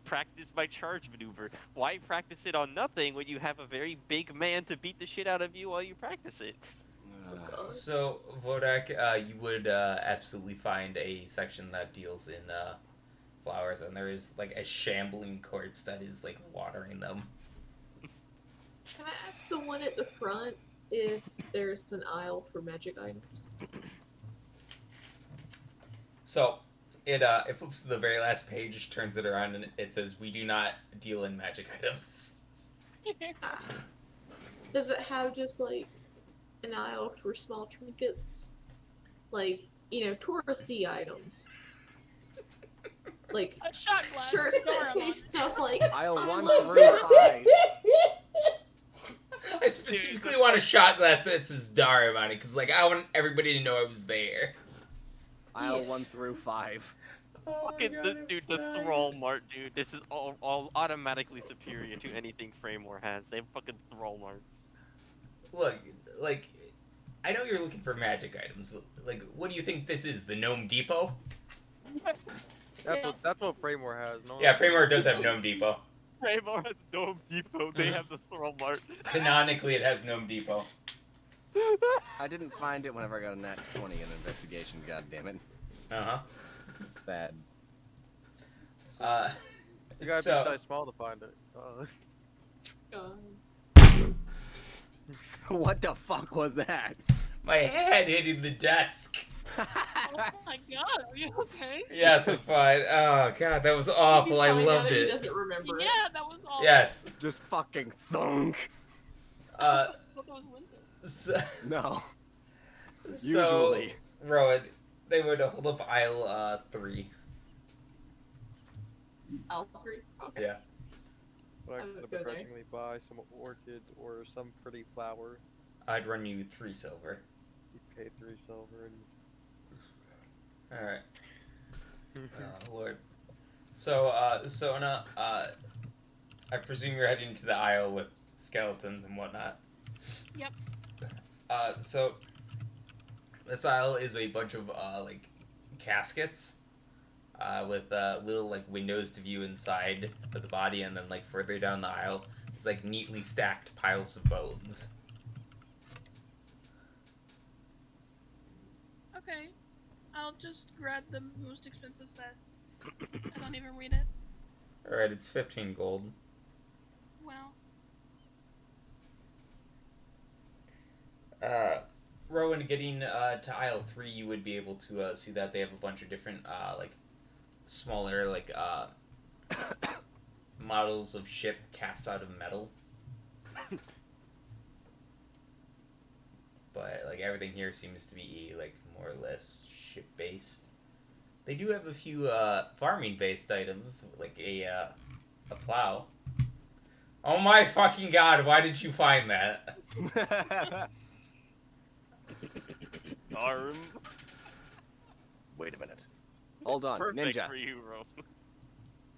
practice my charge maneuver. Why practice it on nothing when you have a very big man to beat the shit out of you while you practice it? So, Vodak, you would absolutely find a section that deals in flowers, and there is like a shambling corpse that is like watering them. Can I ask the one at the front if there's an aisle for magic items? So, it flips to the very last page, turns it around, and it says, "We do not deal in magic items." Ah. Does it have just like an aisle for small trinkets? Like, you know, touristy items. Like A shot glass. tourists that Dora say on. stuff like Aisle I 1 love through 5. I specifically want a shot glass that says Darim on it, because like I want everybody to know I was there. Aisle 1 through 5. Fucking the Thrall Mart, dude. This is all automatically superior to anything Framework has. They have fucking Thrall Mart. Look, like, I know you're looking for magic items, but like, what do you think this is? The Gnome Depot? That's what Framework has. No. Yeah, Framework does have Gnome Depot. Framework has Dome Depot. They have the Thrall Mart. Canonically, it has Gnome Depot. I didn't find it whenever I got a nat 20 in investigation, goddammit. Uh-huh. Sad. You gotta So- be size small to find it. What the fuck was that? My head hitting the desk. Oh my god, are you okay? Yes, it's fine. Oh god, that was awful. I He's fine now loved that He it. doesn't remember Yeah, it. that was all. Yes. Just fucking thunk. Uh, I thought that was winter. so, No. so Usually. Rowan, they would hold up aisle 3. Alfred. Okay. Yeah. But I'm I gonna would go there. begrudgingly buy some orchids or some pretty flower. I'd run you 3 silver. pay 3 silver and. All right. Oh Lord. So, Sona, I presume you're heading to the aisle with skeletons and whatnot. Yep. So this aisle is a bunch of like caskets, with little like windows to view inside of the body, and then like further down the aisle, it's like neatly stacked piles of bones. Okay. I'll just grab the most expensive set. I don't even read it. All right, it's 15 gold. Wow. Rowan, getting to aisle 3, you would be able to see that they have a bunch of different like smaller like models of ship cast out of metal. But like everything here seems to be like more or less ship based. They do have a few farming based items, like a plow. Oh my fucking god, why did you find that? Arm. Wait a minute. Hold on, Perfect Ninja. for you, Ro.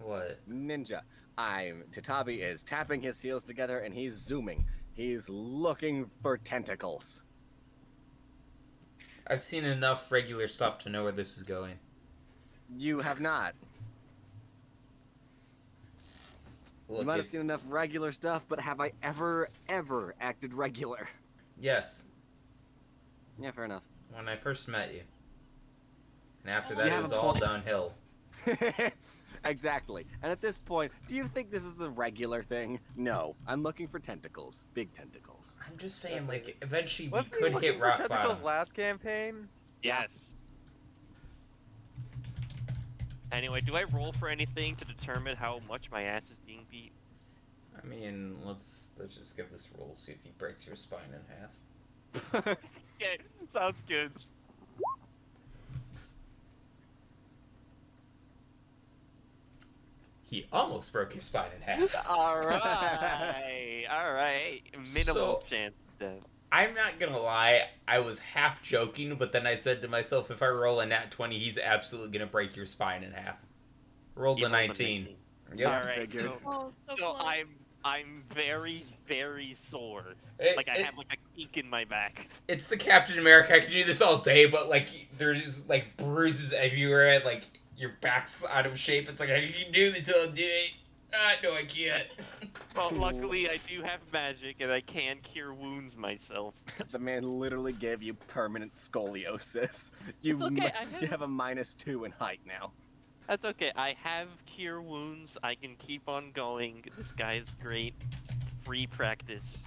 What? Ninja. Tatabi is tapping his heels together and he's zooming. He's looking for tentacles. I've seen enough regular stuff to know where this is going. You have not. Look, You might have seen enough regular stuff, but have I ever acted regular? Yes, Yeah, fair enough. when I first met you. And after You that, it have was a all point. downhill. Exactly. And at this point, do you think this is a regular thing? No. I'm looking for tentacles. Big tentacles. I'm just saying, like, eventually we Wasn't he could looking hit for rock tentacles bottom. last campaign? Yes. Anyway, do I roll for anything to determine how much my ass is being beat? I mean, let's just give this roll, see if he breaks your spine in half. Okay, sounds good. He almost broke your spine in half. Alright, alright. Minimal So- chance of death. I'm not gonna lie, I was half joking, but then I said to myself, if I roll a nat 20, he's absolutely gonna break your spine in half. Rolled You a rolled a 19. Yep. Alright, figured. so, Oh, so so close. I'm very, very sore. Like I It- have like a kink in my back. It's the Captain America. I can do this all day, but like there's like bruises everywhere. Like your back's out of shape. It's like I can do this all day. No, I can't. Well, luckily I do have magic and I can cure wounds myself. The man literally gave you permanent scoliosis. You, It's okay, I you have- have a -2 in height now. That's okay. I have cure wounds. I can keep on going. This guy is great. Free practice.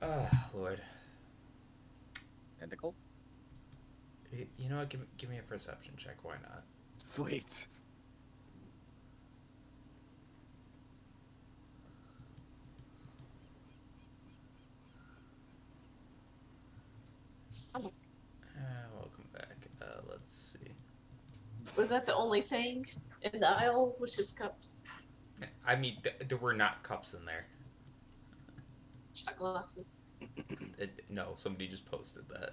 Oh, Lord. Tentacle? You know what? Give me a perception check. Why not? Sweet. Welcome back. Let's see. Was that the only thing in the aisle? Was just cups, I mean, there were not cups in there. shot glasses. No, somebody just posted that.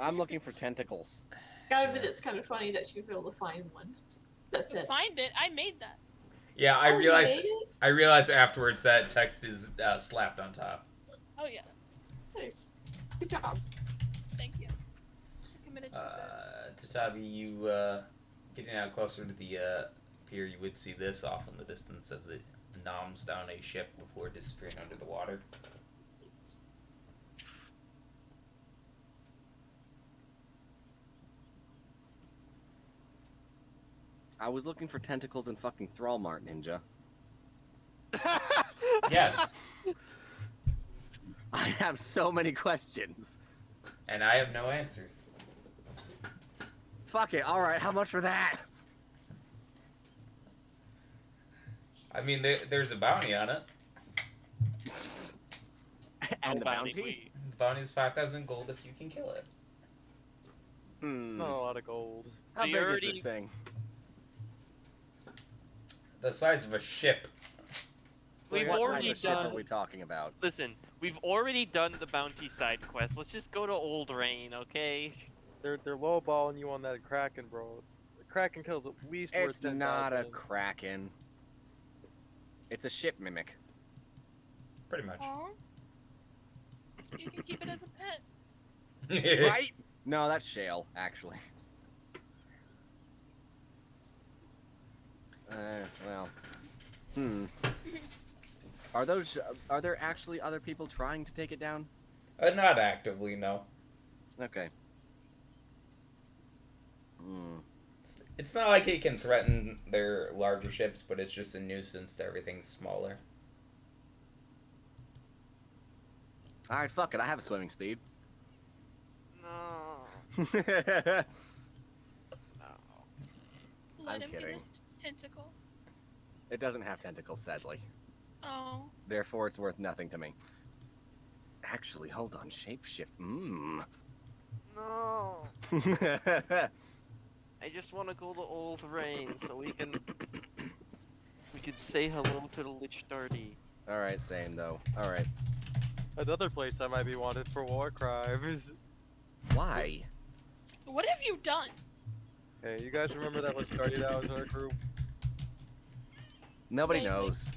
I'm looking for tentacles. Gotta admit, it's kind of funny that she's able to find one. That's it. Find it. I made that. Yeah, I Oh, you realized. made it? I realized afterwards that text is slapped on top. Oh yeah. Nice. Good job. Thank you. I committed to that. Tatabi, you getting out closer to the pier, you would see this off in the distance as it noms down a ship before disappearing under the water. I was looking for tentacles in fucking Thrallmart, Ninja. Yes, I have so many questions. and I have no answers. Fuck it, alright, how much for that? I mean, there's a bounty on it. And the Oh, bounty? wait. The bounty is 5,000 gold if you can kill it. It's Hmm. not a lot of gold. How So big you is already- this thing? the size of a ship. We've what type already of ship are done. we talking about? Listen, we've already done the bounty side quest. Let's just go to Old Rain, okay? They're lowballing you on that Kraken, bro. The Kraken kills at least worth It's 10,000. not a Kraken. It's a ship mimic. Pretty much. Aw. You can keep it as a pet. Right? No, that's shale, actually. Well. Are there actually other people trying to take it down? Not actively, no. Okay. It's not like he can threaten their larger ships, but it's just a nuisance to everything smaller. Alright, fuck it, I have a swimming speed. No. Let I'm him kidding. get his tentacles. It doesn't have tentacles, sadly. Oh. Therefore, it's worth nothing to me. Actually, hold on, shapeshift. No. I just want to go to Old Rain so we can say hello to the Lich Darty. Alright, same though. Alright. Another place I might be wanted for war crimes. Why? What have you done? Hey, you guys remember that Lich Darty that was in our group? Nobody Vaguely. knows.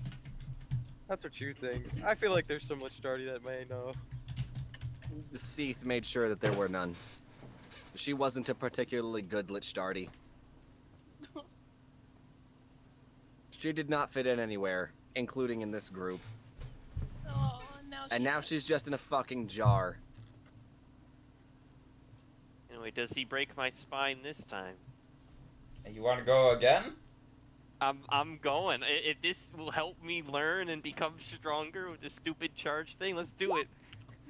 That's what you think. I feel like there's some Lich Darty that may know. Seath made sure that there were none. She wasn't a particularly good Lich Darty. She did not fit in anywhere, including in this group. Oh, And now she's just in a fucking jar. Anyway, does he break my spine this time? You want to go again? I'm going. If this will help me learn and become stronger with this stupid charge thing, let's do it.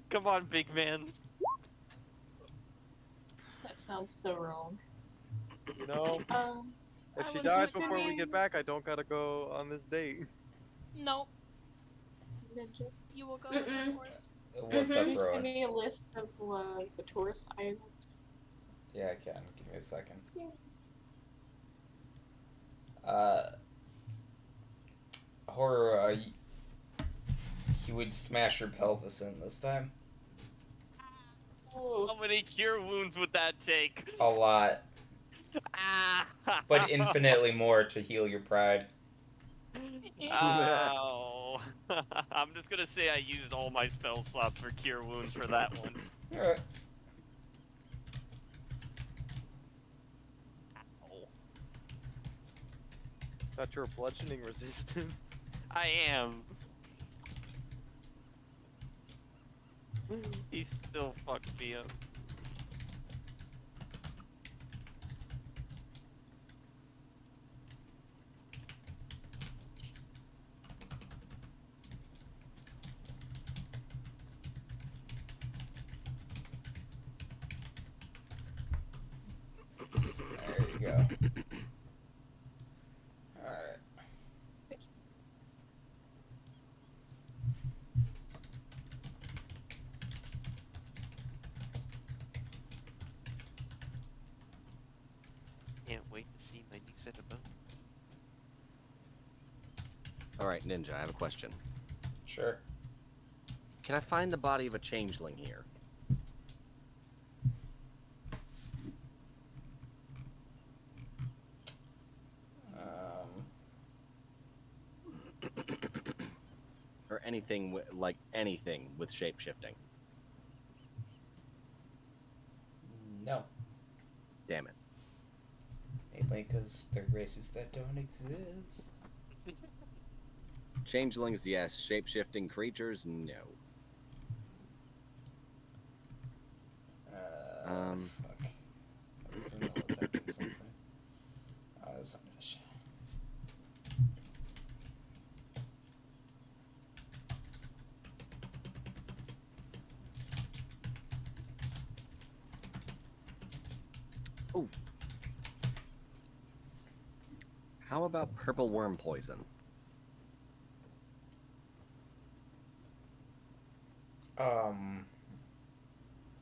Come on, big man. That sounds so wrong. You know, if she will dies do before we something- get back, I don't gotta go on this date. Nope. Ninja. You will go Mm-mm. for it. What's Could up, you send Rowan? me a list of the tourist items? Yeah, I can. Give me a second. Yeah. Horror, he would smash your pelvis in this time. Oh, How many cure wounds would that take? A lot. Ah! But infinitely more to heal your pride. Ow. I'm just gonna say I used all my spell slots for cure wounds for that one. Alright. Ow. Thought you were bludgeoning resistant. I am. He still fucked me up. There you go. Alright. Can't wait to see my new set of bones. Alright, Ninja, I have a question. Sure. Can I find the body of a changeling here? Or anything like anything with shapeshifting? No. Damn it. Mainly because they're races that don't exist. Changelings, yes. Shapeshifting creatures, no. Fuck. Is there no attacking something? Oh, it was under the shit. Ooh. How about purple worm poison?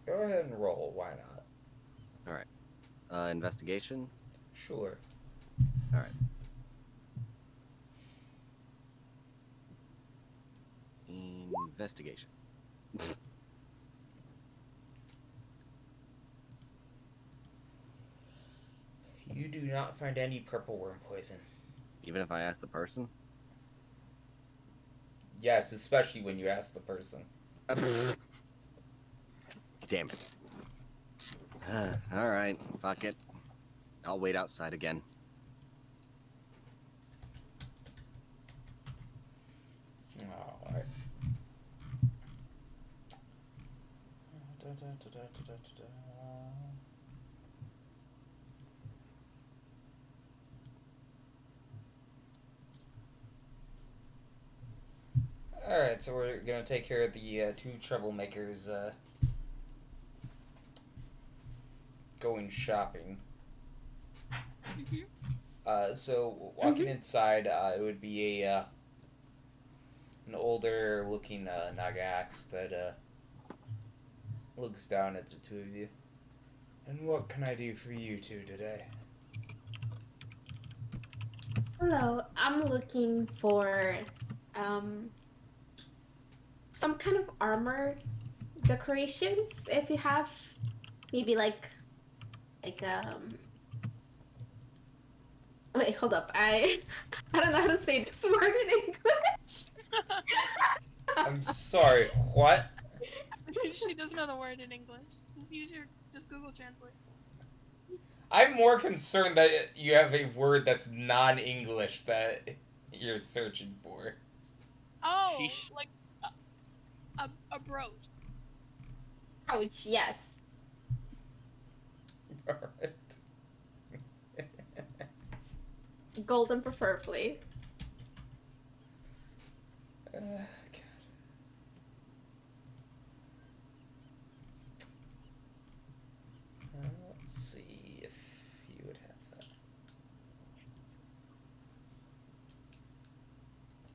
Go ahead and roll. Why not? Alright. Investigation? Sure. Alright. Investigation. You do not find any purple worm poison. Even if I ask the person? Yes, especially when you ask the person. Damn it. Alright, fuck it. I'll wait outside again. Alright. Alright, so we're gonna take care of the two troublemakers going shopping. So walking inside, it would be a an older looking Nagax that looks down at the two of you. And what can I do for you two today? Hello, I'm looking for some kind of armor decorations. If you have, maybe like Wait, hold up. I don't know how to say this word in English. I'm sorry, what? She doesn't know the word in English. Just Google Translate. I'm more concerned that you have a word that's non-English that you're searching for. Oh, Sheesh. like a brooch. Ouch, yes. Alright. Golden preferably. God. Let's see if you would have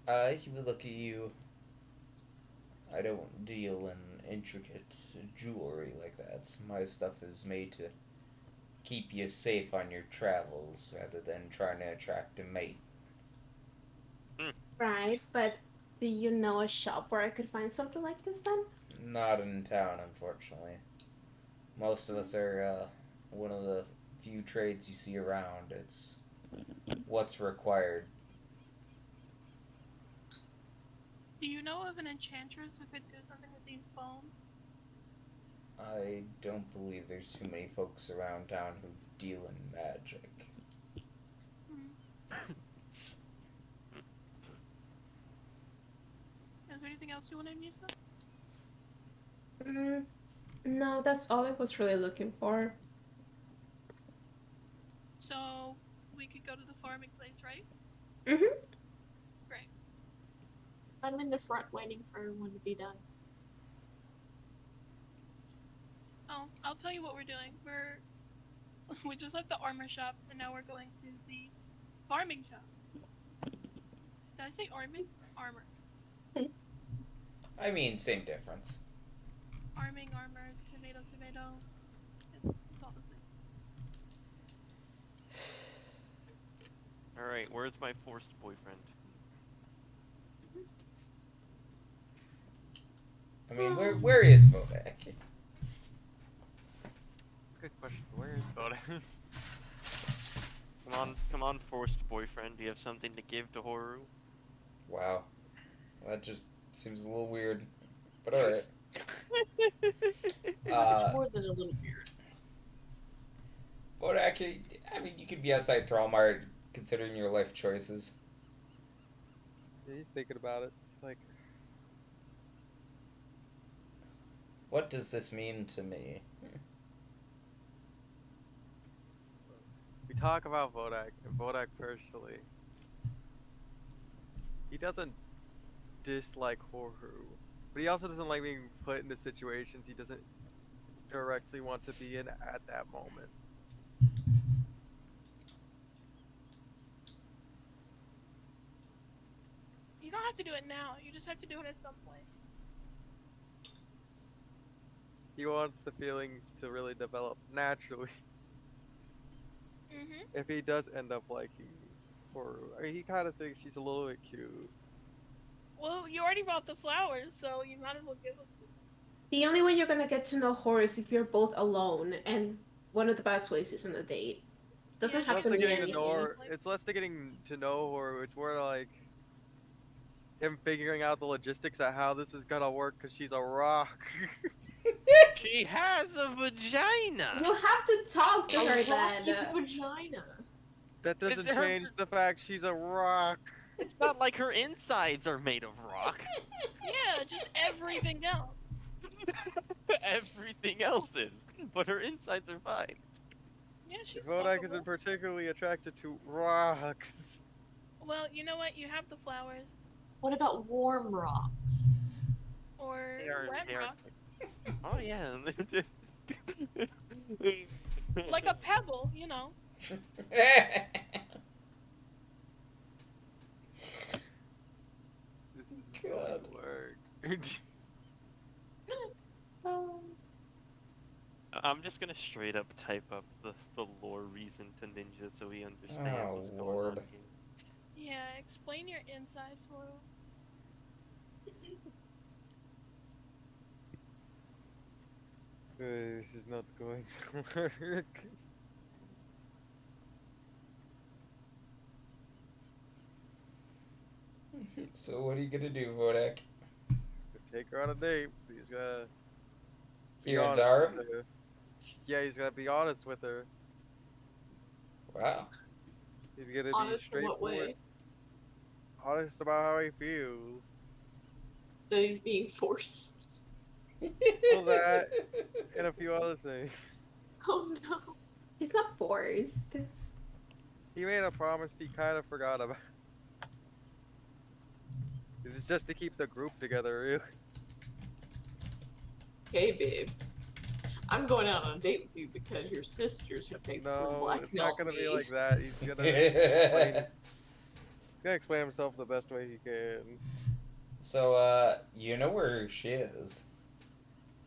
that. He would look at you. I don't deal in intricate jewelry like that. My stuff is made to keep you safe on your travels rather than trying to attract a mate. Right, but do you know a shop where I could find something like this then? Not in town, unfortunately. Most of us are one of the few trades you see around. It's what's required. Do you know of an enchantress who could do something with these bones? I don't believe there's too many folks around town who deal in magic. Is there anything else you wanted me to say? No, that's all I was really looking for. So we could go to the farming place, right? Mm-hmm. Great. I'm in the front waiting for everyone to be done. Oh, I'll tell you what we're doing. We just left the armor shop and now we're going to the farming shop. Did I say arming? Armor. I mean, same difference. Arming, armor, tomato, tomato. It's all the same. Alright, where's my forced boyfriend? I mean, where is Vodak? Good question. Where is Voda? Come on, forced boyfriend. Do you have something to give to Horu? Wow. That just seems a little weird. But alright. Much more than a little weird. Vodak, I mean, you could be outside Thrallmart considering your life choices. Yeah, he's thinking about it. He's like, What does this mean to me? we talk about Vodak, and Vodak personally, he doesn't dislike Horu, but he also doesn't like being put into situations he doesn't directly want to be in at that moment. You don't have to do it now. You just have to do it at some point. He wants the feelings to really develop naturally. If he does end up liking Horu, I mean, he kind of thinks she's a little bit cute. Well, you already brought the flowers, so you might as well give them to me. The only way you're gonna get to know Horace is if you're both alone, and one of the best ways is on a date. Doesn't Yeah, have Less to to be getting to anything. know her. Like- It's less to getting to know her. It's more like him figuring out the logistics of how this is gonna work because she's a rock. She has a vagina. You have to talk to her A rocky then. vagina. That doesn't her- change the fact she's a rock. It's not like her insides are made of rock. Yeah, just everything else. Everything else is, but her insides are fine. Yeah, she's Vodak fuckable. isn't particularly attracted to rocks. Well, you know what? You have the flowers. What about warm rocks? Or They are, wet they are, rock. oh yeah. Like a pebble, you know. This is God. going to work. I'm just gonna straight up type up the lore reason to Ninja so he understands Oh, what's going Lord. on here. Yeah, explain your insides, world. This is not going to work. So what are you gonna do, Vodak? Take her on a date. He's gotta be Here in honest Durham? with her. Yeah, he's gotta be honest with her. Wow. He's gonna be Honest in what straightforward. way? Honest about how he feels. That he's being forced. Well, that and a few other things. Oh no. He's not forced. He made a promise he kind of forgot about. It's just to keep the group together, really. Hey babe. I'm going out on a date with you because your sisters have basically No, blackmailed it's not gonna me. be like that. He's gonna explain himself the best way he can. So, you know where she is.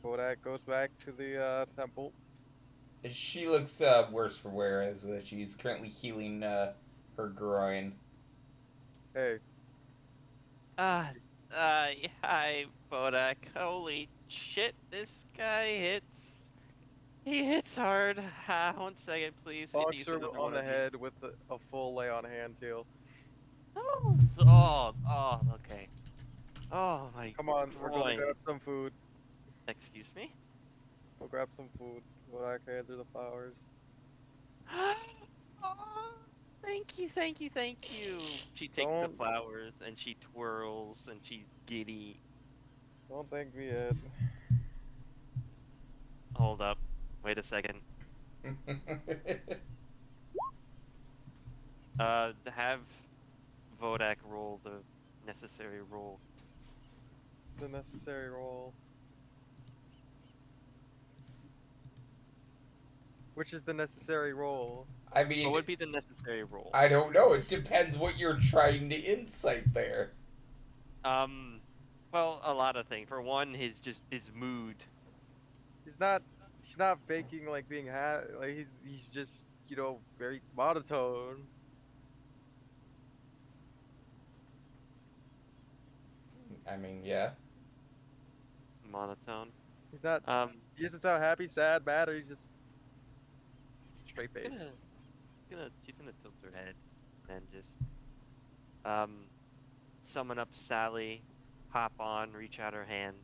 Kodak goes back to the temple. She looks worse for wear as she's currently healing her groin. Hey, Hi, Bodak. Holy shit, this guy he hits hard. 1 second, please. I need to use bonks her another on one the of these. head with a full lay on hands heal. Oh, okay. Oh my. Come on, we're going to groin. grab some food. Excuse me? Let's go grab some food. Kodak hands her the flowers. Oh, thank you. She takes the Don't- flowers and she twirls and she's giddy. Don't thank me yet. Hold up. Wait a second. Have Vodak roll the necessary roll. It's the necessary roll. Which is the necessary roll? I mean, What would be the necessary roll? I don't know. It depends what you're trying to insight there. Well, a lot of things. For one, his mood. He's not faking like being like he's just, you know, very monotone. I mean, yeah. Monotone. He's not he doesn't sound happy, sad, mad, or he's just straight face. She's gonna tilt her head and just summon up Sally, hop on, reach out her hand.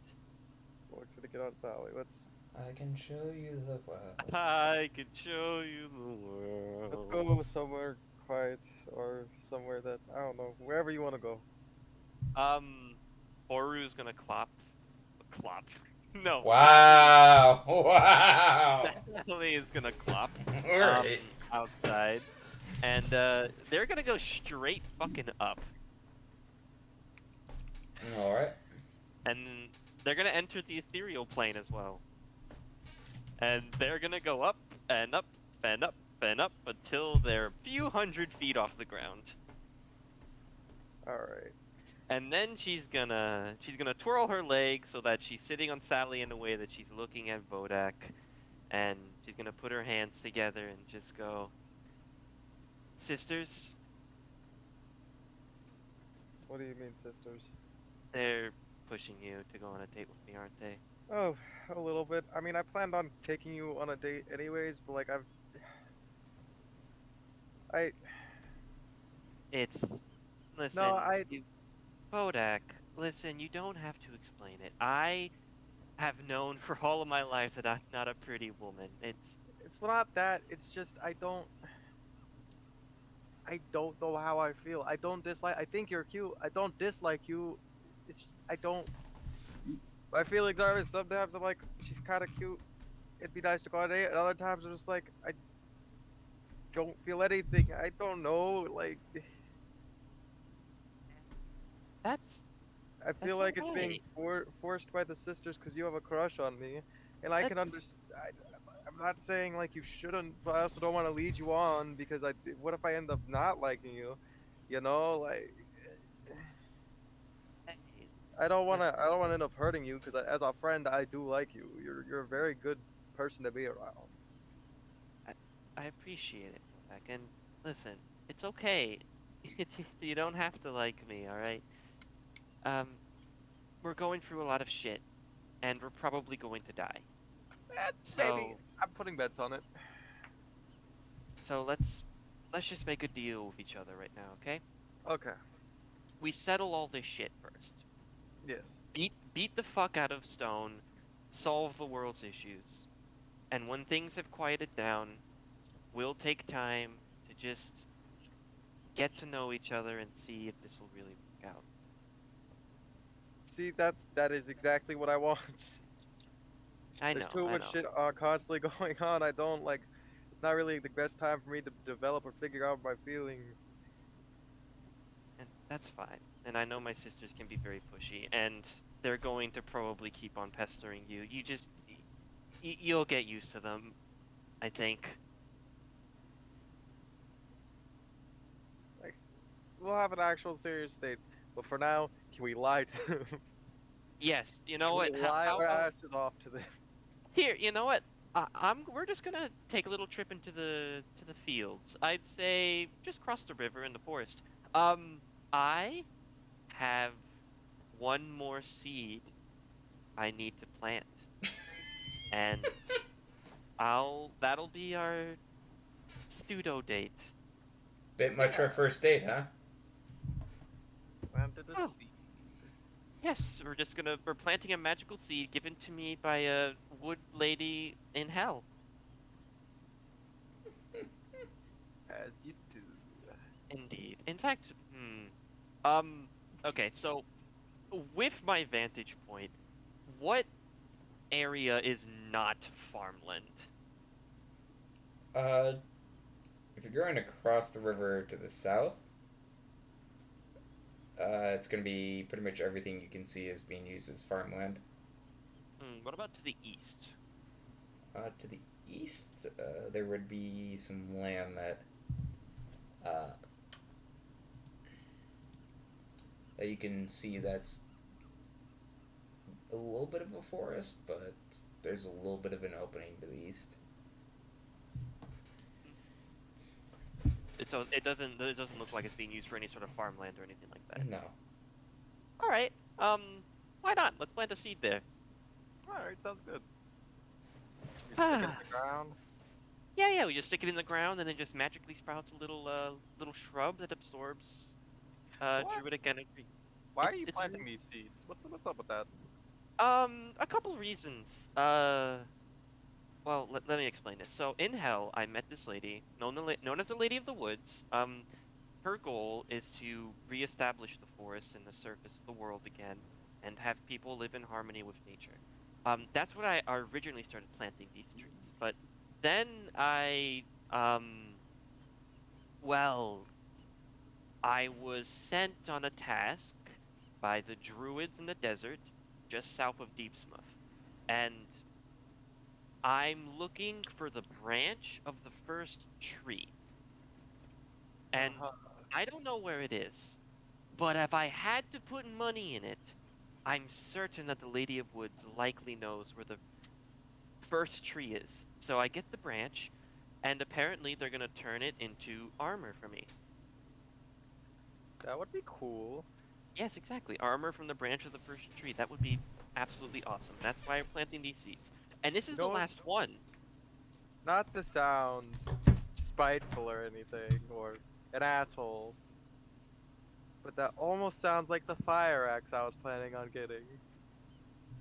Looks gonna get on Sally. Let's I can show you the world. I can show you the world. let's go somewhere quiet or somewhere that I don't know, wherever you want to go. Boru's gonna clop. No. Wow! Wow! Sally is gonna clop Alright. outside, and they're gonna go straight fucking up, Alright. and they're gonna enter the ethereal plane as well, and they're gonna go up and up and up and up until they're a few hundred feet off the ground. All right. And then she's gonna twirl her leg so that she's sitting on Sally in a way that she's looking at Vodak, and she's gonna put her hands together and just go, "Sisters, What do you mean, sisters? They're pushing you to go on a date with me, aren't they? Oh, a little bit. I mean, I planned on taking you on a date anyways, but like I It's no, listen, you Bodak, listen, you don't have to explain it. I have known for all of my life that I'm not a pretty woman. it's not that. It's just I don't know how I feel. I don't dislike. I think you're cute. I don't dislike you. I don't. My feelings are sometimes I'm like she's kind of cute. It'd be nice to go on a date. And other times I'm just like I don't feel anything. I don't know. Like that's I that's feel like it's being alright. forced by the sisters because you have a crush on me, and I can That's understand. I'm not saying like you shouldn't, but I also don't want to lead you on because what if I end up not liking you? You know, like hey, I don't want to. listen, I don't want to end up hurting you because as a friend, I do like you. You're a very good person to be around. I, I appreciate it, Bodak, and listen, it's okay. You don't have to like me, all right? Um, we're going through a lot of shit, and we're probably going to die. Maybe So, I'm putting bets on it. so let's just make a deal with each other right now, okay? Okay. We settle all this shit first. Yes. Beat the fuck out of Stone, solve the world's issues, and when things have quieted down, we'll take time to just get to know each other and see if this will really work out. See, that is exactly what I want. There's too I much know. shit constantly going on. I don't like. It's not really the best time for me to develop or figure out my feelings. And that's fine. And I know my sisters can be very pushy, and they're going to probably keep on pestering you. You just, you'll get used to them, I think. Like, we'll have an actual serious date, but for now, can we lie to them? Yes, you know Can we what? lie How our about asses off to them? here? You know what? We're just gonna take a little trip into the fields. I'd say just cross the river in the forest. I have one more seed I need to plant, and that'll be our pseudo date. Bit much for a first date, huh? Planted a Oh, seed. yes, we're planting a magical seed given to me by a wood lady in hell. As you do. Indeed. In fact, um, okay, so with my vantage point, what area is not farmland? Uh, if you're going across the river to the south, it's going to be pretty much everything you can see is being used as farmland. What about to the east? To the east, there would be some land uh, that you can see that's a little bit of a forest, but there's a little bit of an opening to the east. It doesn't look like it's being used for any sort of farmland or anything like that. No. All right. Why not? Let's plant a seed there. Alright, sounds good. You stick it in Ah, the ground. yeah. We just stick it in the ground and then just magically sprouts a little shrub that absorbs So what? druidic energy. Why are you It's planting these seeds? What's up with that? a couple reasons. Well, let me explain this. So in Hell, I met this lady, known as the Lady of the Woods. Her goal is to reestablish the forests and the surface of the world again, and have people live in harmony with nature. That's what I originally started planting these trees. But then well, I was sent on a task by the druids in the desert, just south of Deepsmouth, and I'm looking for the branch of the first tree, and Uh-huh. I don't know where it is. But if I had to put money in it, I'm certain that the Lady of Woods likely knows where the first tree is. So I get the branch, and apparently they're gonna turn it into armor for me. That would be cool. Yes, exactly. Armor from the branch of the first tree. That would be absolutely awesome. That's why I'm planting these seeds. And this is the No, last one. not to sound spiteful or anything, or an asshole, but that almost sounds like the fire axe I was planning on getting.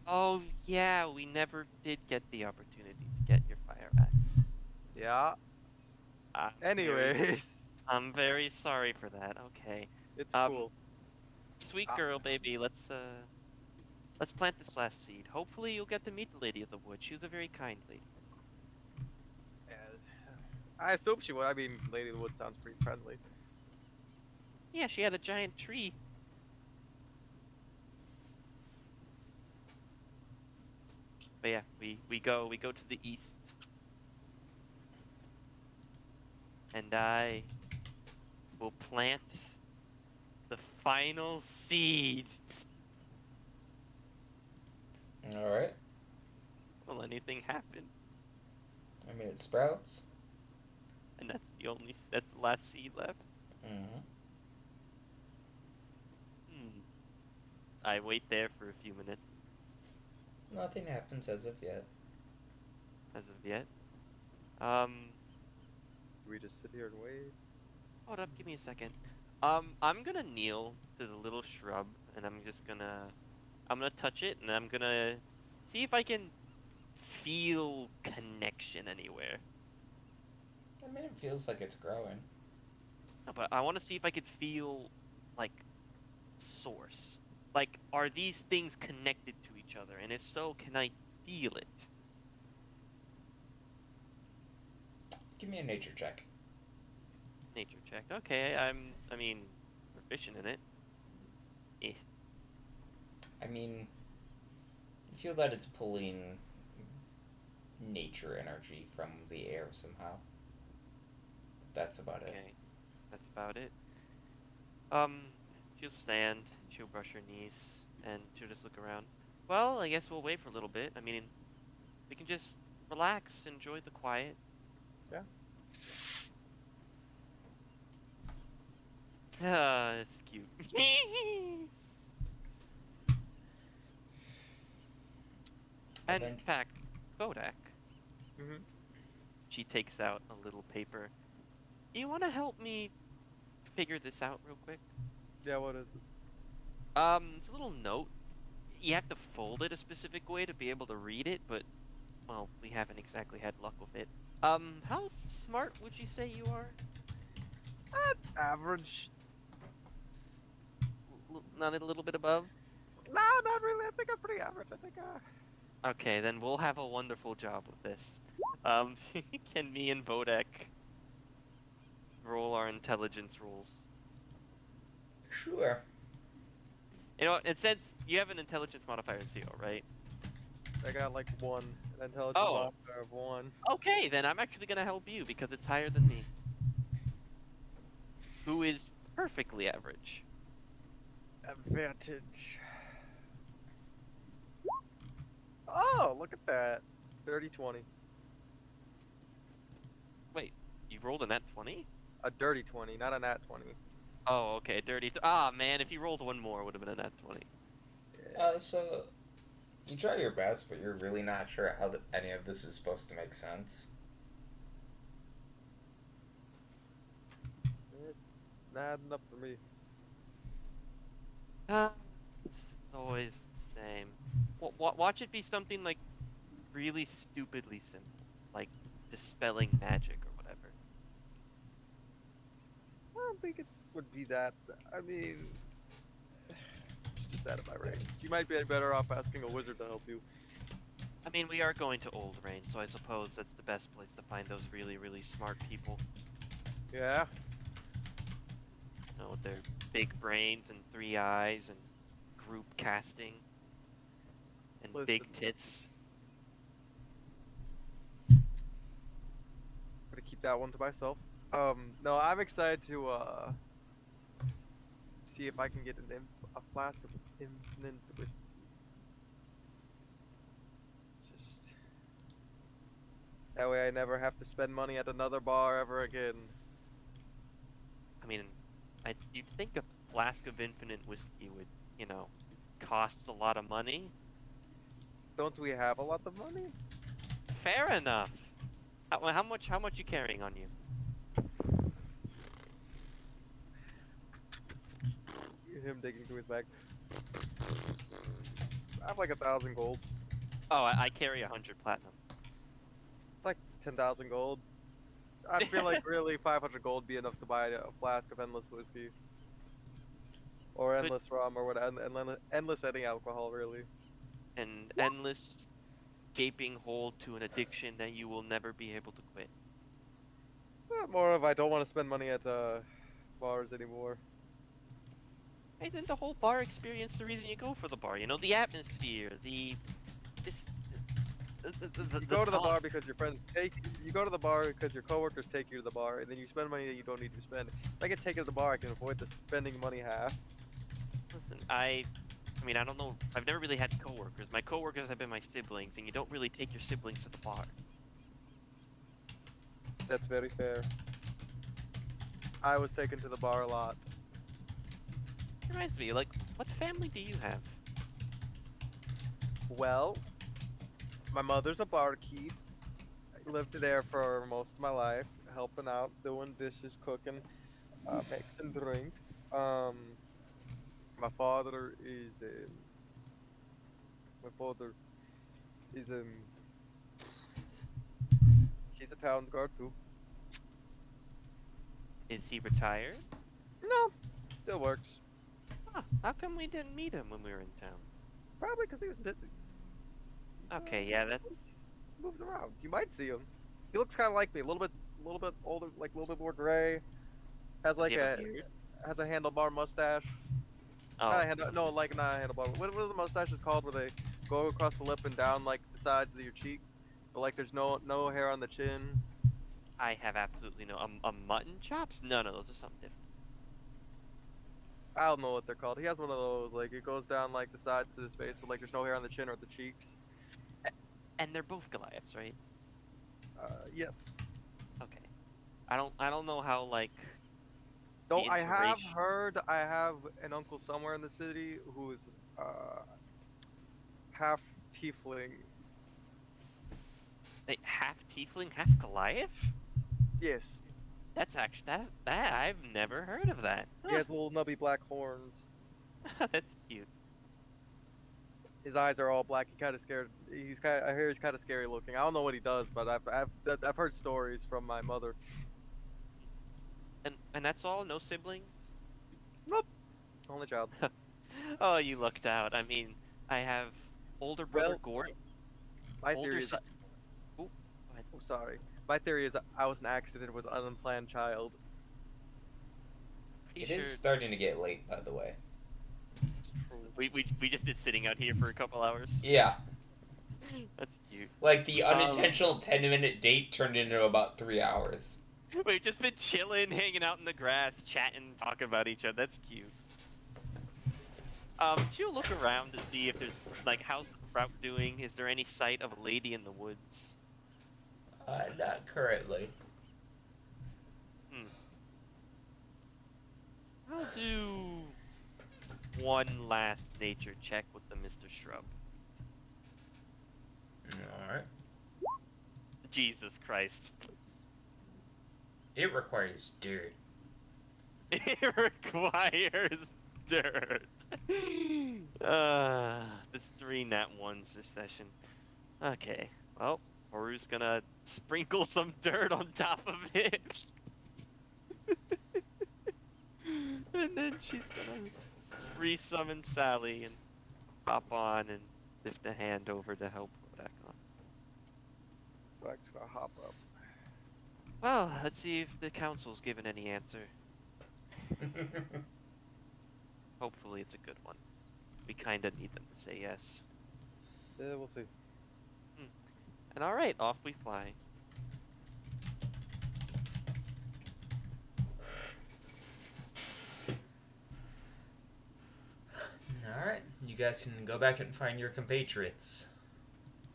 Oh, yeah, we never did get the opportunity to get your fire axe. Yeah. I'm very, Anyways, I'm very sorry for that. Okay. it's Um, cool. sweet Uh, girl, baby, let's plant this last seed. Hopefully you'll get to meet the Lady of the Wood. She was a very kind lady. I assume she would. I mean, Lady of the Wood sounds pretty friendly. Yeah, she had a giant tree. But yeah, we go to the east. And I will plant the final seed. All right. Will anything happen? I mean, it sprouts. And that's the last seed left. Mm-hmm. Hmm. I wait there for a few minutes. Nothing happens as of yet. As of yet. Do we just sit here and wait? Hold up, give me a second. I'm gonna kneel to the little shrub, and I'm gonna touch it, and I'm gonna see if I can feel connection anywhere. I mean, it feels like it's growing. No, but I want to see if I could feel, like, source. Like, are these things connected to each other? And if so, can I feel it? Give me a nature check. Nature check. Okay, I mean, proficient in it. Eh. I mean, you feel that it's pulling nature energy from the air somehow. That's about it. Okay, that's about it. She'll stand, she'll brush her knees, and she'll just look around. Well, I guess we'll wait for a little bit. I mean, we can just relax, enjoy the quiet. Yeah. Ah, it's cute. And in Event- fact, Kodak, Mm-hmm. she takes out a little paper. Do you want to help me figure this out real quick? Yeah, what is it? It's a little note. You have to fold it a specific way to be able to read it, but, well, we haven't exactly had luck with it. How smart would you say you are? Average. Not a little bit above? No, not really. I think I'm pretty average. I think, Okay, then we'll have a wonderful job with this. Can me and Vodek roll our intelligence rolls? Sure. You know, and since you have an intelligence modifier of 0, right? I got like one. An intelligence Oh. modifier of 1. Okay, then I'm actually gonna help you because it's higher than me. Who is perfectly average. Advantage. Oh, look at that. 30-20. Wait, you rolled a nat 20? A dirty 20, not a nat 20. Oh, okay, dirty. Man, if you rolled one more, it would have been a nat 20. So you try your best, but you're really not sure how any of this is supposed to make sense. Not adding up for me. It's always the same. Watch it be something like really stupidly simple, like dispelling magic or whatever. I don't think it would be that. I mean, it's just out of my range. You might be better off asking a wizard to help you. I mean, we are going to Old Rain, so I suppose that's the best place to find those really, really smart people. Yeah? You know, with their big brains and 3 eyes and group casting and big Listen. tits. I'm gonna keep that one to myself. No, I'm excited to see if I can get a flask of infinite whiskey. Just that way I never have to spend money at another bar ever again. I mean, you'd think a flask of infinite whiskey would, you know, cost a lot of money. Don't we have a lot of money? Fair enough. How much you carrying on you? Him digging through his bag. I have like 1,000 gold. Oh, I carry 100 platinum. It's like 10,000 gold. I feel like really 500 gold would be enough to buy a flask of endless whiskey. Or Could- endless rum, or what? Endless any alcohol, really. An endless gaping hole to an addiction that you will never be able to quit. More of I don't want to spend money at bars anymore. Isn't the whole bar experience the reason you go for the bar? You know, the atmosphere, this, You go to the talk. bar because your friends take. You go to the bar because your coworkers take you to the bar, and then you spend money that you don't need to spend. If I get taken to the bar, I can avoid the spending money half. Listen, I mean, I don't know. I've never really had coworkers. My coworkers have been my siblings, and you don't really take your siblings to the bar. That's very fair. I was taken to the bar a lot. Reminds me, like, what family do you have? Well, my mother's a barkeep. I lived there for most of my life, helping out, doing dishes, cooking, mixing drinks. My father is my father is he's a town's guard too. Is he retired? No, still works. Huh, how come we didn't meet him when we were in town? Probably because he was busy. He's, Okay, yeah, that's moves around. You might see him. He looks kind of like me, a little bit older, like a little bit more gray. Has like he have a beard? has a handlebar mustache. Oh, Not a like not a handlebar. What are the mustaches called where they go across the lip and down like the sides of your cheek, but like there's no hair on the chin. I have absolutely no. A mutton chops? No, those are something different. I don't know what they're called. He has one of those. Like it goes down like the sides of his face, but like there's no hair on the chin or the cheeks. And they're both Goliaths, right? Yes. Okay. I don't know how like. Though the I have interration- heard I have an uncle somewhere in the city who is half tiefling. Wait, half tiefling, half Goliath? Yes. That's actually that I've never heard of that. He has little nubby black horns. That's cute. His eyes are all black. He kind of scared. I hear he's kind of scary looking. I don't know what he does, but I've heard stories from my mother. And that's all? No siblings? Nope. Only child. Oh, you lucked out. I mean, I have older brother Well, Gort. My older theory is. sis- Oh, go ahead. Oh, sorry. My theory is I was an accident. Was an unplanned child. Pretty It is sure- starting to get late, by the way. It's true. We just been sitting out here for a couple hours. Yeah, That's cute. like the unintentional 10-minute date turned into about 3 hours. We've just been chilling, hanging out in the grass, chatting, talking about each other. That's cute. Should you look around to see if there's like how's the Sprout doing? Is there any sight of a lady in the woods? Not currently. I'll do one last nature check with the Mr. Shrub. Alright. Jesus Christ. It requires dirt. It requires dirt. It's 3 nat 1s this session. Okay, well, Haru's gonna sprinkle some dirt on top of it. And then she's gonna re-summon Sally and hop on and lift a hand over to help her back on. Black's gonna hop up. Well, let's see if the council's given any answer. Hopefully it's a good one. We kinda need them to say yes. Yeah, we'll see. And alright, off we fly. Alright, you guys can go back and find your compatriots.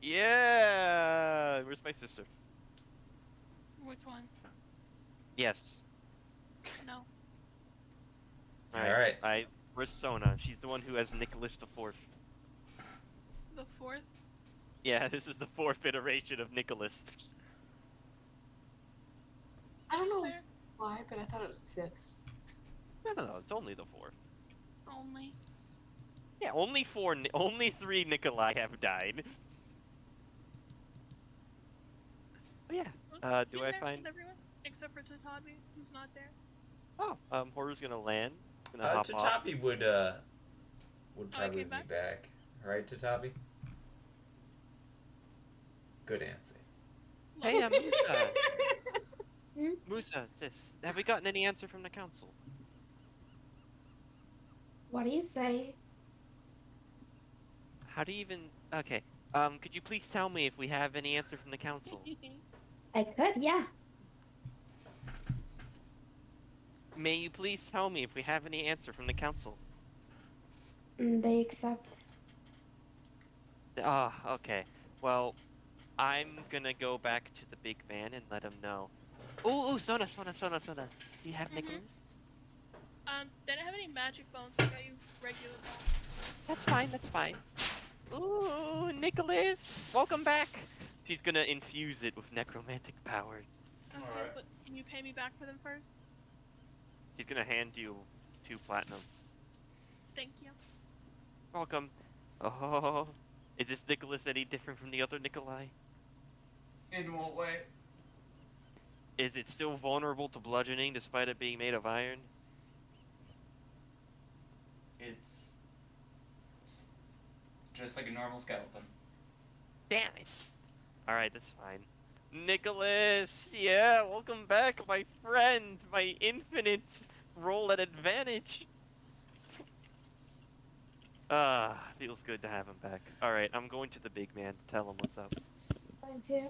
Yeah! Where's my sister? Which one? Yes. No. Alright. Where's Sona? She's the one who has Nicholas the Fourth. The fourth. Yeah, this is the fourth iteration of Nicholas. I don't know There. why, but I thought it was the fifth. No, it's only the fourth. Only. Yeah, only three Nikolai have died. Oh yeah. Well, Do who's I there find? with everyone except for Tatabi, who's not there? Oh, Horu's gonna land. Gonna hop off. Tatabi would I probably came be back? back. Right, Tatabi? Good answer. Hey, Musa. Hmm? Musa, have we gotten any answer from the council? What do you say? How do you even? Okay. Could you please tell me if we have any answer from the council? I could, yeah. May you please tell me if we have any answer from the council? They accept. Ah, okay. Well, I'm gonna go back to the big man and let him know. Ooh, Sona. Do you have Nicholas? They don't have any magic bones. I got you regular bones. That's fine. Ooh, Nicholas! Welcome back! She's gonna infuse it with necromantic power. Okay, Alright. but can you pay me back for them first? She's gonna hand you 2 platinum. Thank you. Welcome. Oh, is this Nicholas any different from the other Nikolai? In what way? Is it still vulnerable to bludgeoning despite it being made of iron? It's just like a normal skeleton. Damn it! Alright, that's fine. Nicholas! Yeah, welcome back, my friend! My infinite roll at advantage! Feels good to have him back. Alright, I'm going to the big man. Tell him what's up. Going to.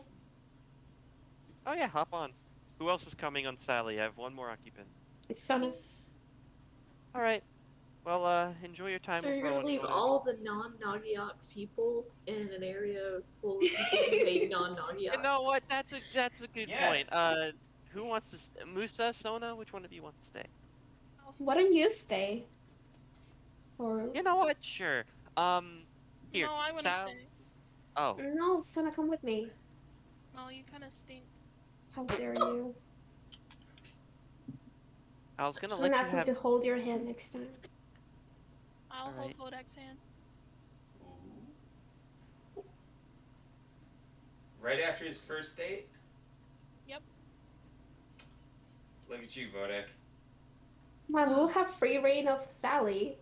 Oh yeah, hop on. Who else is coming on Sally? I have one more occupant. It's Sona. Alright. Well, enjoy your time So with you're gonna Rowan, leave Rowan. all the non-Nagiox people in an area full of people who hate non-Nagiox? You know what? That's a good point. Yes. Who wants to Musa, Sona? Which one of you wants to stay? I'll stay. Why don't you stay? Or You know what? Sure. Here, No, I wanna Sal. stay. Oh, no, Sona, come with me. No, you kinda stink. How dare you? I was gonna I'm let gonna you ask him have. to hold your hand next time. I'll Alright. hold Vodak's hand. Ooh. Right after his first date? Yep. Look at you, Vodak. Come on, we'll have free reign of Sally.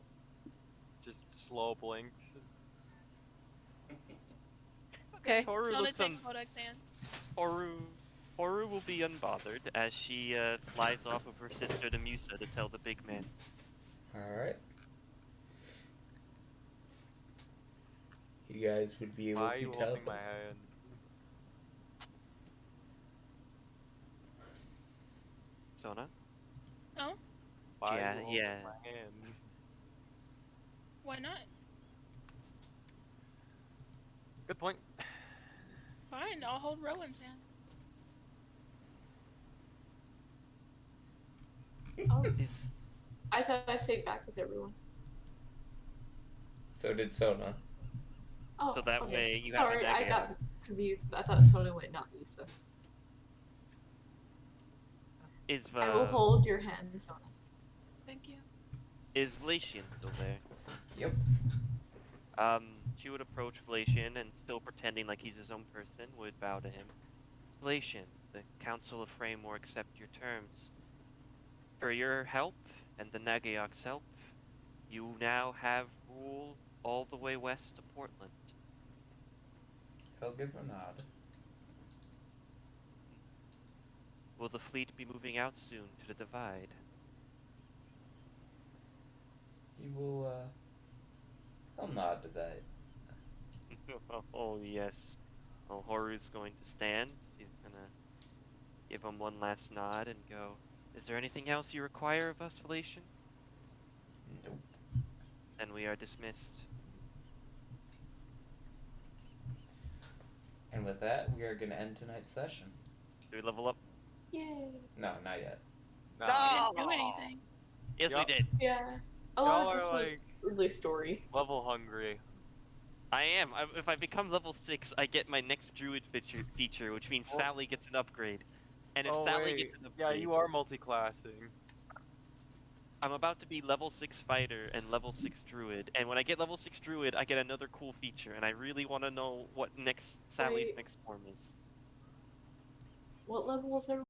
Just slow blinks. Okay, Horu Sona looks takes Vodak's hand. Horu will be unbothered as she flies off with her sister to Musa to tell the big man. Alright. You guys would be able Why are to you tell holding them. my hand? Sona? Oh? Why Yeah, are you holding yeah. my hand? Why not? Good point. Fine, I'll hold Rowan's hand. Oh, Is I thought I stayed back with everyone. So did Sona. Oh, So that okay. way you have a Sorry, I negative. got confused. I thought Sona went, not Musa. I will hold your hand, Sona. Thank you. Is Vlacian still there? Yep. She would approach Vlacian and still pretending like he's his own person, would bow to him. Vlacian, the Council of Frame will accept your terms. For your help and the Nagayoks' help, you now have rule all the way west to Portland. He'll give a nod. Will the fleet be moving out soon to the Divide? He will, he'll nod to that. Oh, yes. Well, Horu's going to stand. She's gonna give him one last nod and go, "Is there anything else you require of us, Valatian?" Nope. Then we are dismissed. And with that, we are gonna end tonight's session. Do we level up? Yay. No, not yet. Nah. I didn't do anything. Yes, we Yup. did. Yeah. A Y'all lot of are, this was really story. Level hungry. I am. If I become level 6, I get my next druid feature, which means Oh. Sally gets an upgrade. And if Oh Sally wait. gets an Yeah, upgrade, you are multi-classing. I'm about to be level 6 fighter and level 6 druid. And when I get level 6 druid, I get another cool feature. And I really want to know what Sally's Wait. next form is. What level was everyone?